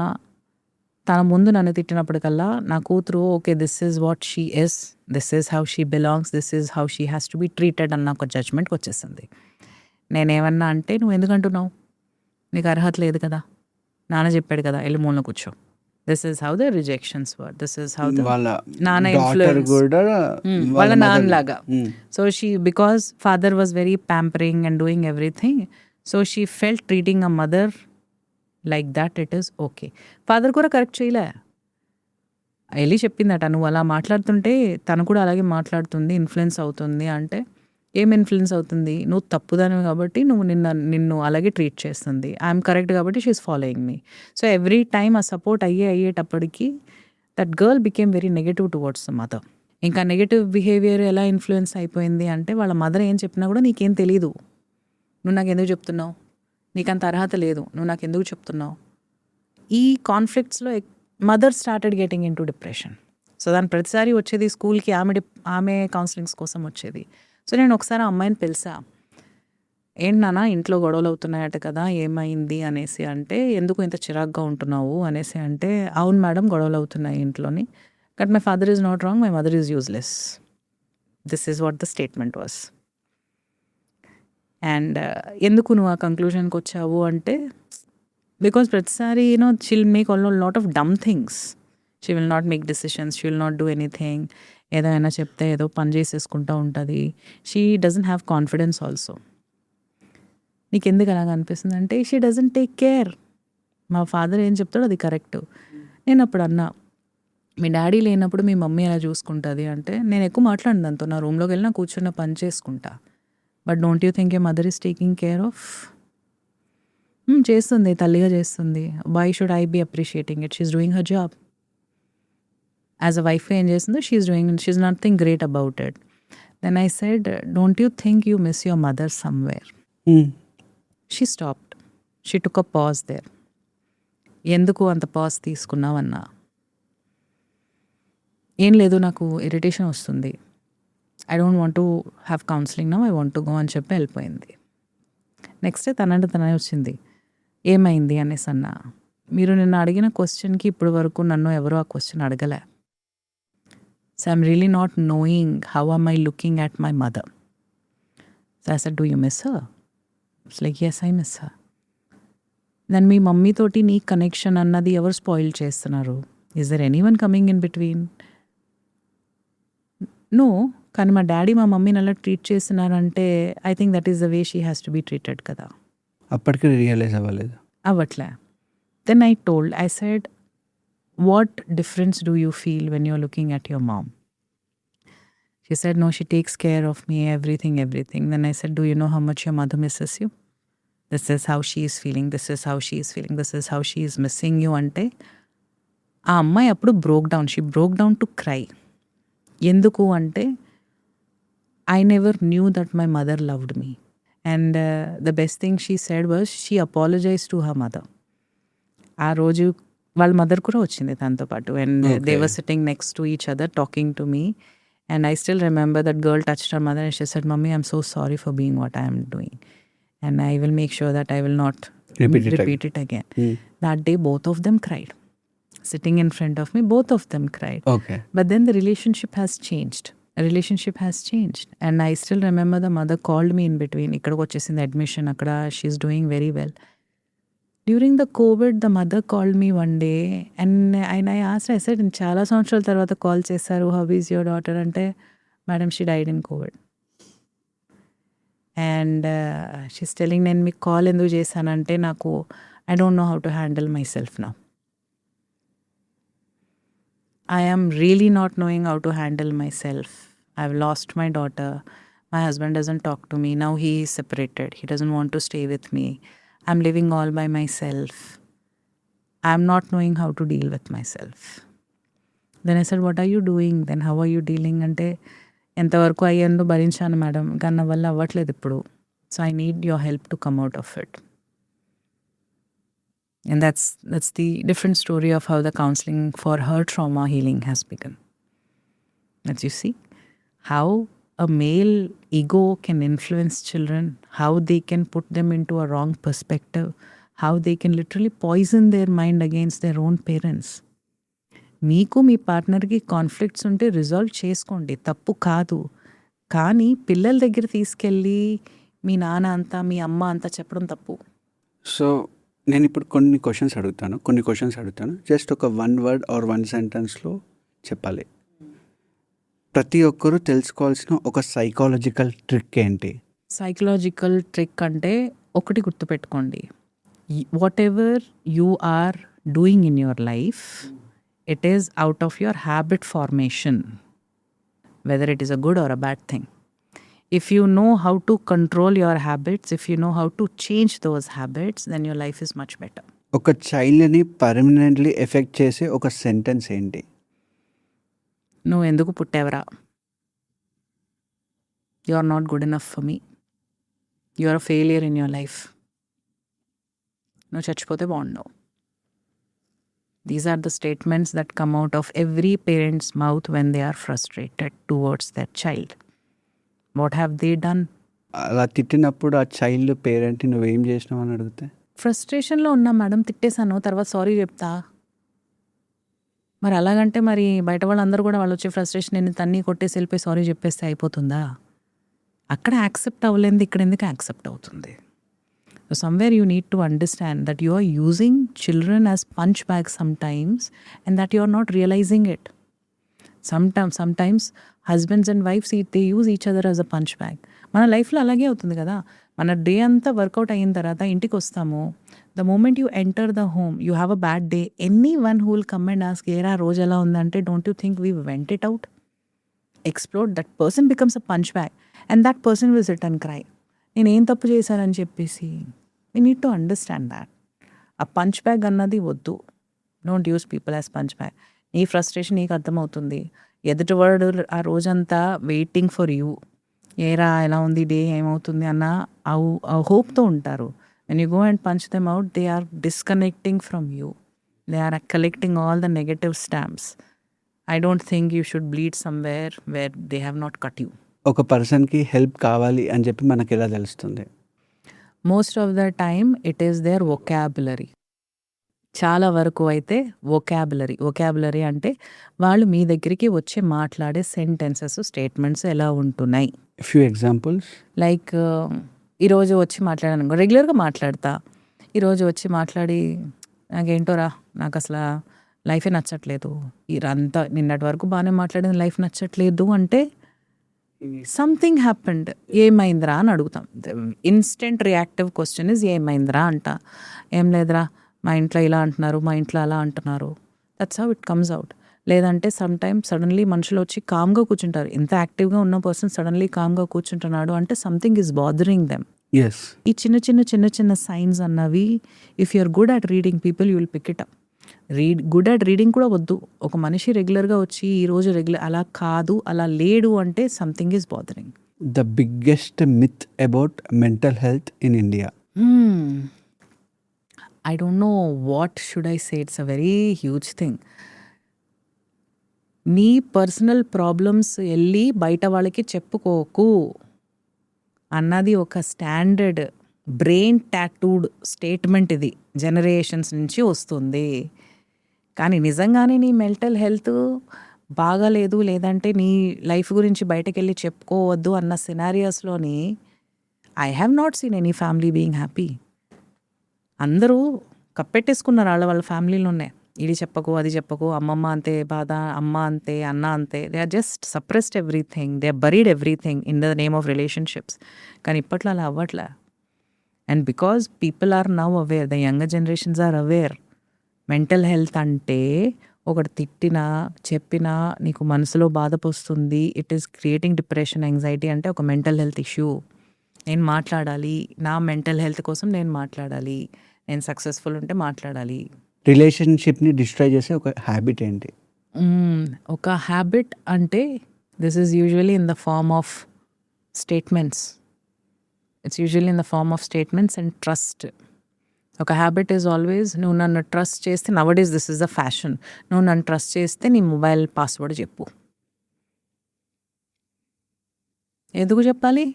తన ముందు నన్ను తిట్టినప్పటికల్లా నా కూతురు okay this is what she is, this is how she belongs, this is how she has to be treated అన్న ఒక జడ్జ్మెంట్కి వచ్చేసింది. నేనేమన్నా అంటే నువ్వు ఎందుకంటున్నావు, నీకు అర్హత లేదు కదా, నాన్న చెప్పాడు కదా, వెళ్ళి మూలన కూర్చో. This is how the rejections were, this is how the వాళ్ళ నాన్న daughter ఇన్ఫ్లుయెన్స్ కూడా వాళ్ళ mother- నాన్నలాగా. So she because father was very pampering and doing everything, so she felt treating a mother like that it is okay. Father కూడా correct చేయలే, వెళ్ళి చెప్పిందట నువ్వు అలా మాట్లాడుతుంటే తను కూడా అలాగే మాట్లాడుతుంది, ఇన్ఫ్లుయెన్స్ అవుతుంది. అంటే ఏం ఇన్ఫ్లుయెన్స్ అవుతుంది, నువ్వు తప్పుదానివి కాబట్టి నువ్వు నిన్ను అలాగే ట్రీట్ చేస్తుంది, ఐఎమ్ కరెక్ట్ కాబట్టి షీఈస్ ఫాలోయింగ్ మీ. సో ఎవ్రీ టైమ్ ఆ సపోర్ట్ అయ్యేటప్పటికి that girl became very negative towards the mother. ఇంకా నెగటివ్ బిహేవియర్ ఎలా ఇన్ఫ్లుయెన్స్ అయిపోయింది అంటే వాళ్ళ మదర్ ఏం చెప్పినా కూడా నీకేం తెలీదు, నువ్వు నాకు ఎందుకు చెప్తున్నావు, నీకంత అర్హత లేదు, నువ్వు నాకు ఎందుకు చెప్తున్నావు. ఈ కాన్ఫ్లిక్ట్స్లో mother started getting in to depression. So దాని ప్రతిసారి వచ్చేది స్కూల్కి ఆమె కౌన్సిలింగ్స్ కోసం వచ్చేది. సో నేను ఒకసారి ఆ అమ్మాయిని పిలిచా, ఏంటి నాన్న ఇంట్లో గొడవలు అవుతున్నాయట కదా, ఏమైంది అనేసి అంటే, ఎందుకు ఇంత చిరాగ్గా ఉంటున్నావు అనేసి అంటే, అవును మేడం గొడవలు అవుతున్నాయి ఇంట్లోని, but my father is not wrong, my mother is useless. This is what the statement was. And ఎందుకు నువ్వు ఆ కంక్లూజన్కి వచ్చావు అంటే, బికాస్ ప్రతిసారి she'll make lot of dumb things, she will not make decisions, she will not do anything. ఏదైనా చెప్తే ఏదో పని చేసేసుకుంటూ ఉంటుంది. She doesn't have confidence also. నీకు ఎందుకు అలాగ అనిపిస్తుంది అంటే షీ డజంట్ టేక్ కేర్. మా ఫాదర్ ఏం చెప్తాడో అది కరెక్ట్. నేను అప్పుడు అన్నా, మీ డాడీ లేనప్పుడు మీ మమ్మీ ఎలా చూసుకుంటుంది అంటే, నేను ఎక్కువ మాట్లాడిన దాంతో, నా రూమ్లోకి వెళ్ళినా కూర్చున్న పని చేసుకుంటా, but don't you think a mother is taking care of. చేస్తుంది, తల్లిగా చేస్తుంది. Why should I be appreciating it, she is doing her job. As a wife ఏం చేస్తుందో she is nothing great about it. Then I said, don't you think you miss your mother somewhere. She stopped, she took a pause there. ఎందుకు అంత pause తీసుకున్నావన్నా, ఏం లేదు నాకు irritation వస్తుంది, I don't want to have counselling now, I want to go అని చెప్పి వెళ్ళిపోయింది. నెక్స్ట్ డే తనంటే తనే వచ్చింది, ఏమైంది అనేసి అన్నా. మీరు నిన్న అడిగిన క్వశ్చన్కి ఇప్పటి వరకు నన్ను ఎవరు ఆ క్వశ్చన్ అడగలే. So I'm really not knowing how am I looking at my mother. So I said, do you miss her? It's like yes I miss her. Then మీ మమ్మీతోటి నీ కనెక్షన్ అన్నది ఎవరు స్పాయిల్ చేస్తున్నారు? Is there any one coming in between? No. కానీ మా daddy మా మమ్మీని అలా ట్రీట్ చేస్తున్నారంటే I think that is the way she has to be treated కదా. అప్పటికి రియలైజ్ అవ్వలేదు. అవ్వట్లే. Then I told, I said, what difference do you feel when you're looking at your mom? She said, no, she takes care of me, everything. Then I said, do you know how much your mother misses you? This is how she is feeling, this is how she is feeling, this is how she is missing you. అంటే ఆ అమ్మాయి అప్పుడు she broke down to cry. ఎందుకు అంటే, I never knew that my mother loved me. And the best thing she said was, she apologized to her mother. ఆ రోజు వాళ్ళ mother కూడా వచ్చింది తనతో పాటు, and they were sitting next to each other talking to me. And I still remember that girl touched her mother and she said, mummy I'm so sorry for being what I'm doing and I will make sure that I will not repeat it again. That day both of them cried. Sitting in front of me, both of them cried. Okay. But then the relationship has changed. And I still remember the mother called me in between. ikkadiki vachesindi admission, akkada she's doing very well. During the COVID, the mother called me one day and I asked her, I said, చాలా సంవత్సరాల తర్వాత call చేశారు, how is your daughter అంటే, madam she died in Covid. And she's telling, నేను మీకు call ఎందుకు చేశానంటే, నాకు I don't know how to handle myself now. I am really not knowing how to handle myself. I've lost my daughter. My husband doesn't talk to me. Now he is separated. He doesn't want to stay with me. I'm living all by myself. I'm not knowing how to deal with myself. Then I said, what are you doing? Then how are you dealing? అంటే ఎంతవరకు అయ్యిందో భరించాను madam, కానీ నా వల్ల అవ్వట్లేదు ఇప్పుడు. So I need your help to come out of it. And that's the different story of how the counseling for her trauma healing has begun. As you see, how a male ego can influence children, how they can put them into a wrong perspective, how they can literally poison their mind against their own parents. మీకు మీ పార్ట్నర్కి conflicts ఉంటే resolve చేసుకోండి, తప్పు కాదు. కానీ పిల్లల దగ్గర తీసుకెళ్ళి మీ నాన్న అంతా మీ అమ్మ అంతా చెప్పడం తప్పు. సో నేను ఇప్పుడు కొన్ని క్వశ్చన్స్ అడుగుతాను. జస్ట్ ఒక 1 word ఆర్ 1 సెంటెన్స్లో చెప్పాలి. ప్రతి ఒక్కరూ తెలుసుకోవాల్సిన ఒక సైకాలజికల్ ట్రిక్ ఏంటి? సైకలాజికల్ ట్రిక్ అంటే ఒకటి గుర్తుపెట్టుకోండి, whatever you are doing in your life, it is out of your habit formation, whether it is a good or a bad thing. If you know how to control your habits, if you know how to change those habits, then your life is much better. ఒక చైల్డ్ని permanently affect చేసే ఒక sentence ఏంటి? నువ్వు ఎందుకు పుట్టావరా, you are not good enough for me, you are a failure in your life, నువ్వు చచ్చిపోతే బాగుండవు. These are the statements that come out of every parent's mouth when they are frustrated towards their child. What have they done? అలా తిట్టినప్పుడు ఆ child parent నువ్వేం చేసినావు అని అడిగితే, ఫ్రస్ట్రేషన్లో ఉన్నా మేడం, తిట్టేశాను, తర్వాత సారీ చెప్తా. మరి అలాగంటే మరి బయట వాళ్ళందరూ కూడా వాళ్ళు వచ్చే ఫ్రస్ట్రేషన్ నేను తన్ని కొట్టేసి వెళ్ళిపోయి సారీ చెప్పేస్తే అయిపోతుందా? అక్కడ యాక్సెప్ట్ అవ్వలేదు, ఇక్కడ ఎందుకు యాక్సెప్ట్ అవుతుంది? So somewhere you need to understand that you are using children as punch bag sometimes and that you are not realising it. sometimes husbands and wifes they use each other as a punch bag. మన లైఫ్లో అలాగే అవుతుంది కదా. మన day అంతా work out అయిన తర్వాత ఇంటికి వస్తాము, the moment you enter the home you have a bad day, anyone who will come and ask ఏరా రోజు ఎలా ఉందంటే, don't you think we vent it out, explore, that person becomes a punch bag and that person will sit and cry. నేను ఏం తప్పు చేశానని చెప్పేసి. We need to understand that. ఆ పంచ్ బ్యాగ్ అన్నది వద్దు. Don't use people as punch bag. నీ frustration నీకు అర్థమవుతుంది, ఎదుటివాడు ఆ రోజంతా వెయిటింగ్ ఫర్ యూ, ఏరా ఎలా ఉంది డే, ఏమవుతుంది అన్న ఆ హోప్తో ఉంటారు. When you go and punch them out, they are disconnecting from you, they are collecting all the negative stamps. I don't think you should bleed somewhere where they have not cut you. ఒక పర్సన్కి help కావాలి అని చెప్పి మనకి ఎలా తెలుస్తుంది? Most of the time it is their vocabulary. చాలా వరకు అయితే వొకాబులరీ అంటే వాళ్ళు మీ దగ్గరికి వచ్చి మాట్లాడే సెంటెన్సెస్, స్టేట్మెంట్స్ ఎలా ఉంటున్నాయి. Few examples. లైక్ ఈరోజు వచ్చి మాట్లాడాను, రెగ్యులర్గా మాట్లాడతా. ఈరోజు వచ్చి మాట్లాడి నాకేంటోరా, నాకు అసలు లైఫే నచ్చట్లేదు, అంతా నిన్నటి వరకు బాగానే మాట్లాడిన లైఫ్ నచ్చట్లేదు అంటే సంథింగ్ హ్యాపెండ్. ఏమైందిరా అని అడుగుతాం. ఇన్స్టెంట్ రియాక్టివ్ క్వశ్చన్ ఇస్ ఏమైందిరా అంట. ఏం లేదురా, మా ఇంట్లో ఇలా అంటున్నారు, మా ఇంట్లో అలా అంటున్నారు. That's how it comes out. లేదంటే సమ్ టైమ్ సడన్లీ మనుషులు వచ్చి కామ్గా కూర్చుంటారు. ఇంత యాక్టివ్గా ఉన్న పర్సన్ సడన్లీ కామ్గా కూర్చుంటున్నాడు అంటే సంథింగ్ ఈజ్ బాదరింగ్ దెమ్. ఈ చిన్న సైన్స్ అన్నవి, if you are good at reading people, you will pick it up. Good at reading కూడా వద్దు. ఒక మనిషి రెగ్యులర్గా వచ్చి ఈరోజు అలా కాదు, అలా లేడు అంటే something is bothering. The biggest myth about mental health in India. I don't know what should I say. It's a very huge thing. నీ పర్సనల్ ప్రాబ్లమ్స్ వెళ్ళి బయట వాళ్ళకి చెప్పుకోకు అన్నది ఒక స్టాండర్డ్ బ్రెయిన్ టాటూడ్ స్టేట్మెంట్. ఇది జనరేషన్స్ నుంచి వస్తుంది. కానీ నిజంగానే నీ మెంటల్ హెల్త్ బాగాలేదు, లేదంటే నీ లైఫ్ గురించి బయటకు వెళ్ళి చెప్పుకోవద్దు అన్న సినారియోస్లోని I have not seen any family being happy. అందరూ కప్పెట్టేసుకున్నారు వాళ్ళ ఫ్యామిలీలోనే. ఇది చెప్పకు, అది చెప్పకు, అమ్మమ్మ అంతే బాధ, అమ్మ అంతే, అన్న అంతే. They are just suppressed everything, they are buried everything in the name of relationships. కానీ ఇప్పట్లో అలా అవ్వట్లే. And because people are now aware, the younger generations are aware. Mental health అంటే ఒకటి తిట్టినా చెప్పినా నీకు మనసులో బాధపోస్తుంది, it is creating depression, anxiety అంటే ఒక మెంటల్ హెల్త్ ఇష్యూ. నేను మాట్లాడాలి, నా మెంటల్ హెల్త్ కోసం నేను మాట్లాడాలి, నేను సక్సెస్ఫుల్ ఉంటే మాట్లాడాలి. రిలేషన్షిప్ని డిస్ట్రాయ్ చేసే ఒక హ్యాబిట్ ఏంటి? ఒక హ్యాబిట్ అంటే this is usually in the form of statements. It's usually in the form of statements and trust. ఒక హ్యాబిట్ ఈజ్ ఆల్వేస్, నువ్వు నన్ను ట్రస్ట్ చేస్తే, nowadays this is the fashion, నువ్వు నన్ను ట్రస్ట్ చేస్తే నీ మొబైల్ పాస్వర్డ్ చెప్పు. ఎందుకు చెప్పాలి?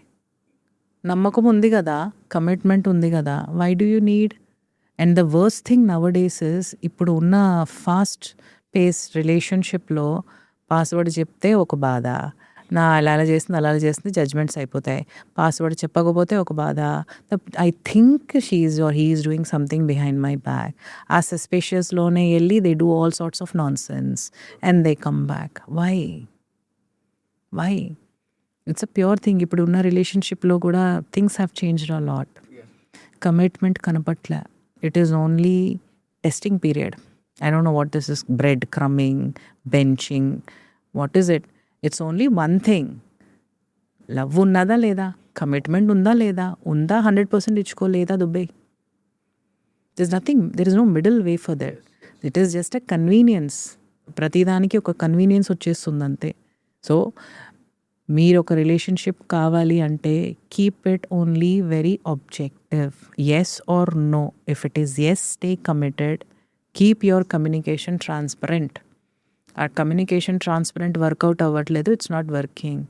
నమ్మకం ఉంది కదా, కమిట్మెంట్ ఉంది కదా, why do you need? And the worst thing nowadays is, ఇప్పుడు ఉన్న ఫాస్ట్ పేస్ రిలేషన్షిప్లో పాస్వర్డ్ చెప్తే ఒక బాధ, నా అలా చేస్తుంది జడ్జ్మెంట్స్ అయిపోతాయి. పాస్వర్డ్ చెప్పకపోతే ఒక బాధ, I think she is or he is doing something behind my back. ఆ సస్పిషియస్లోనే వెళ్ళి they do all sorts of non sense and they come back. Why? It's a pure thing. ఇప్పుడు ఉన్న రిలేషన్షిప్లో కూడా things have changed a lot. Commitment కనపట్లే. It is only testing period. I don't know what this is, bread crumbing, benching, what is it? It's only one thing. Love ఉన్నదా లేదా, commitment ఉందా లేదా, ఉందా 100% ఇచ్చుకోలేదా దుబ్బై. there is no middle way for that. It is just a convenience. ప్రతిదానికి ఒక convenience వచ్చేస్తుంది అంతే. So మీరు ఒక రిలేషన్షిప్ కావాలి అంటే keep it only very objective, yes or no. If it is yes, stay committed. Keep your communication transparent. ఆ communication transparent work out అవ్వట్లేదు, it's not working.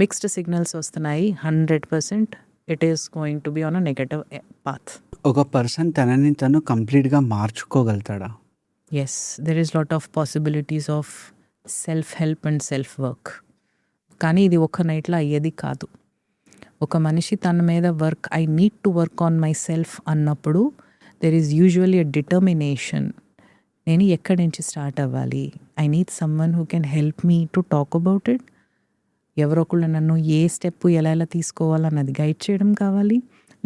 Mixed signals వస్తున్నాయి, 100% it is going to be on a negative path. ఒక person తనని తను కంప్లీట్గా మార్చుకోగలుగుతాడా? Yes, there is lot of possibilities of self help and self work. కానీ ఇది ఒక నైట్లో అయ్యేది కాదు. ఒక మనిషి తన మీద I need to work on my self అన్నప్పుడు there is usually a determination. నేను ఎక్కడి నుంచి స్టార్ట్ అవ్వాలి? I need someone who can help me to talk about it. ఎవరొకళ్ళు నన్ను ఏ స్టెప్ ఎలా తీసుకోవాలన్నది గైడ్ చేయడం కావాలి.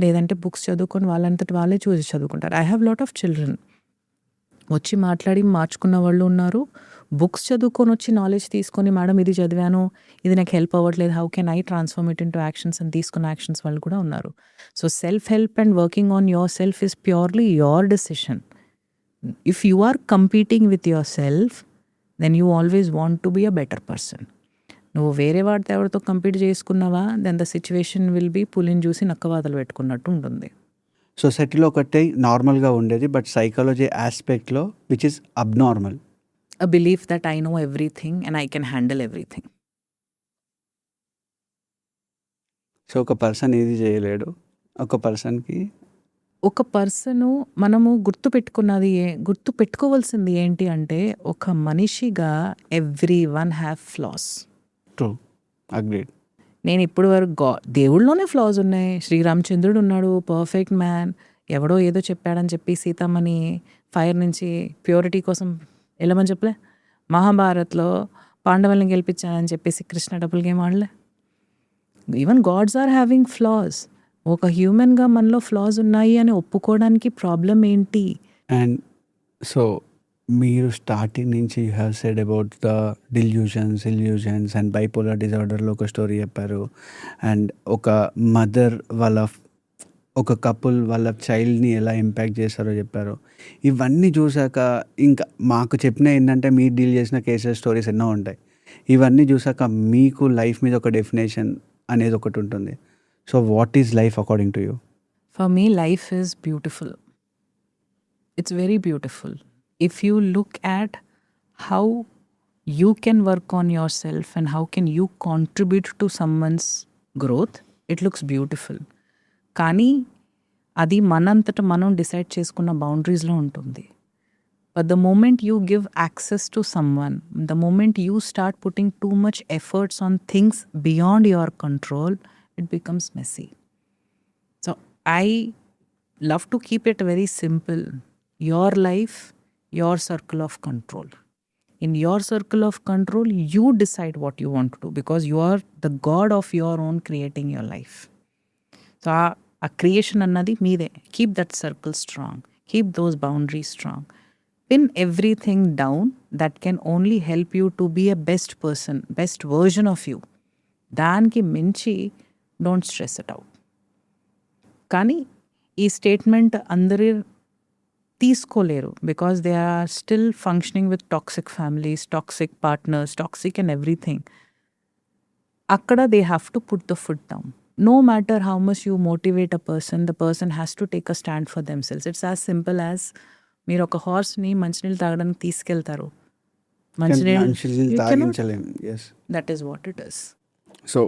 లేదంటే బుక్స్ చదువుకొని వాళ్ళంతటి వాళ్ళే చూసి చదువుకుంటారు. I have lot of children వచ్చి మాట్లాడి మార్చుకున్న వాళ్ళు ఉన్నారు. బుక్స్ చదువుకొని వచ్చి నాలెడ్జ్ తీసుకొని, మేడం ఇది చదివాను, ఇది నాకు హెల్ప్ అవ్వట్లేదు, how can I transform it into actions అని తీసుకున్న యాక్షన్స్ వాళ్ళు కూడా ఉన్నారు. So self help and working on yourself is purely your decision. If you are competing with yourself, then you always want to be a better person. నువ్వు వేరే వాడితో ఎవరితో compete చేసుకున్నావా, then the situation will be పులిని చూసి నక్కవాతలు పెట్టుకున్నట్టు ఉంటుంది. సొసైటీలో ఒకటే నార్మల్గా ఉండేది, బట్ సైకాలజీ ఆస్పెక్ట్లో which is abnormal. A belief that I know everything and I can handle everything. So ఒక పర్సన్ ఏది చేయలేడు, ఒక పర్సను మనము గుర్తుపెట్టుకోవాల్సింది ఏంటి అంటే, ఒక మనిషిగా everyone have floss. True, agreed. నేను ఇప్పుడు వరకు దేవుళ్ళలోనే ఫ్లాస్ ఉన్నాయి. శ్రీరామచంద్రుడు ఉన్నాడు, పర్ఫెక్ట్ మ్యాన్. ఎవడో ఏదో చెప్పాడని చెప్పి సీతమ్మని ఫైర్ నుంచి ప్యూరిటీ కోసం వెళ్ళమని చెప్పలే. మహాభారత్లో పాండవుల్ని గెలిపించానని చెప్పేసి కృష్ణ డబుల్ గేమ్ ఆడలే. Even gods are having flaws. ఒక హ్యూమన్గా మనలో ఫ్లాస్ ఉన్నాయి అని ఒప్పుకోవడానికి ప్రాబ్లం ఏంటి? అండ్ సో మీరు స్టార్టింగ్ నుంచి you have said about the illusions and bipolar డిజార్డర్లో ఒక స్టోరీ చెప్పారు. అండ్ ఒక మదర్ ఒక కపుల్ వాళ్ళ చైల్డ్ని ఎలా ఇంపాక్ట్ చేస్తారో చెప్పారు. ఇవన్నీ చూసాక ఇంకా మాకు చెప్పిన ఏంటంటే, మీరు డీల్ చేసిన కేసెస్ స్టోరీస్ ఎన్నో ఉంటాయి. ఇవన్నీ చూసాక మీకు లైఫ్ మీద ఒక డెఫినేషన్ అనేది ఒకటి ఉంటుంది. So what is life according to you? For me life is beautiful. It's very beautiful. If you look at how you can work on your self and how can you contribute to someone's growth, it looks beautiful. కానీ అది మనంతట మనం decide చేసుకున్న బౌండరీస్లో ఉంటుంది. But the moment you give access to someone, the moment you start putting too much efforts on things beyond your control, it becomes messy. So I love to keep it very simple. Your life, your circle of control. In your circle of control, you decide what you want to do because you are the god of your own creating your life. So ఆ creation అన్నది మీదే. Keep that circle strong, keep those boundaries strong, pin everything down that can only help you to be a best person, best version of you. దానికి మించి don't stress it out. కానీ ఈ statement అందరూ తీసుకోలేరు because they are still functioning with toxic families, toxic partners, toxic and everything. అక్కడ they have to put the foot down. No matter how much you motivate a person, the person has to take a stand for themselves. It's as simple as మీరు ఒక హార్స్ని మంచినీళ్ళు తాగడానికి తీసుకెళ్తారు, మనుషులు తాగించలేము. Yes, that is what it is. So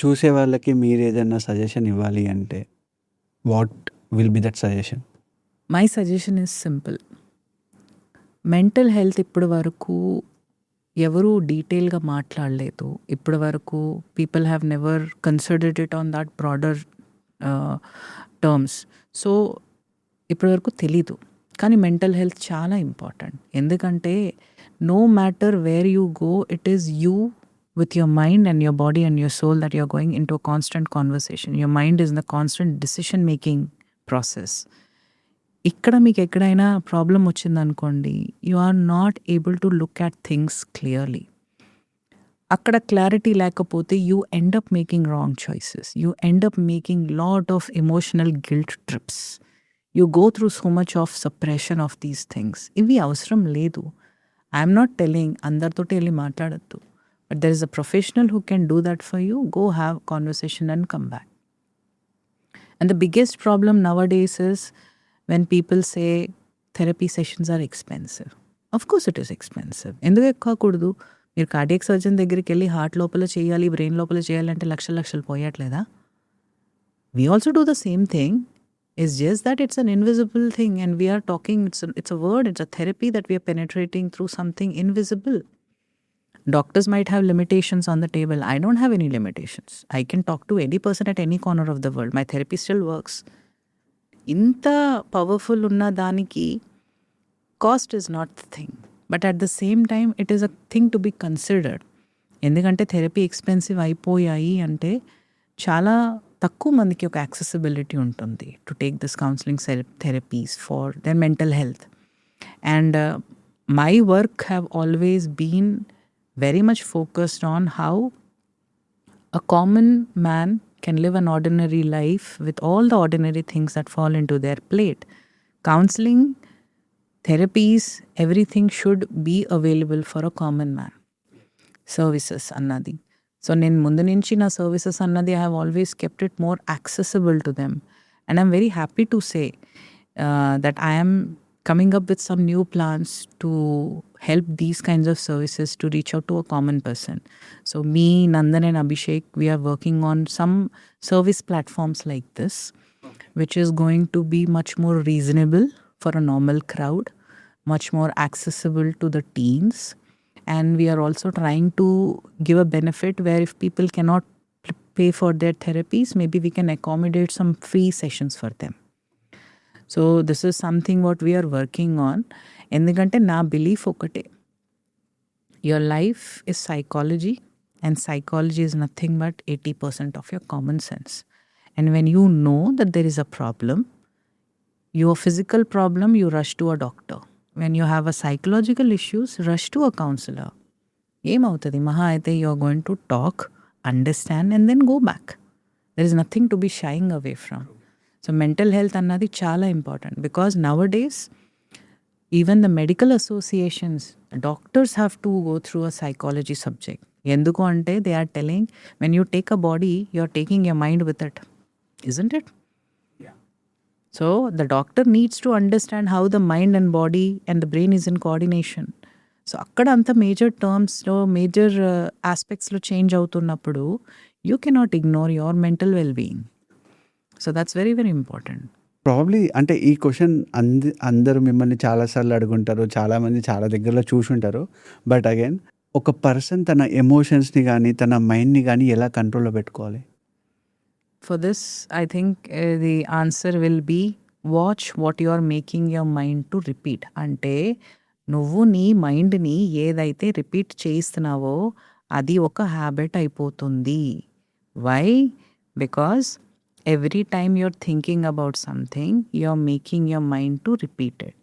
చూసే వాళ్ళకి మీరు ఏదైనా సజెషన్ ఇవ్వాలి అంటే what will be that suggestion? My suggestion is simple. Mental health ఇప్పటి వరకు ఎవరూ డీటెయిల్గా మాట్లాడలేదు. ఇప్పటి వరకు people have never considered it on that broader terms. So ఇప్పటి వరకు తెలీదు. కానీ మెంటల్ హెల్త్ చాలా ఇంపార్టెంట్. ఎందుకంటే no matter where you go, it is you with your mind and your body and your soul that you're going into a constant conversation. Your mind is in the constant decision making process. ఇక్కడ మీకు ఎక్కడైనా problem వచ్చిందనుకోండి, you are not able to look at things clearly. అక్కడ clarity లేకపోతే you end up making wrong choices, you end up making lot of emotional guilt trips, you go through so much of suppression of these things. ఇవి అవసరం లేదు. I'm not telling అందరితోటి వెళ్ళి మాట్లాడద్దు. But there is a professional who can do that for you. Go have conversation and come back. And the biggest problem nowadays is when people say therapy sessions are expensive. Of course it is expensive. ఎందుకు ఎక్కువ కూడదు? మీరు cardiac surgeon దగ్గరికి వెళ్ళి heart లోపల చేయాలి, brain లోపల చేయాలంటే లక్షలు పోయట్లేదా? We also do the same thing. It's just that it's an invisible thing and we are talking, it's a word, it's a therapy that we are penetrating through something invisible. Doctors might have limitations on the table. I don't have any limitations. I can talk to any person at any corner of the world. My therapy still works. ఇంత powerful ఉన్న దానికి cost is not the thing. But at the same time it is a thing to be considered. ఎందుకంటే therapy expensive అయిపోయాయి అంటే చాలా తక్కువ మందికి ఒక యాక్సెసిబిలిటీ ఉంటుంది to take this counselling therapies for their mental health. And my work have always been very much focused on how a common man can live an ordinary life with all the ordinary things that fall into their plate. Counseling, therapies, everything should be available for a common man. Services annadi. So nen mundu nunchi na services annadi I have always kept it more accessible to them. And I'm very happy to say that I am coming up with some new plans to help these kinds of services to reach out to a common person. So me, Nandan and Abhishek, we are working on some service platforms like this, which is going to be much more reasonable for a normal crowd, much more accessible to the teens. And we are also trying to give a benefit where if people cannot pay for their therapies, maybe we can accommodate some free sessions for them. So this is something what we are working on. ఎందుకంటే నా belief ఒకటే, your life is psychology and psychology is nothing but 80% of your common sense. And when you know that there is a problem, your physical problem, you rush to a doctor. When you have a psychological issues, rush to a counsellor. ఏమవుతుంది మహా అయితే you are going to talk, understand and then go back. There is nothing to be shying away from. So mental health అన్నది చాలా important because nowadays even the medical associations, doctors have to go through a psychology subject. Enduku ante they are telling when you take a body, you are taking your mind with it, isn't it? Yeah. So the doctor needs to understand how the mind and body and the brain is in coordination. So akkada anta major terms lo major aspects lo change avutunnappudu you cannot ignore your mental well-being. So that's very very important. Probably అంటే ఈ question అందరూ మిమ్మల్ని చాలాసార్లు అడుగుంటారు, చాలామంది చాలా దగ్గరలో చూసుంటారు. But again ఒక పర్సన్ తన ఎమోషన్స్ని కానీ తన మైండ్ని కానీ ఎలా కంట్రోల్లో పెట్టుకోవాలి? For this I think the answer will be watch what you are making your mind to repeat. అంటే నువ్వు నీ మైండ్ని ఏదైతే రిపీట్ చేస్తున్నావో అది ఒక హ్యాబిట్ అయిపోతుంది. Why? Because every time you're thinking about something, you're making your mind to repeat it.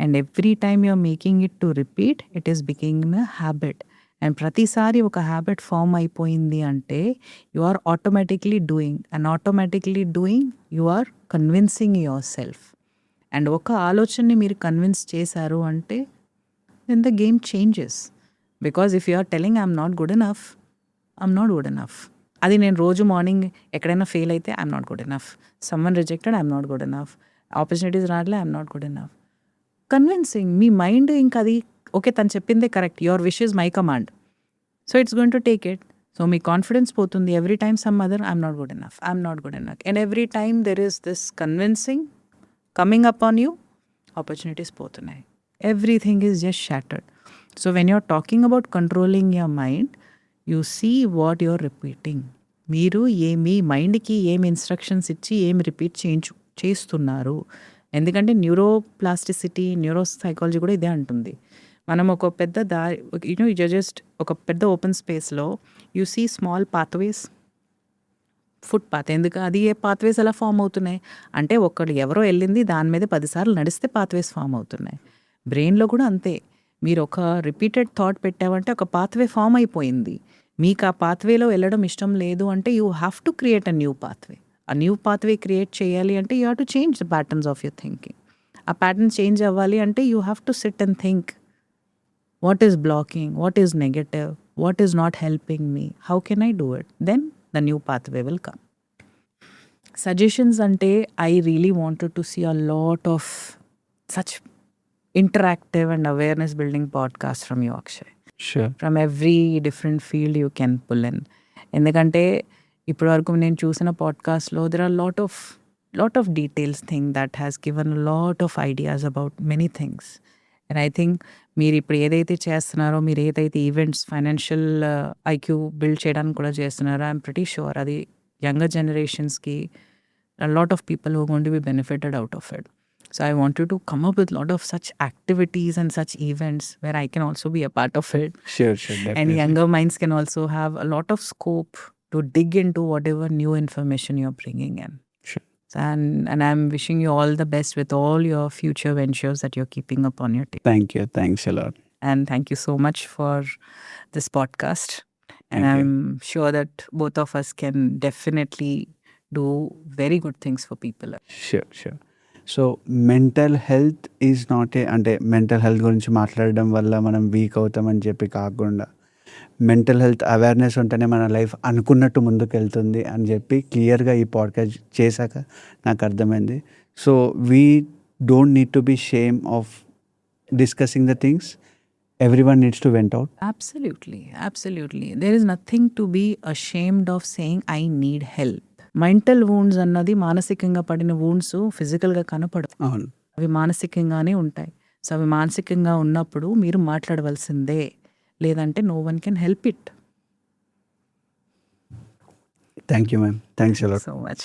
And every time you're making it to repeat, it is becoming a habit. And ప్రతిసారి ఒక habit form అయిపోయింది అంటే you are automatically doing, and automatically doing you are convincing your self. And ఒక ఆలోచనని మీరు convince చేశారు అంటే then the game changes. Because if you are telling I'm not good enough, I'm not good enough, అది నేను రోజు morning ఎక్కడైనా fail అయితే I'm not good enough, someone rejected I'm not good enough, opportunities రావట్లే I'm not good enough. Convincing మీ mind ఇంకా అది okay తను చెప్పిందే correct, your wish is my command, so it's going to take it. So మీ confidence పోతుంది every time some other I'm not good enough, I'm not good enough. And every time there is this convincing coming up on you, opportunities పోతున్నాయి. Everything is just shattered. So when you're talking about controlling your mind, you see what your repeating. మీరు మీ మైండ్కి ఏమి instructions ఇచ్చి ఏమి repeat చేస్తున్నారు. ఎందుకంటే neuroplasticity, neuro psychology కూడా ఇదే అంటుంది. మనం ఒక పెద్ద దారి జస్ట్ ఒక పెద్ద ఓపెన్ స్పేస్లో you see small pathways, footpath. ఎందుకు అది ఏ పాత్వేస్ ఎలా ఫామ్ అవుతున్నాయి అంటే ఎవరో వెళ్ళింది దాని మీద 10 సార్లు నడిస్తే పాత్వేస్ ఫామ్ అవుతున్నాయి. బ్రెయిన్లో కూడా అంతే. మీరు ఒక రిపీటెడ్ థాట్ పెట్టామంటే ఒక పాత్వే ఫామ్ అయిపోయింది. మీకు ఆ పాత్వేలో వెళ్ళడం ఇష్టం లేదు అంటే you have to create a new pathway. ఆ న్యూ పాత్వే క్రియేట్ చేయాలి అంటే you have to change the patterns of your thinking. ఆ ప్యాటర్న్ చేంజ్ అవ్వాలి అంటే you have to SIT and think, what is blocking, what is negative, what is not helping me, how can I do it, then the new pathway will come. Suggestions ante I really wanted to see a lot of such interactive and awareness building podcasts from you, Akshay. Sure. From every different field you can pull in. ఎందుకంటే ఇప్పటి వరకు నేను చూసిన పాడ్కాస్ట్లో there are lot of details thing that has given a lot of ideas about many things. And I think మీరు ఇప్పుడు ఏదైతే చేస్తున్నారో, మీరు ఏదైతే ఈవెంట్స్ ఫైనాన్షియల్ ఐక్యూ బిల్డ్ చేయడానికి కూడా చేస్తున్నారో, ఐఎమ్ ప్రిటీ షూర్ అది యంగర్ జనరేషన్స్కి lot of people who going to be benefited out of it. So I wanted to come up with lot of such activities and such events where I can also be a part of it. Sure, And younger minds can also have a lot of scope to dig into whatever new information you're bringing in. Sure. And I'm wishing you all the best with all your future ventures that you're keeping up on your table. Thank you. Thanks a lot. And thank you so much for this podcast. And Thank you. I'm sure that both of us can definitely do very good things for people. Sure. So mental health is not అంటే mental health గురించి మాట్లాడడం వల్ల మనం week అవుతామని చెప్పి కాకుండా mental health awareness ఉంటేనే మన లైఫ్ అనుకున్నట్టు ముందుకు వెళ్తుంది అని చెప్పి క్లియర్గా ఈ పాడ్కాస్ట్ చేశాక నాకు అర్థమైంది. So we don't need to be shame of discussing the things. Everyone needs to vent out. Absolutely. There is nothing to be ashamed of saying I need help. Mental wounds అన్నది మానసికంగా పడిన wounds ఫిజికల్గా కనపడవు, అవును, అవి మానసికంగానే ఉంటాయి. So అవి మానసికంగా ఉన్నప్పుడు మీరు మాట్లాడవలసిందే, లేదంటే no one can help it. Thank you ma'am. Thanks a lot. So much.